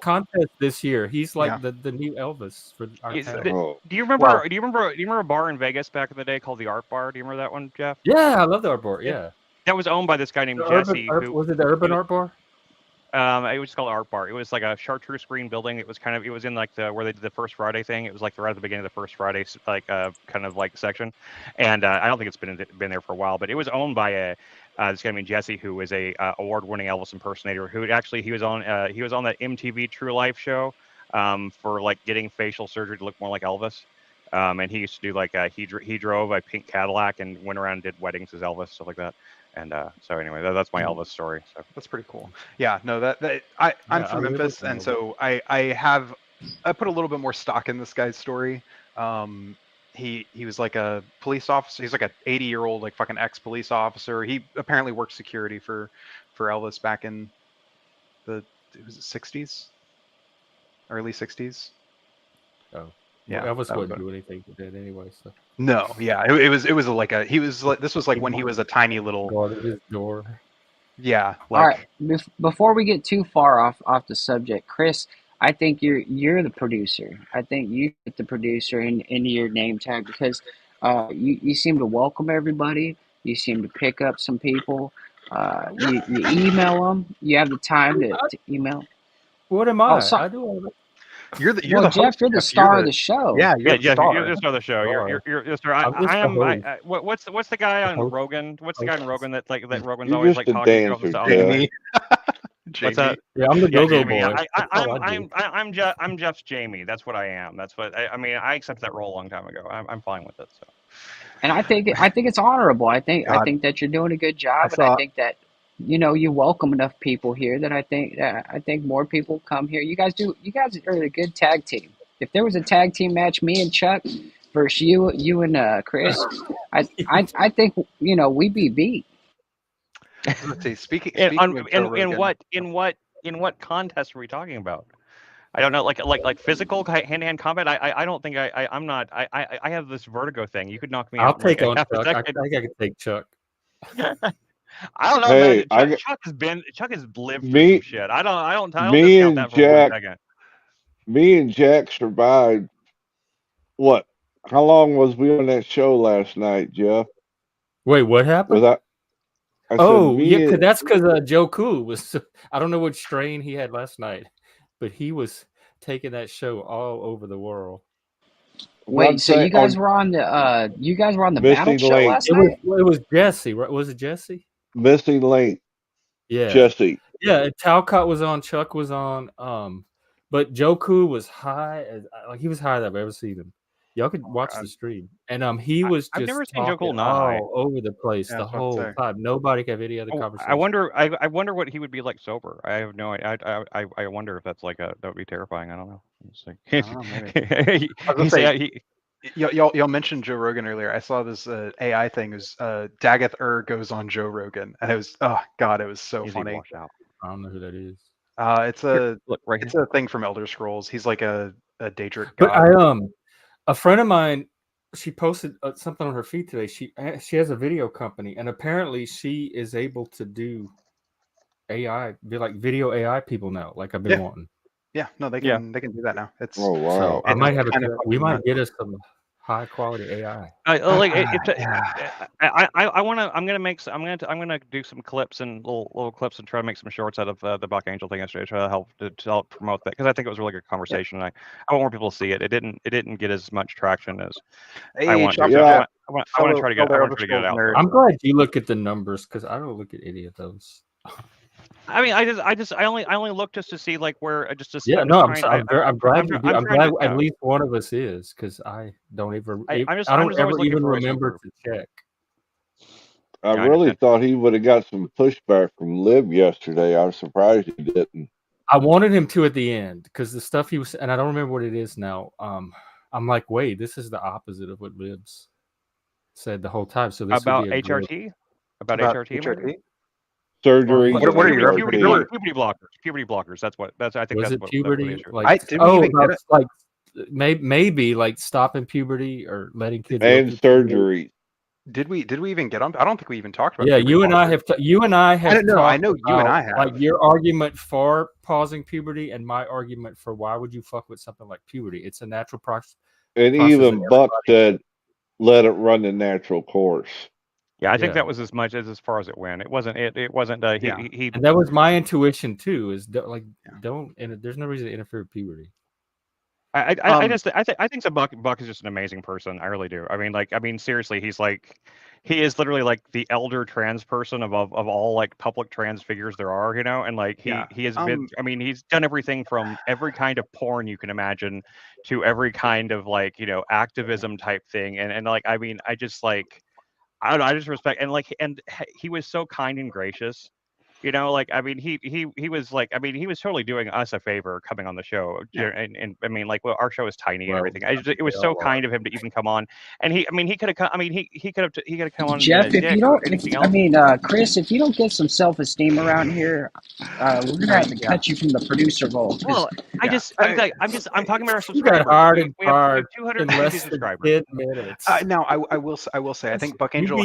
contest this year. He's like the new Elvis for our town. Do you remember a bar in Vegas back in the day called the Art Bar? Do you remember that one, Jeff? Yeah, I love the Art Bar. Yeah. That was owned by this guy named Jesse. Was it the Urban Art Bar? It was called Art Bar. It was like a chartreuse green building. It was in like where they did the First Friday thing. It was like right at the beginning of the First Friday kind of like section, and I don't think it's been there for a while. But it was owned by this guy named Jesse, who was a award-winning Elvis impersonator. Who actually he was on that MTV True Life show for like getting facial surgery to look more like Elvis. And he used to do like he drove a pink Cadillac and went around and did weddings as Elvis, stuff like that. And so anyway, that's my Elvis story. So that's pretty cool. Yeah, no, I'm from Memphis, and so I put a little bit more stock in this guy's story. He was like a police officer. He's like an 80-year-old like fucking ex-police officer. He apparently worked security for Elvis back in the 60s, early 60s. Oh. Yeah, Elvis wouldn't do anything to that anyway. So. No, yeah, it was this was like when he was a tiny little. Guarded his door. Yeah. All right. Before we get too far off the subject, Chris, I think you're the producer. I think you get the producer in your name tag because you seem to welcome everybody. You seem to pick up some people. You email them. You have the time to email. What am I? I do all that. You're the Jeff, host. You're the star of the show. Yeah, you're the star. You're the star of the show. You're the star. I am. What's the guy on Rogan? What's the guy on Rogan that Rogan's always like talking about? Jamie. What's that? Yeah, I'm the go-go boy. I'm Jeff's Jamie. That's what I am. That's what I mean. I accepted that role a long time ago. I'm fine with it. So. And I think it's honorable. I think that you're doing a good job, and I think that. You welcome enough people here that I think more people come here. You guys are a good tag team. If there was a tag team match, me and Chuck versus you and Chris, I think we'd be beat. Let's see. Speaking in what contest are we talking about? I don't know, like physical hand-to-hand combat. I don't think I'm not. I have this vertigo thing. You could knock me out. I'll take on Chuck. I think I can take Chuck. I don't know, man. Chuck has lived through some shit. I don't discount that for 1 second. Me and Jack survived. What? How long was we on that show last night, Jeff? Wait, what happened? That's because Joe Cool was. I don't know what strain he had last night, but he was taking that show all over the world. Wait, so you guys were on the battle show last night? It was Jesse, right? Was it Jesse? Missing Link. Yeah. Jesse. Yeah, Talcott was on, Chuck was on, but Joku was high as he was higher than I've ever seen him. Y'all could watch the stream, and he was I've just never seen Joe Cool talking Nye. all over the place Yeah, the I was about to whole say. time. Nobody could have any other Oh, conversation. I wonder what he would be like sober. I have no idea. I wonder if that's like that would be terrifying. I don't know. It's like, I don't know, maybe. I was gonna say, y'all mentioned Joe Rogan earlier. I saw this AI thing. It was Daggett goes on Joe Rogan, and it was it was so funny. Out. I don't know who that is. It's a Look right it's here. a thing from Elder Scrolls. He's like a Daedric But god. a friend of mine, she posted something on her feed today. She has a video company, and apparently she is able to do AI, be like video AI people now. Like I've been wanting. Yeah, no, they can do that now. It's wow. So I might have we might nuts. get us some high quality AI. I want to. I'm gonna do some clips and little clips and try to make some shorts out of the Buck Angel thing yesterday. Try to help promote that because I think it was a really good conversation. And I want more people to see it. It didn't get as much traction as I want to. I want to try to get it out. I'm glad you look at the numbers because I don't look at any of those. I mean, I only look just to see like where just to see. Yeah, no, I'm glad you do. I'm glad at least one of us is because I don't ever. I don't ever even remember to check. I really thought he would have got some pushback from Liv yesterday. I was surprised he didn't. I wanted him to at the end because the stuff he was, and I don't remember what it is now. I'm like, wait, this is the opposite of what Liv's said the whole time. So this about would be HRT, about HRT. Surgery. What are your puberty blockers? Puberty blockers. I think was that's it what puberty. What Like maybe like stopping puberty or letting kids and surgery. Did we even get on? I don't think we even talked about. Yeah, you and I have. You and I have. I know you and I have. Like your argument for pausing puberty and my argument for why would you fuck with something like puberty? It's a natural process. And even Buck said, "Let it run the natural course." Yeah, I think that was as far as it went. It wasn't. It wasn't. He. And that was my intuition too. Is don't. And there's no reason to interfere with puberty. I think the Buck is just an amazing person. I really do. I mean, seriously, he is literally like the elder trans person of all like public trans figures there are, and like he has been. I mean, he's done everything from every kind of porn you can imagine to every kind of like activism type thing, and like I mean, I just like. I just respect and he was so kind and gracious, like I mean he was like I mean he was totally doing us a favor coming on the show, and I mean like our show is tiny and everything. It was so kind of him to even come on, and he could have come. I mean he could have come on. Jeff, if you don't, Chris, if you don't get some self-esteem around here, we're gonna have to cut you from the producer role. Well, I'm talking about our subscribers. You got hard and we have 250 in less than 10 minutes. Now I will say I think Buck Angel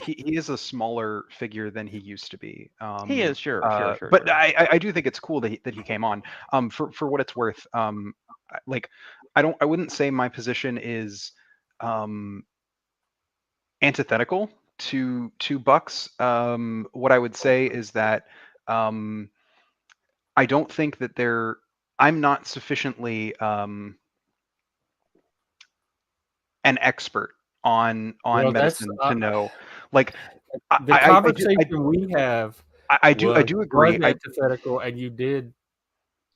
he is a smaller figure than he used to be. He is sure. But I do think it's cool that he came on. For what it's worth, like I wouldn't say my position is antithetical to Buck's. What I would say is that I don't think that I'm not sufficiently an expert on medicine to know, like the conversation we have. I do agree. Antithetical, and you did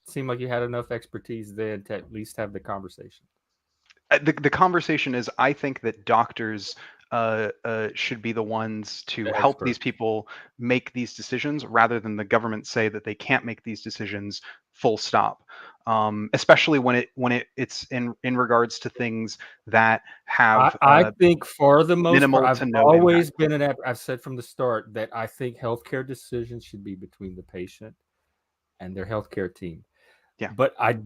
seem like you had enough expertise then to at least have the conversation. The conversation is, I think that doctors should be the ones to help these people make these decisions rather than the government say that they can't make these decisions, full stop. Especially when it's in regards to things that have I think for the most minimal part, to I've no always impact. I've said from the start that I think healthcare decisions should be between the patient and their healthcare team. Yeah. But I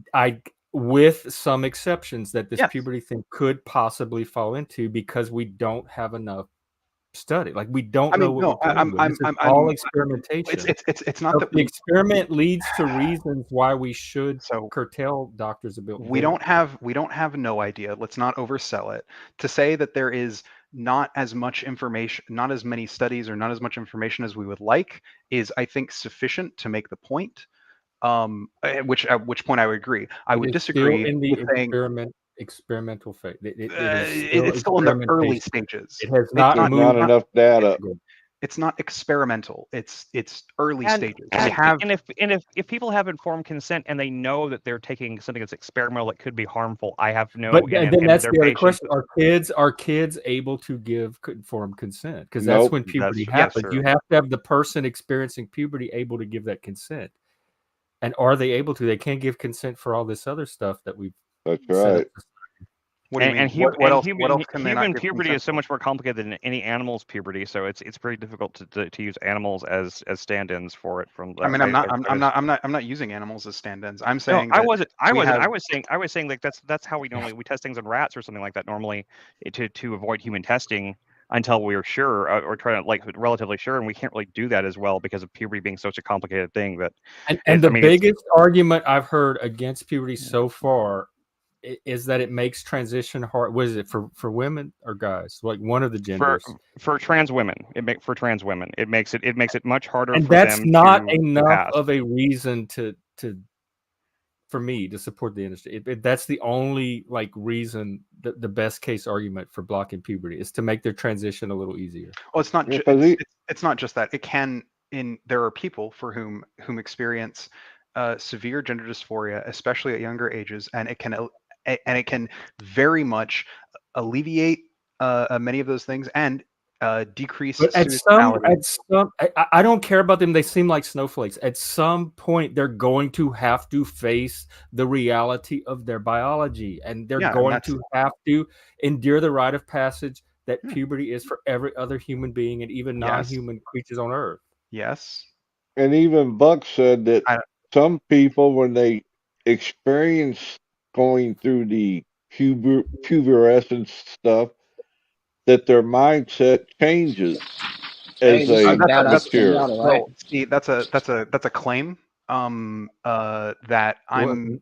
with some exceptions that this puberty thing could possibly fall into because we don't have enough study. Like we don't know what I'm all experimentation. It's not that the experiment leads to reasons why we should curtail doctors' ability. We don't have no idea. Let's not oversell it. To say that there is not as much information, not as many studies, or not as much information as we would like is, I think, sufficient to make the point. At which point I would agree. I would disagree in the with experimental phase. It's still in the early stages. It has not enough data. It's not experimental. It's early And, stages. and if people have informed consent and they know that they're taking something that's experimental that could be harmful, I have no. But then that's their the other patients, question: Are kids able to give informed consent? Because that's Nope. when puberty That's happens. true. You have to have the person experiencing puberty able to give that consent. And are they able to? They can't give consent for all this other stuff that we've That's set right. up. What do you mean? What else can they not human give puberty consent is so for? much more complicated than any animal's puberty, so it's very difficult to use animals as stand-ins for it. From I mean, I'm not using animals as stand-ins. I'm No, saying I that wasn't. I we wasn't. have- I was saying like that's how we normally we test things on rats or something like that normally to avoid human testing until we are sure or try to like relatively sure, and we can't really do that as well because of puberty being such a complicated thing that. And the biggest argument I've heard against puberty so far is that it makes transition hard. What is it for women or guys? Like one of the genders. For trans women, it makes it much harder And for that's them not to enough pass. of a reason for me to support the industry. That's the only like reason, the best case argument for blocking puberty is to make their transition a little easier. Well, it's not. It's not just that. It can. There are people for whom experience severe gender dysphoria, especially at younger ages, and it can very much alleviate many of those things and decrease But suicidality. I don't care about them. They seem like snowflakes. At some point, they're going to have to face the reality of their biology, and they're going to have to endure the rite of passage that puberty is for every other human being and even non-human creatures on Earth. Yes. And even Buck said that some people, when they experience going through the pubescence stuff, that their mindset changes as they mature. Well, see, that's a claim. That I'm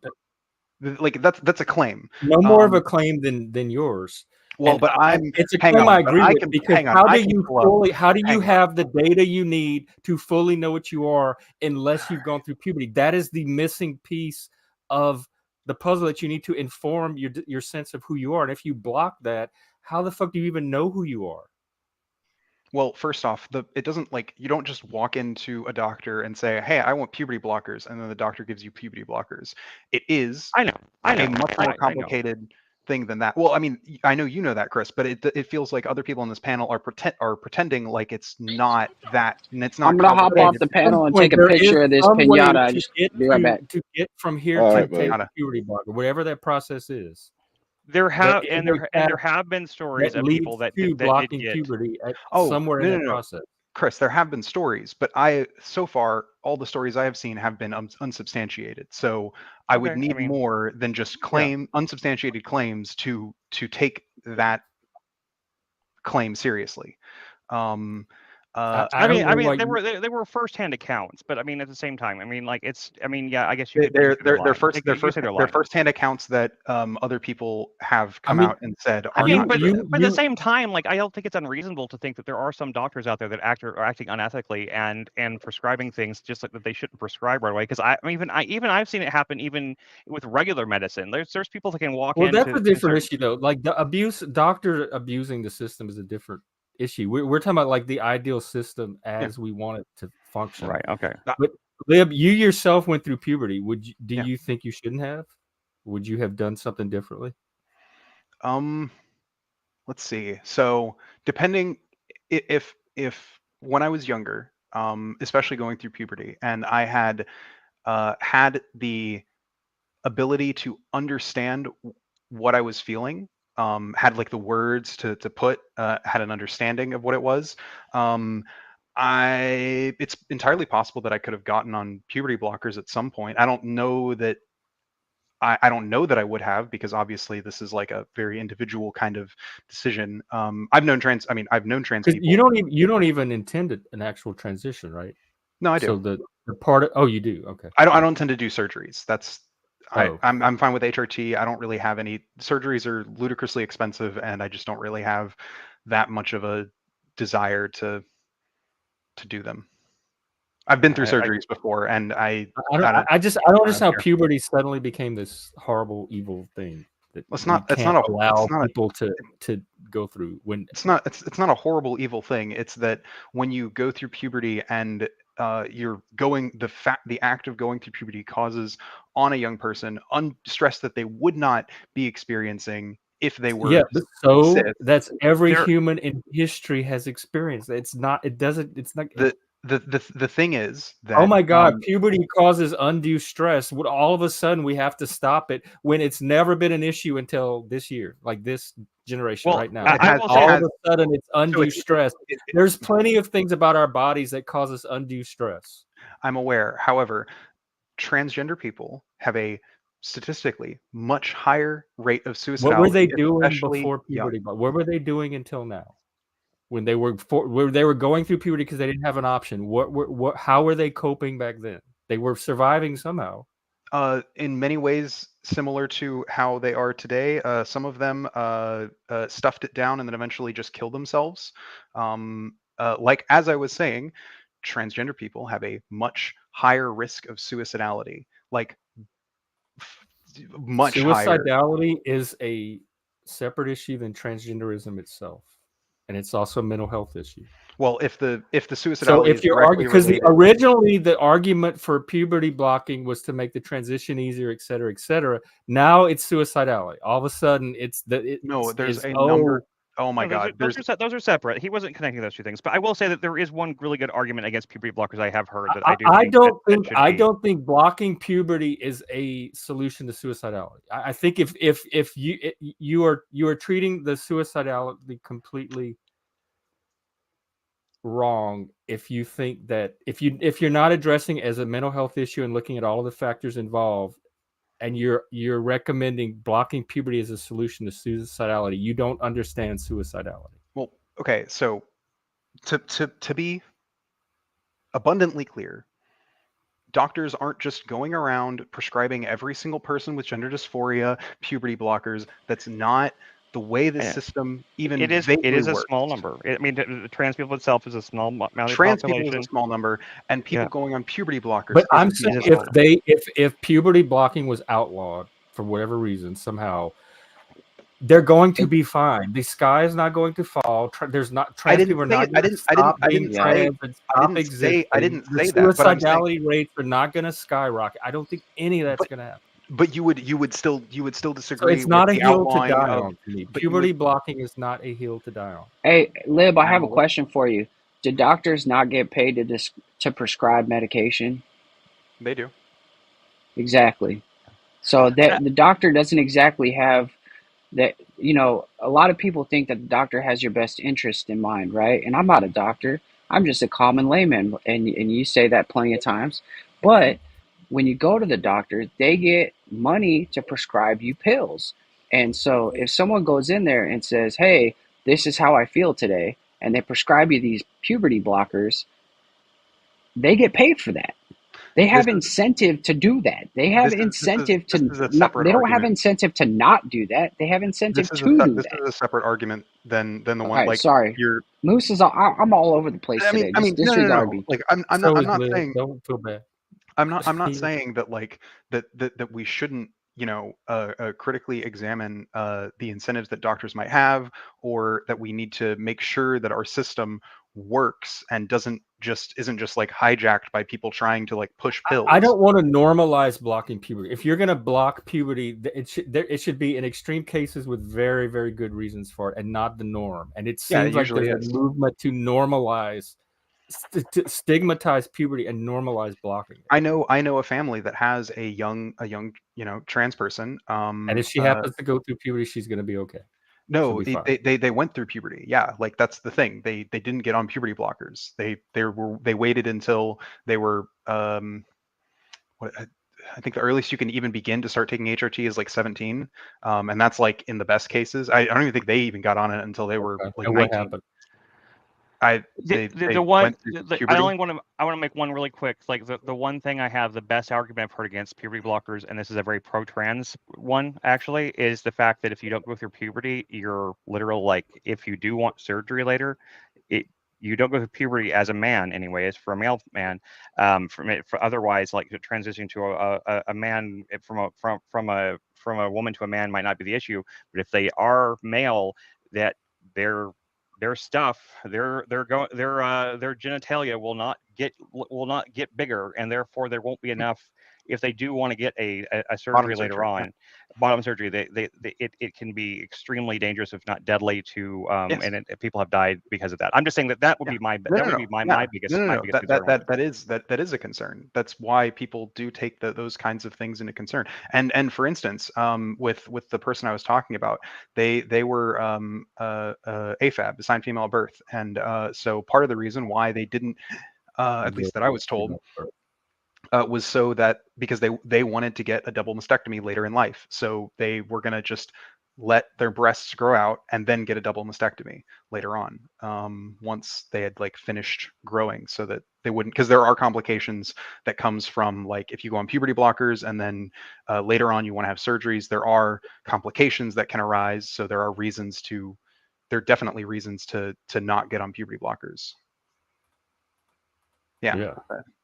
like that's a claim. No more of a claim than yours. Well, but it's a claim I agree with, because how do you have the data you need to fully know what you are unless you've gone through puberty? That is the missing piece of the puzzle that you need to inform your sense of who you are. And if you block that, how the fuck do you even know who you are? Well, first off, it doesn't like you don't just walk into a doctor and say, "Hey, I want puberty blockers," and then the doctor gives you puberty blockers. It is I know a much more complicated thing than that. Well, I mean, I know you know that, Chris, but it feels like other people on this panel are pretending like it's not that, and it's not. I'm gonna hop off the panel and take a picture of this pinata. I just be right back. To get from here to take a puberty blocker, whatever that process is. There have been stories of people that blocking did get puberty somewhere in that process. Chris, there have been stories, but so far all the stories I have seen have been unsubstantiated. So I would need more than just unsubstantiated claims to take that claim seriously. I mean, they were first-hand accounts, but I mean, at the same time, I mean, like I guess you could. They're first-hand accounts that other people have come out and said are not. But at the same time, like I don't think it's unreasonable to think that there are some doctors out there that are acting unethically and prescribing things just like that they shouldn't prescribe right away. Because I've seen it happen even with regular medicine. There's people that can walk in. Well, that's a different issue though. Like the doctor abusing the system is a different issue. We're talking about like the ideal system as we want it to function. Right. Okay. But Lib, you yourself went through puberty. Do you think you shouldn't have? Would you have done something differently? Let's see. So depending if when I was younger, especially going through puberty, and I had had the ability to understand what I was feeling, had like the words to put, had an understanding of what it was. It's entirely possible that I could have gotten on puberty blockers at some point. I don't know that I don't know that I would have, because obviously this is like a very individual kind of decision. I've known trans people. You don't even intend an actual transition, right? No, I do. So the part of, you do. Okay. I don't tend to do surgeries. That's I'm fine with HRT. I don't really have any surgeries are ludicrously expensive, and I just don't really have that much of a desire to do them. I've been through surgeries before, and I don't understand how puberty suddenly became this horrible, evil thing. That it's not allow people to go through when it's not a horrible evil thing. It's that when you go through puberty and you're going the act of going through puberty causes on a young person stress that they would not be experiencing if they were yeah, so cis. that's every There- human in history has experienced. It's not The thing is that oh my god, puberty causes undue stress. Would all of a sudden we have to stop it when it's never been an issue until this year, like this generation Well, right now. I will say all that- of a sudden it's undue it's- stress. There's plenty of things about our bodies that cause us undue stress. I'm aware. However, transgender people have a statistically much higher rate of suicidality. What were they doing especially before young. puberty? What were they doing until now? When they were going through puberty because they didn't have an option. How were they coping back then? They were surviving somehow. In many ways similar to how they are today. Some of them stuffed it down and then eventually just killed themselves. Like as I was saying, transgender people have a much higher risk of suicidality. Like much higher. Suicidality is a separate issue than transgenderism itself, and it's also a mental health issue. Well, if the suicidality So if is you're directly arguing, because related, originally the argument for puberty blocking was to make the transition easier, et cetera, et cetera. Now it's suicidality. All of a sudden, there's a number. Oh my God! Those are separate. He wasn't connecting those two things. But I will say that there is one really good argument against puberty blockers I have heard that I don't think blocking puberty is a solution to suicidality. I think if you are treating the suicidality completely wrong if you think that if you're not addressing it as a mental health issue and looking at all of the factors involved, and you're recommending blocking puberty as a solution to suicidality, you don't understand suicidality. Well, okay, so to be abundantly clear, doctors aren't just going around prescribing every single person with gender dysphoria puberty blockers. That's not the way the system even it is a small number. I mean, the trans people itself is a small amount of trans population. people is a small number, and people going on puberty blockers. But I'm saying if puberty blocking was outlawed for whatever reason somehow, they're going to be fine. The sky is not going to fall. There's not trans people are not going to stop being trans and stop existing. I didn't say that. Suicidality rates are not going to skyrocket. I don't think any of that's going to happen. But you would still disagree. So it's not a hill to die on. But puberty blocking is not a hill to die on. Hey, Lib, I have a question for you. Do doctors not get paid to prescribe medication? They do. Exactly. So that the doctor doesn't exactly have that. You know, a lot of people think that the doctor has your best interest in mind, right? And I'm not a doctor. I'm just a common layman, and you say that plenty of times. But when you go to the doctor, they get money to prescribe you pills. And so if someone goes in there and says, hey, this is how I feel today, and they prescribe you these puberty blockers, they get paid for that. They have incentive to do that. They have incentive to they don't have incentive to not do that. They have incentive to do that. This is a separate argument than the one like sorry. MoOse is I'm all over the place today. I mean, disregard me. Like I'm not saying don't feel bad. I'm not saying that like that we shouldn't critically examine the incentives that doctors might have, or that we need to make sure that our system works and isn't just like hijacked by people trying to like push pills. I don't want to normalize blocking puberty. If you're going to block puberty, it should be in extreme cases with very, very good reasons for it, and not the norm. And it seems like there's a movement to normalize, to stigmatize puberty and normalize blocking it. I know a family that has a young trans person. And if she happens to go through puberty, she's going to be okay. No, they went through puberty. Yeah, like that's the thing. They didn't get on puberty blockers. They waited until they were I think the earliest you can even begin to start taking HRT is like 17, and that's like in the best cases. I don't even think they even got on it until they were like 19. What happened? I want to make one really quick. Like the one thing I have the best argument I've heard against puberty blockers, and this is a very pro-trans one actually, is the fact that if you don't go through puberty, you're literal, like if you do want surgery later, you don't go through puberty as a man anyway, as for a male man. For otherwise, like transitioning to a man from a woman to a man might not be the issue, but if they are male, that their stuff, their genitalia will not get bigger, and therefore there won't be enough. If they do want to get a surgery later on, bottom surgery, it can be extremely dangerous, if not deadly, to and people have died because of that. I'm just saying that would be my biggest concern. That is a concern. That's why people do take those kinds of things into concern. And for instance, with the person I was talking about, they were AFAB, assigned female at birth, and so part of the reason why they didn't, at least that I was told, was so that because they wanted to get a double mastectomy later in life, so they were going to just let their breasts grow out and then get a double mastectomy later on, once they had like finished growing, so that they wouldn't, because there are complications that comes from, like, if you go on puberty blockers and then later on you want to have surgeries, there are complications that can arise. So there are definitely reasons to not get on puberty blockers. Yeah.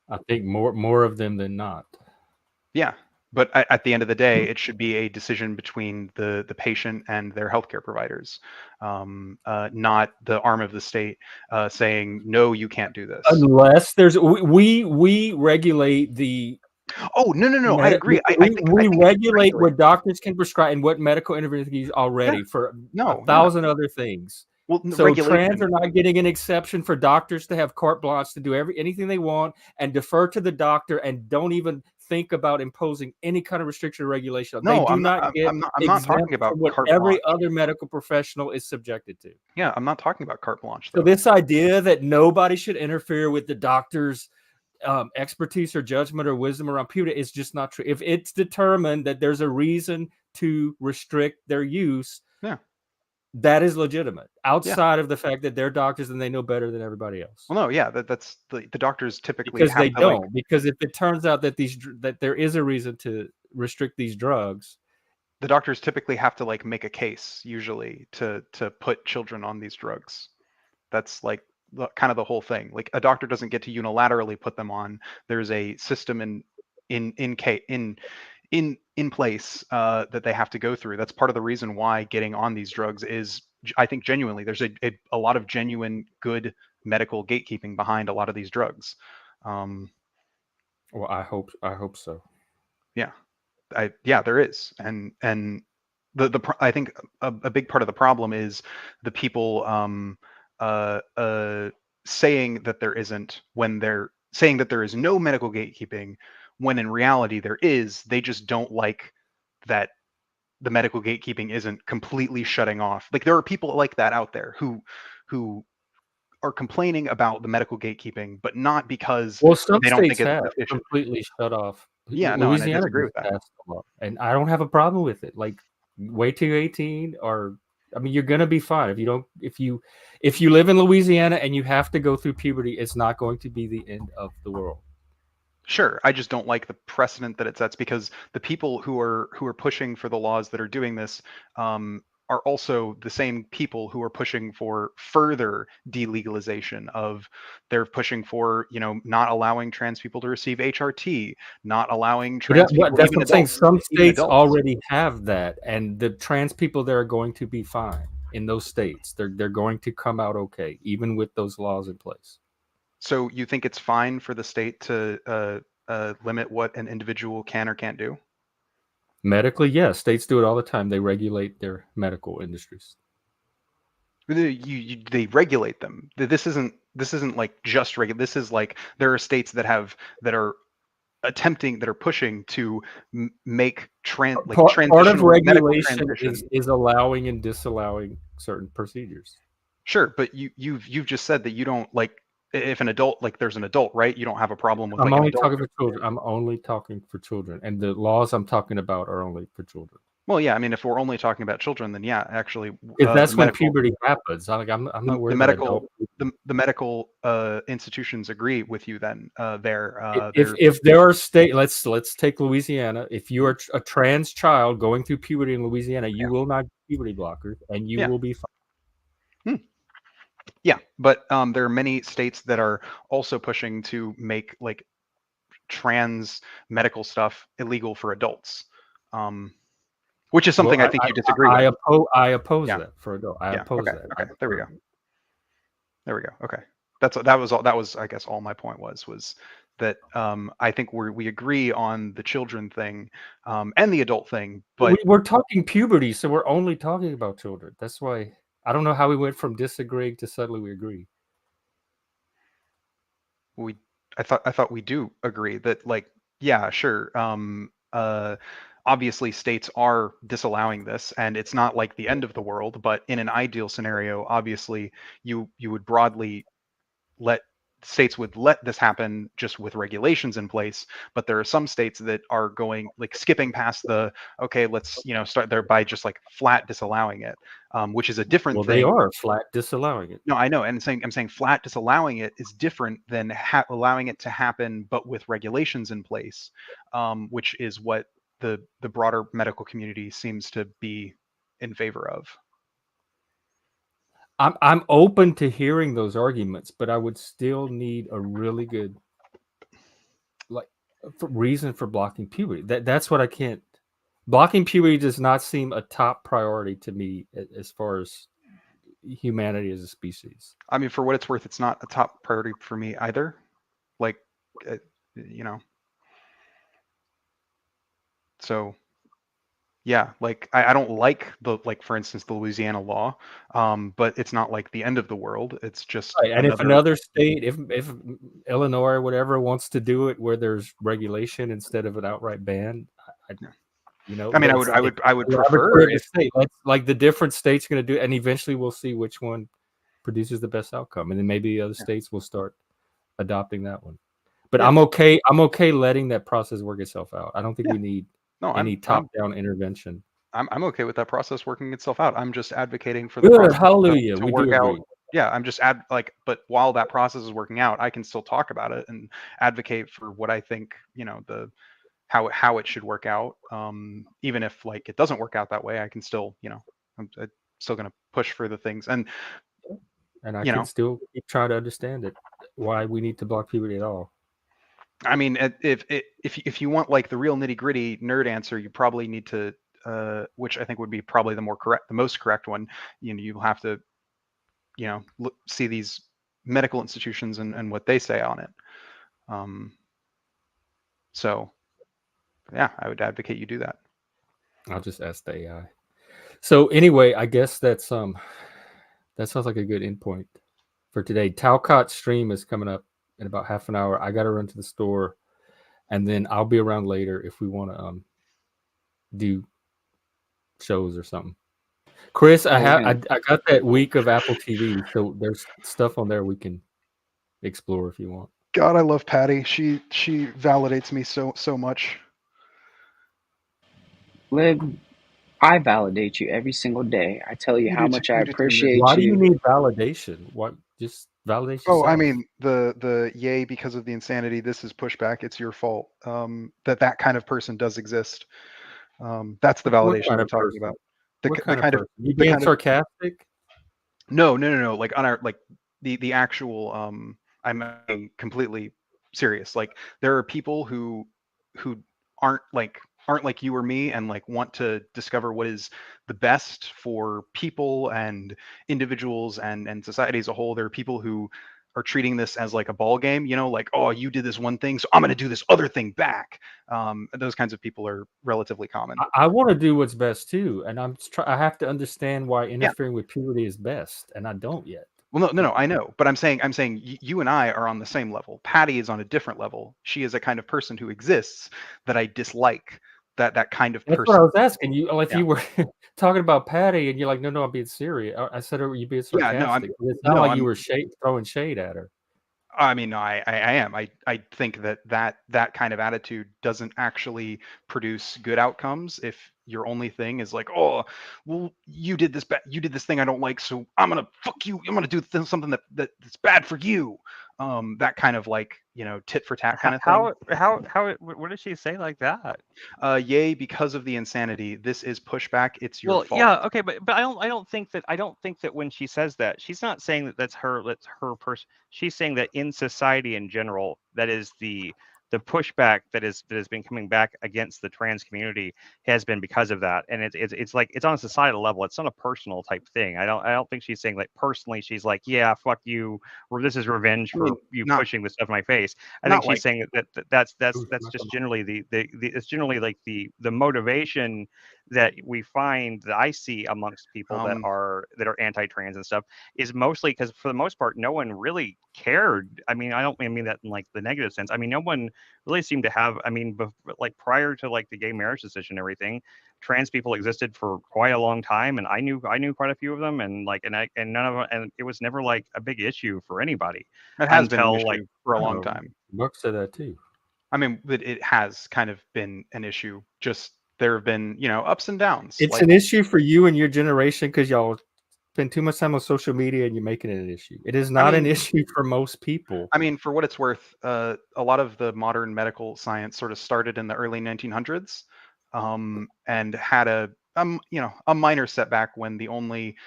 I think more of them than not. Yeah. But at the end of the day, it should be a decision between the patient and their healthcare providers, not the arm of the state saying, no, you can't do this. Unless there's we regulate the. Oh, no, I agree. We regulate what doctors can prescribe and what medical interventions already for 1,000 other things. Well, so trans are not getting an exception for doctors to have carte blanche to do anything they want and defer to the doctor and don't even think about imposing any kind of restriction or regulation. No, they do I'm not talking about what every other medical professional is subjected to. Yeah, I'm not talking about carte blanche, though. So this idea that nobody should interfere with the doctor's expertise or judgment or wisdom around puberty is just not true. If it's determined that there's a reason to restrict their use, that is legitimate, outside of the fact that they're doctors and they know better than everybody else. Well, no, yeah, that's the doctors typically because they don't. Because if it turns out that that there is a reason to restrict these drugs, the doctors typically have to make a case usually to put children on these drugs. That's kind of the whole thing. Like, a doctor doesn't get to unilaterally put them on. There's a system in place that they have to go through. That's part of the reason why getting on these drugs is, I think, genuinely, there's a lot of genuine good medical gatekeeping behind a lot of these drugs. Well, I hope so. Yeah, there is, and I think a big part of the problem is the people saying that there isn't, when they're saying that there is no medical gatekeeping, when in reality there is. They just don't like that the medical gatekeeping isn't completely shutting off. Like, there are people like that out there who are complaining about the medical gatekeeping, but not because some they don't think states it's have completely shut off. Yeah, no, and I disagree with that. And I don't have a problem with it. Like, wait till you're 18, or I mean, you're gonna be fine if you don't. If you live in Louisiana and you have to go through puberty, it's not going to be the end of the world. Sure, I just don't like the precedent that it sets, because the people who are pushing for the laws that are doing this are also the same people who are pushing for further delegalization of. They're pushing for, not allowing trans people to receive HRT, not allowing trans people. That's what I'm saying. Some states already have that, and the trans people there are going to be fine in those states. They're going to come out okay, even with those laws in place. So you think it's fine for the state to limit what an individual can or can't do? Medically, yes. States do it all the time. They regulate their medical industries. They regulate them. This isn't like just regulate. This is like, there are states that are pushing to make part of regulation is allowing and disallowing certain procedures. Sure, but you've just said that you don't like, if an adult, like, there's an adult, right? You don't have a problem with. I'm only talking for children. I'm only talking for children, and the laws I'm talking about are only for children. Well, yeah, I mean, if we're only talking about children, then yeah, actually, if that's when puberty happens. I'm not worried. The medical institutions agree with you. Then if there are let's take Louisiana. If you are a trans child going through puberty in Louisiana, you will not get puberty blockers, and you will be fine. Yeah, but there are many states that are also pushing to make trans medical stuff illegal for adults, Which is something I think you disagree with. I oppose Yeah. that for a go. I Yeah. oppose Okay. that. Okay. There we go. There we go. Okay. That was I guess all my point was that I think we agree on the children thing and the adult thing, but we're talking puberty, so we're only talking about children. That's why I don't know how we went from disagreeing to suddenly we agree. I thought we do agree that, like, yeah, sure. Obviously states are disallowing this, and it's not like the end of the world, but in an ideal scenario, obviously you would broadly states would let this happen just with regulations in place. But there are some states that are going, like, skipping past the, okay, let's start there by just like flat disallowing it, which is a different Well, thing. they are flat disallowing it. No, I know, and I'm saying flat disallowing it is different than allowing it to happen, but with regulations in place, which is what the broader medical community seems to be in favor of. I'm open to hearing those arguments, but I would still need a really good reason for blocking puberty. That's what I can't. Blocking puberty does not seem a top priority to me as far as humanity as a species. I mean, for what it's worth, it's not a top priority for me either. Like, so yeah, like I don't like for instance, the Louisiana law, but it's not like the end of the world. It's just right. And if another state, if Illinois or whatever wants to do it where there's regulation instead of an outright ban, I mean, I would prefer if like the different states going to do it, and eventually we'll see which one produces the best outcome, and then maybe other states will start adopting that one. But I'm okay letting that process work itself out. I don't think we need any top-down intervention. I'm okay with that process working itself out. I'm just advocating for the process hallelujah. to work out. Yeah, I'm just but while that process is working out, I can still talk about it and advocate for what I think, how it should work out. Even if like it doesn't work out that way, I can still, I'm still going to push for the things, and I can still keep trying to understand it, why we need to block puberty at all. I mean, if you want like the real nitty gritty nerd answer, you probably need to, which I think would be probably the most correct one. You'll have to, see these medical institutions and what they say on it. So, yeah, I would advocate you do that. I'll just ask the AI. So anyway, I guess that sounds like a good endpoint for today. Talcott's stream is coming up in about half an hour. I got to run to the store, and then I'll be around later if we want to do shows or something. Chris, I got that week of Apple TV, so there's stuff on there we can explore if you want. God, I love Patty. She validates me so much. Lib, I validate you every single day. I tell you how much I appreciate you. Why do you need validation? What, just validate yourself? Oh, I mean, the yay because of the insanity. This is pushback. It's your fault. That kind of person does exist. That's the validation I'm talking about. What kind of you being sarcastic? No. Like on our the actual. I'm being completely serious. Like there are people who aren't like you or me and like want to discover what is the best for people and individuals and society as a whole. There are people who are treating this as like a ball game, like, oh, you did this one thing, so I'm going to do this other thing back. Those kinds of people are relatively common. I want to do what's best too, and I have to understand why interfering with puberty is best, and I don't yet. Well, no, I know, but I'm saying you and I are on the same level. Patty is on a different level. She is a kind of person who exists that I dislike. That kind of person. That's what I was asking you. If you were talking about Patty, and you're like, no, I'm being serious. I said, are you being sarcastic? It's not like you were throwing shade at her. I mean, no, I am. I think that kind of attitude doesn't actually produce good outcomes. If your only thing is like, oh, well, you did this thing I don't like, so I'm gonna fuck you. I'm gonna do something that's bad for you. That kind of like, tit for tat kind of thing. How what did she say like that? Yay, because of the insanity. This is pushback. It's your fault. Yeah, okay, but I don't think that when she says that, she's not saying that's her person. She's saying that in society in general, that is the pushback that has been coming back against the trans community has been because of that, and it's like it's on a societal level. It's not a personal type thing. I don't think she's saying like personally. She's like, yeah, fuck you, or this is revenge for you pushing this stuff in my face. I think she's saying that's just generally it's generally like the motivation that we find that I see amongst people that are anti-trans and stuff is mostly because for the most part no one really cared. I mean, I don't mean that in like the negative sense. I mean, no one really seemed to have. I mean, like prior to like the gay marriage decision and everything, trans people existed for quite a long time, and I knew quite a few of them, and like and none of them, and it was never like a big issue for anybody. It has been an issue for a long time. Buck said that too. I mean, but it has kind of been an issue. Just there have been, ups and downs. It's an issue for you and your generation because y'all spend too much time on social media and you're making it an issue. It is not an issue for most people. I mean, for what it's worth, a lot of the modern medical science sort of started in the early 1900s, and had a minor setback when the only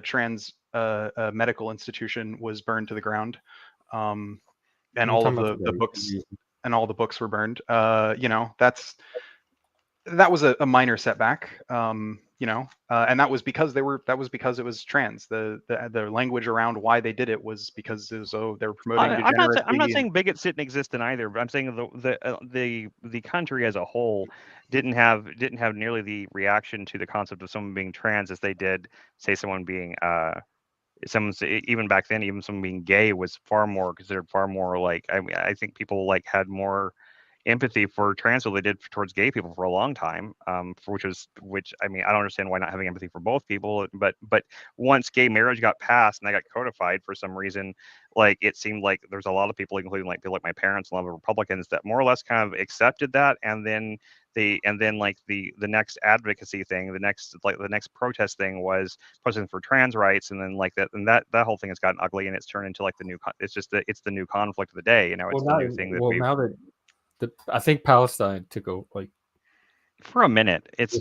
trans medical institution was burned to the ground, and all of the books and all the books were burned. That was a minor setback, and that was because it was trans. The language around why they did it was because it was, they were promoting degeneracy. I'm not saying bigots didn't exist in either, but I'm saying the country as a whole didn't have nearly the reaction to the concept of someone being trans as they did, say, someone being even back then, even someone being gay was considered far more like. I think people like had more empathy for trans people they did towards gay people for a long time, which I mean, I don't understand why not having empathy for both people, but once gay marriage got passed and that got codified for some reason, like it seemed like there's a lot of people, including like people like my parents and a lot of Republicans, that more or less kind of accepted that, and then like the next advocacy thing, the next protest thing was protesting for trans rights, and then like that, and that whole thing has gotten ugly, and it's turned into like it's the new conflict of the day, it's the new thing that now that I think Palestine took over, like for a minute. Who's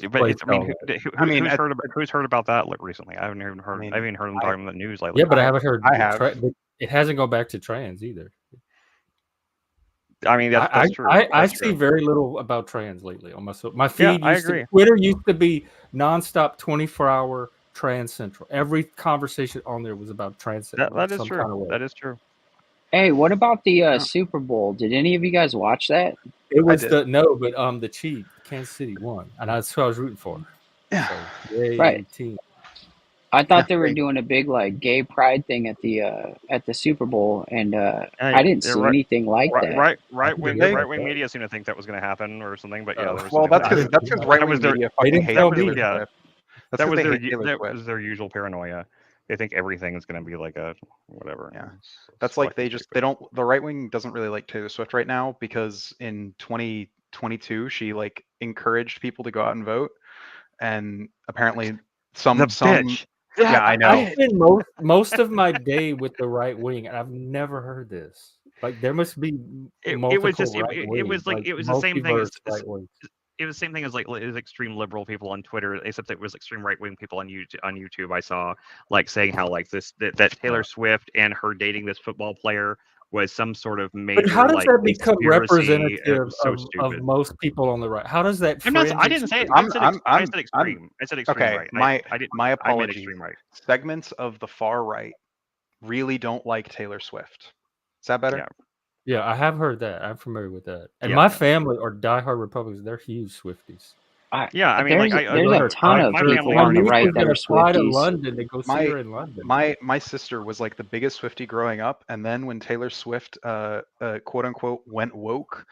heard about that recently? I haven't even heard. I haven't heard them talking about the news lately. Yeah, but I haven't heard. It hasn't gone back to trans either. I mean, that's true. I see very little about trans lately on my feed. Twitter used to be nonstop, 24-hour trans central. Every conversation on there was about trans. That is true. That is true. Hey, what about the Super Bowl? Did any of you guys watch that? It was the Chiefs, Kansas City won, and that's who I was rooting for. Yeah, so, yay, right. Team. I thought they were doing a big like gay pride thing at the Super Bowl, and I didn't see anything like that. Right wing media seemed to think that was going to happen or something, but yeah, that's because right wing media fucking hate Taylor Swift. That was their usual paranoia. They think everything is going to be like a whatever. Yeah, that's like the right wing doesn't really like Taylor Swift right now because in 2022 she like encouraged people to go out and vote, and apparently bitch. Yeah, I know. I've been most of my day with the right wing, and I've never heard this. Like there must be multiple it was just right it was like wings, it was the same thing as right wings. It was the same thing as like extreme liberal people on Twitter, except it was extreme right wing people on YouTube. I saw like saying how like that Taylor Swift and her dating this football player was some sort of major. But how does like, that become conspiracy? representative of most people on the right? How does that? I didn't say it. I said extreme. I said extreme okay, right. My apologies. Extreme right. Segments of the far right really don't like Taylor Swift. Is that better? Yeah, I have heard that. I'm familiar with that. And my family are diehard Republicans. They're huge Swifties. I mean, there's a ton of people on the right that are Swifties. London, they go see her in London. My sister was like the biggest Swiftie growing up, and then when Taylor Swift, quote unquote, went woke,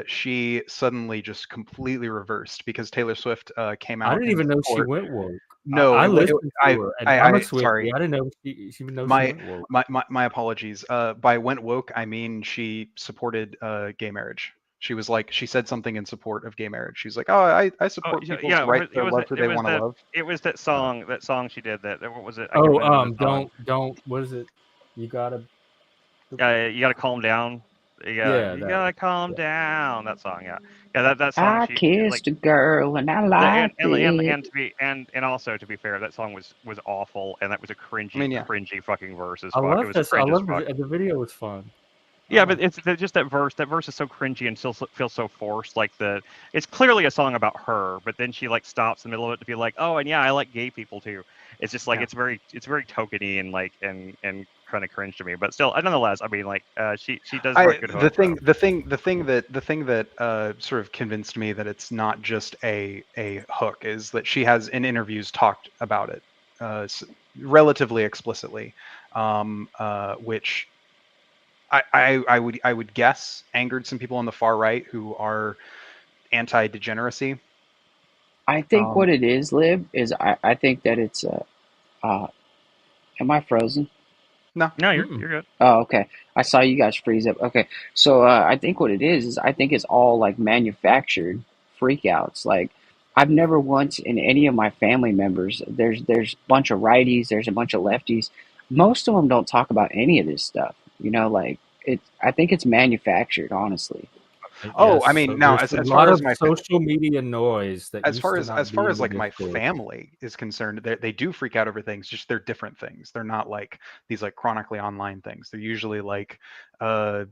she suddenly just completely reversed because Taylor Swift came out. I didn't even know she went woke. No, I listened to her. I'm a Swiftie. Sorry. I didn't know she went woke. My apologies. By went woke, I mean she supported gay marriage. She said something in support of gay marriage. She's like, oh, I support people's right to love who they want to love. It was that song she did. What was it? Don't. What is it? You gotta calm down. You gotta calm down. That song, that song. I kissed a girl and I liked it. And also to be fair, that song was awful, and that was a cringy fucking verse. I love this. I love the video was fun. Yeah, but it's just that verse. That verse is so cringy and still feels so forced. Like it's clearly a song about her, but then she like stops in the middle of it to be like, "Oh, and yeah, I like gay people too." It's just like it's very tokeny and like and kind of cringe to me. But still, nonetheless, I mean, like she does write good hooks. The thing that sort of convinced me that it's not just a hook is that she has in interviews talked about it relatively explicitly, which I would guess angered some people on the far right who are anti-degeneracy. I think what it is, Lib, is I think that it's am I frozen? No, you're good. Oh, okay. I saw you guys freeze up. Okay, so I think what it is I think it's all like manufactured freakouts. Like I've never once in any of my family members. There's a bunch of righties. There's a bunch of lefties. Most of them don't talk about any of this stuff. You know, like it. I think it's manufactured, honestly. Oh, I mean, now as far as my social media noise that as far as like my Discord. family is concerned, they do freak out over things. Just they're different things. They're not like these like chronically online things. They're usually like, God,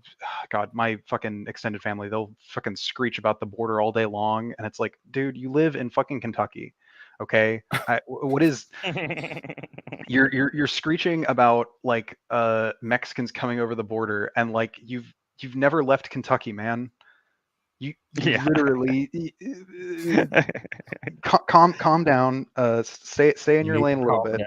my fucking extended family. They'll fucking screech about the border all day long, and it's like, dude, you live in fucking Kentucky, okay? What is you're screeching about like Mexicans coming over the border, and like you've never left Kentucky, man. You literally calm down. Stay in your lane a little bit.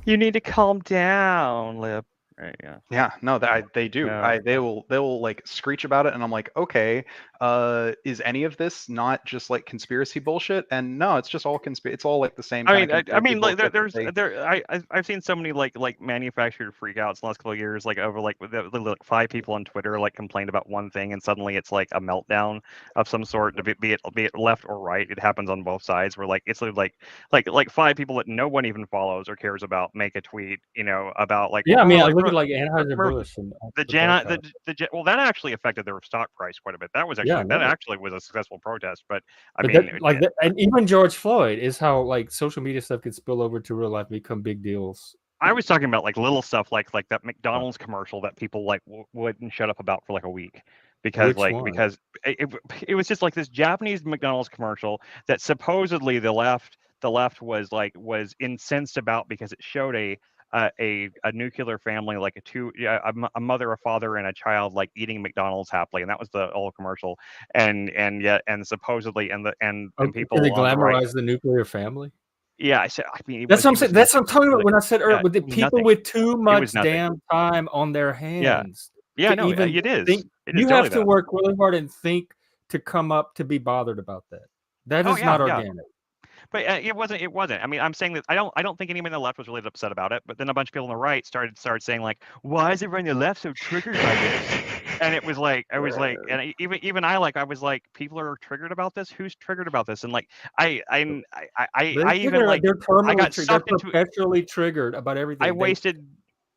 You need to calm down, Lib. Right, yeah. Yeah, no, they do. Yeah. They will like screech about it, and I'm like, okay, is any of this not just like conspiracy bullshit? And no, it's just all conspiracy. It's all like the same. I mean, like I've seen so many like manufactured freakouts in the last couple of years, like over like 5 people on Twitter like complained about one thing, and suddenly it's like a meltdown of some sort. Be it left or right, it happens on both sides. Where like it's like 5 people that no one even follows or cares about make a tweet, you know, about like I mean, like look at like Anheuser-Busch and well, that actually affected their stock price quite a bit. That was actually actually was a successful protest, but I mean, and even George Floyd is how like social media stuff could spill over to real life, become big deals. I was talking about like little stuff like that McDonald's commercial that people like wouldn't shut up about for like a week because because it was just like this Japanese McDonald's commercial that supposedly the left was incensed about because it showed a nuclear family, like a mother, a father, and a child, like eating McDonald's happily, and that was the whole commercial. And supposedly, and people they glamorize the nuclear family. Yeah, I mean, that's what I'm saying. That's what I'm talking about when I said earlier, with the people with too much nothing. damn time on their hands. Yeah, no, it is. You have to work really hard and think to come up to be bothered about that. That is not organic. But it wasn't. I mean, I'm saying that I don't think anyone on the left was really upset about it. But then a bunch of people on the right started saying like, "Why is everyone on the left so triggered by this?" And it was like, I was like, and even I was like, people are triggered about this. Who's triggered about this? And like, I even like, I got sucked into perpetually triggered about everything. I wasted.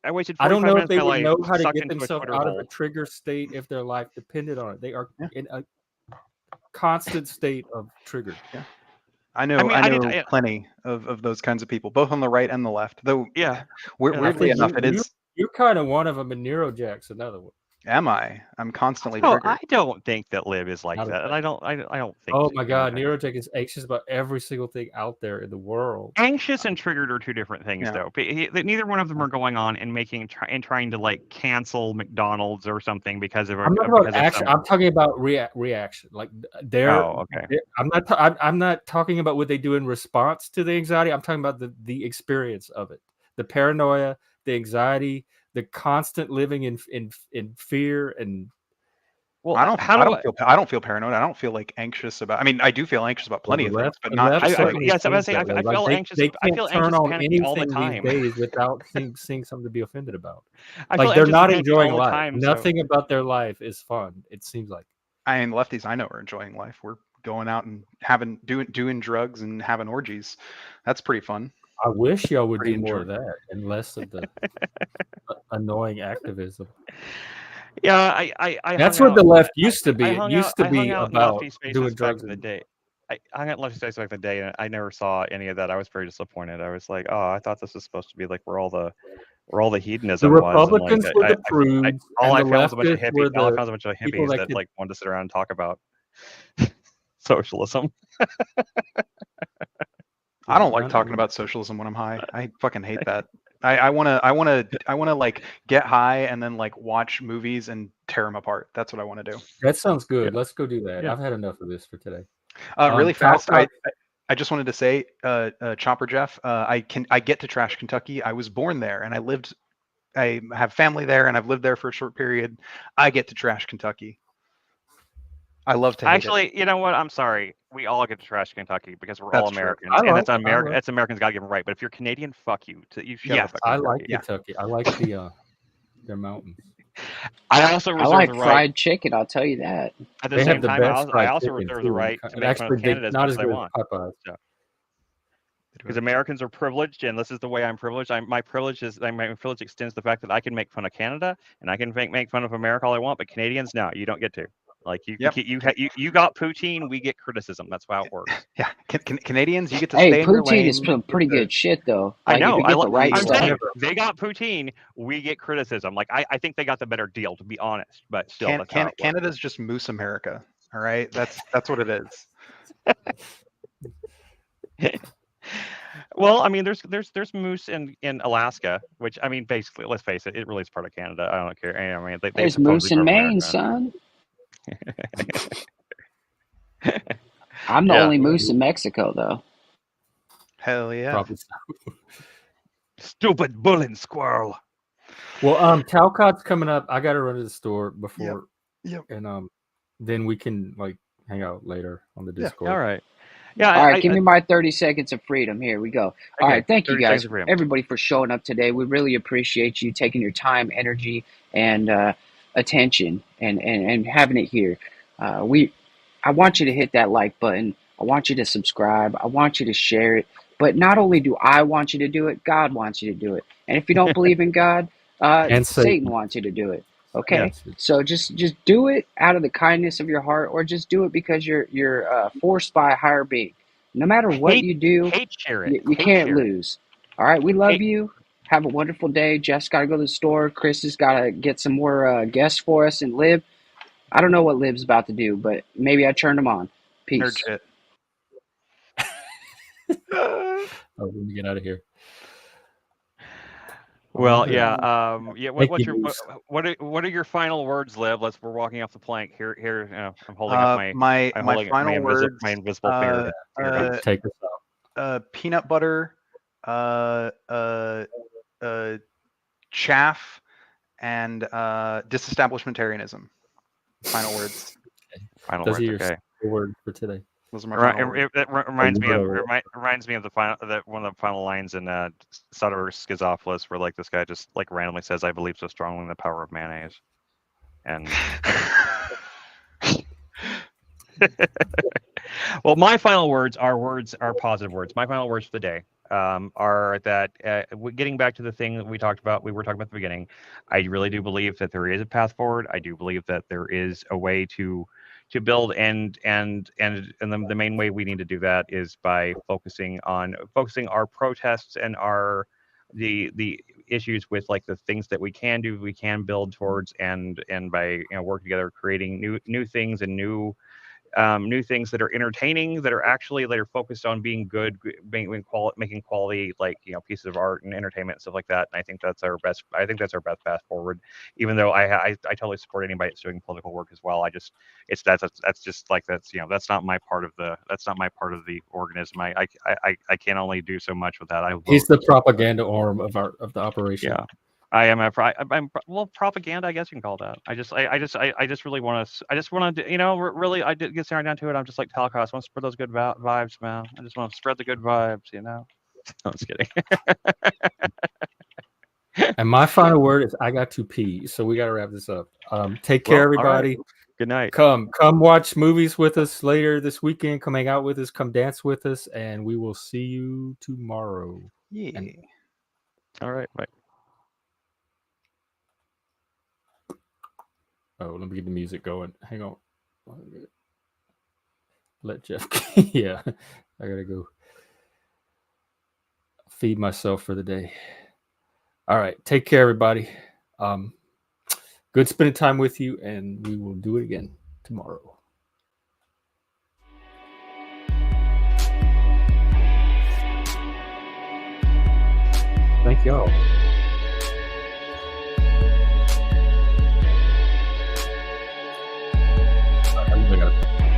I don't know if they would know how to get themselves out of a trigger state if their life depended on it. They are in a constant state of trigger. Yeah. I know plenty of those kinds of people, both on the right and the left. Though, weirdly enough, you're kind of one of them, and Neurojack's another one. Am I? I'm constantly. Oh, I don't think that Liv is like that, and I don't think. Oh my God, Neurojack is anxious about every single thing out there in the world. Anxious and triggered are two different things, though. Neither one of them are going on and trying to like cancel McDonald's or something because of. I'm not about action. I'm talking about reaction. Like I'm not talking about what they do in response to the anxiety. I'm talking about the experience of it, the paranoia, the anxiety, the constant living in fear. And well, I don't feel paranoid. I don't feel like anxious about. I mean, I do feel anxious about pleny of things, but not. I feel anxious. I feel anxious on anything all the time these days without seeing something to be offended about. Like they're not enjoying life. Nothing about their life is fun. It seems like. I mean, lefties I know are enjoying life. We're going out and doing drugs and having orgies. That's pretty fun. I wish y'all would do more of that and less of the annoying activism. Yeah, that's what the left used to be. It used to be about doing drugs in the day. I hung out in Lefty Space back in the day, and I never saw any of that. I was very disappointed. I was like, oh, I thought this was supposed to be like where all the where all the The hedonism was, and like Republicans were the prudes, all and I the found was a bunch of leftists were hippies. All I the found was a bunch of people hippies that that could. like wanted to sit around and talk about socialism. I don't Yeah, like talking about socialism when I'm high. I fucking hate that. I wanna like get high and then like watch movies and tear them apart. That's what I want to do. That sounds good. Let's go do that. Yeah. I've had enough of this for today. Really fast, Talcott, I just wanted to say, Chopper Jeff, I get to Trash Kentucky. I was born there, and I have family there, and I've lived there for a short period. I get to Trash Kentucky. I love to hate it. Actually, you know what? I'm sorry. We all get to trash Kentucky because we're all That's true. Americans, I and like- that's I American. like- That's Americans got given right. But if you're Canadian, fuck you. You shut Yes, up. I like Yeah. Kentucky. I like the their mountains. I also I reserve like the right. fried chicken. I'll tell you that. At the They same have the time, best I fried also chicken, reserve too, the right to and make fun of actually, Canada as not much as as I good as want. Popeyes. Because Americans are privileged, and this is the way I'm privileged. My privilege extends to the fact that I can make fun of Canada and I can make fun of America all I want, but Canadians, no, you don't get to. Like you got poutine, we get criticism. That's how it works. Yeah, Canadians, you get to Hey, stay in your lane. poutine is some pretty good shit, though. I Like, know. if you get the right I'm stuff. saying they got poutine, we get criticism. Like I think they got the better deal, to be honest. But still, that's how it works. Canada's just Moose America. All right, that's what it is. Well, I mean, there's moose in Alaska, which I mean, basically, let's face it, it really is part of Canada. I don't care. I mean, they There's moose supposedly in part of Maine, America. son. I'm the Yeah. only moose in Mexico, though. Hell yeah. Probably so. Stupid bullying squirrel. Well, Talcott's coming up. I got to run to the store before. Yep. And then we can like hang out later on the Discord. All right. Yeah. All right, give me my 30 seconds of freedom. Here we go. All right, thank you 30 guys, seconds of freedom. everybody, for showing up today. We really appreciate you taking your time, energy, and attention, and having it here. I want you to hit that like button. I want you to subscribe. I want you to share it. But not only do I want you to do it, God wants you to do it. And if you don't believe in God, And Satan wants you to do it. Okay, Yes. so just do it out of the kindness of your heart, or just do it because you're forced by a higher being. No matter what you do, you can't lose. All right, we love you. Have a wonderful day. Jeff's got to go to the store. Chris has got to get some more guests for us, and Liv, I don't know what Liv's about to do, but maybe I turned him on. Peace. Nerd shit. Let me get out of here. Well, yeah. What are your final words, Liv? We're walking off the plank here. I'm holding up my final words. My invisible finger. Take this out. Peanut butter, chaff, and disestablishmentarianism. Final words. Final Those words. are Okay. your word for today. Those are my final words. It reminds me of the final one of the final lines in Soderbergh's Schizophilus, where like this guy just like randomly says, "I believe so strongly in the power of mayonnaise," and well, my final words are positive words. My final words for the day are that getting back to the thing that we were talking about at the beginning, I really do believe that there is a path forward. I do believe that there is a way to build, and the main way we need to do that is by focusing our protests and the issues with like the things that we can do, we can build towards, and by working together, creating new things and new things that are entertaining, that are focused on being good, making quality, like pieces of art and entertainment and stuff like that. And I think that's our best path forward. Even though I totally support anybody that's doing political work as well. That's not my part of the organism. I can only do so much with that. He's the propaganda arm of the operation. Yeah. I'm propaganda, I guess you can call that. I just really want to, really, I did get down to it. I'm just like Talcott. I want to spread those good vibes, man. I just want to spread the good vibes, No, I'm just kidding. And my final word is I got to pee, so we got to wrap this up. Take care, everybody. Right. Good night. Come watch movies with us later this weekend. Come hang out with us. Come dance with us, and we will see you tomorrow. Yeah. All right. Bye. Oh, let me get the music going. Hang on. Let Jeff. Yeah, I gotta go feed myself for the day. All right. Take care, everybody. Good spending time with you, and we will do it again tomorrow. Thank y'all. I really gotta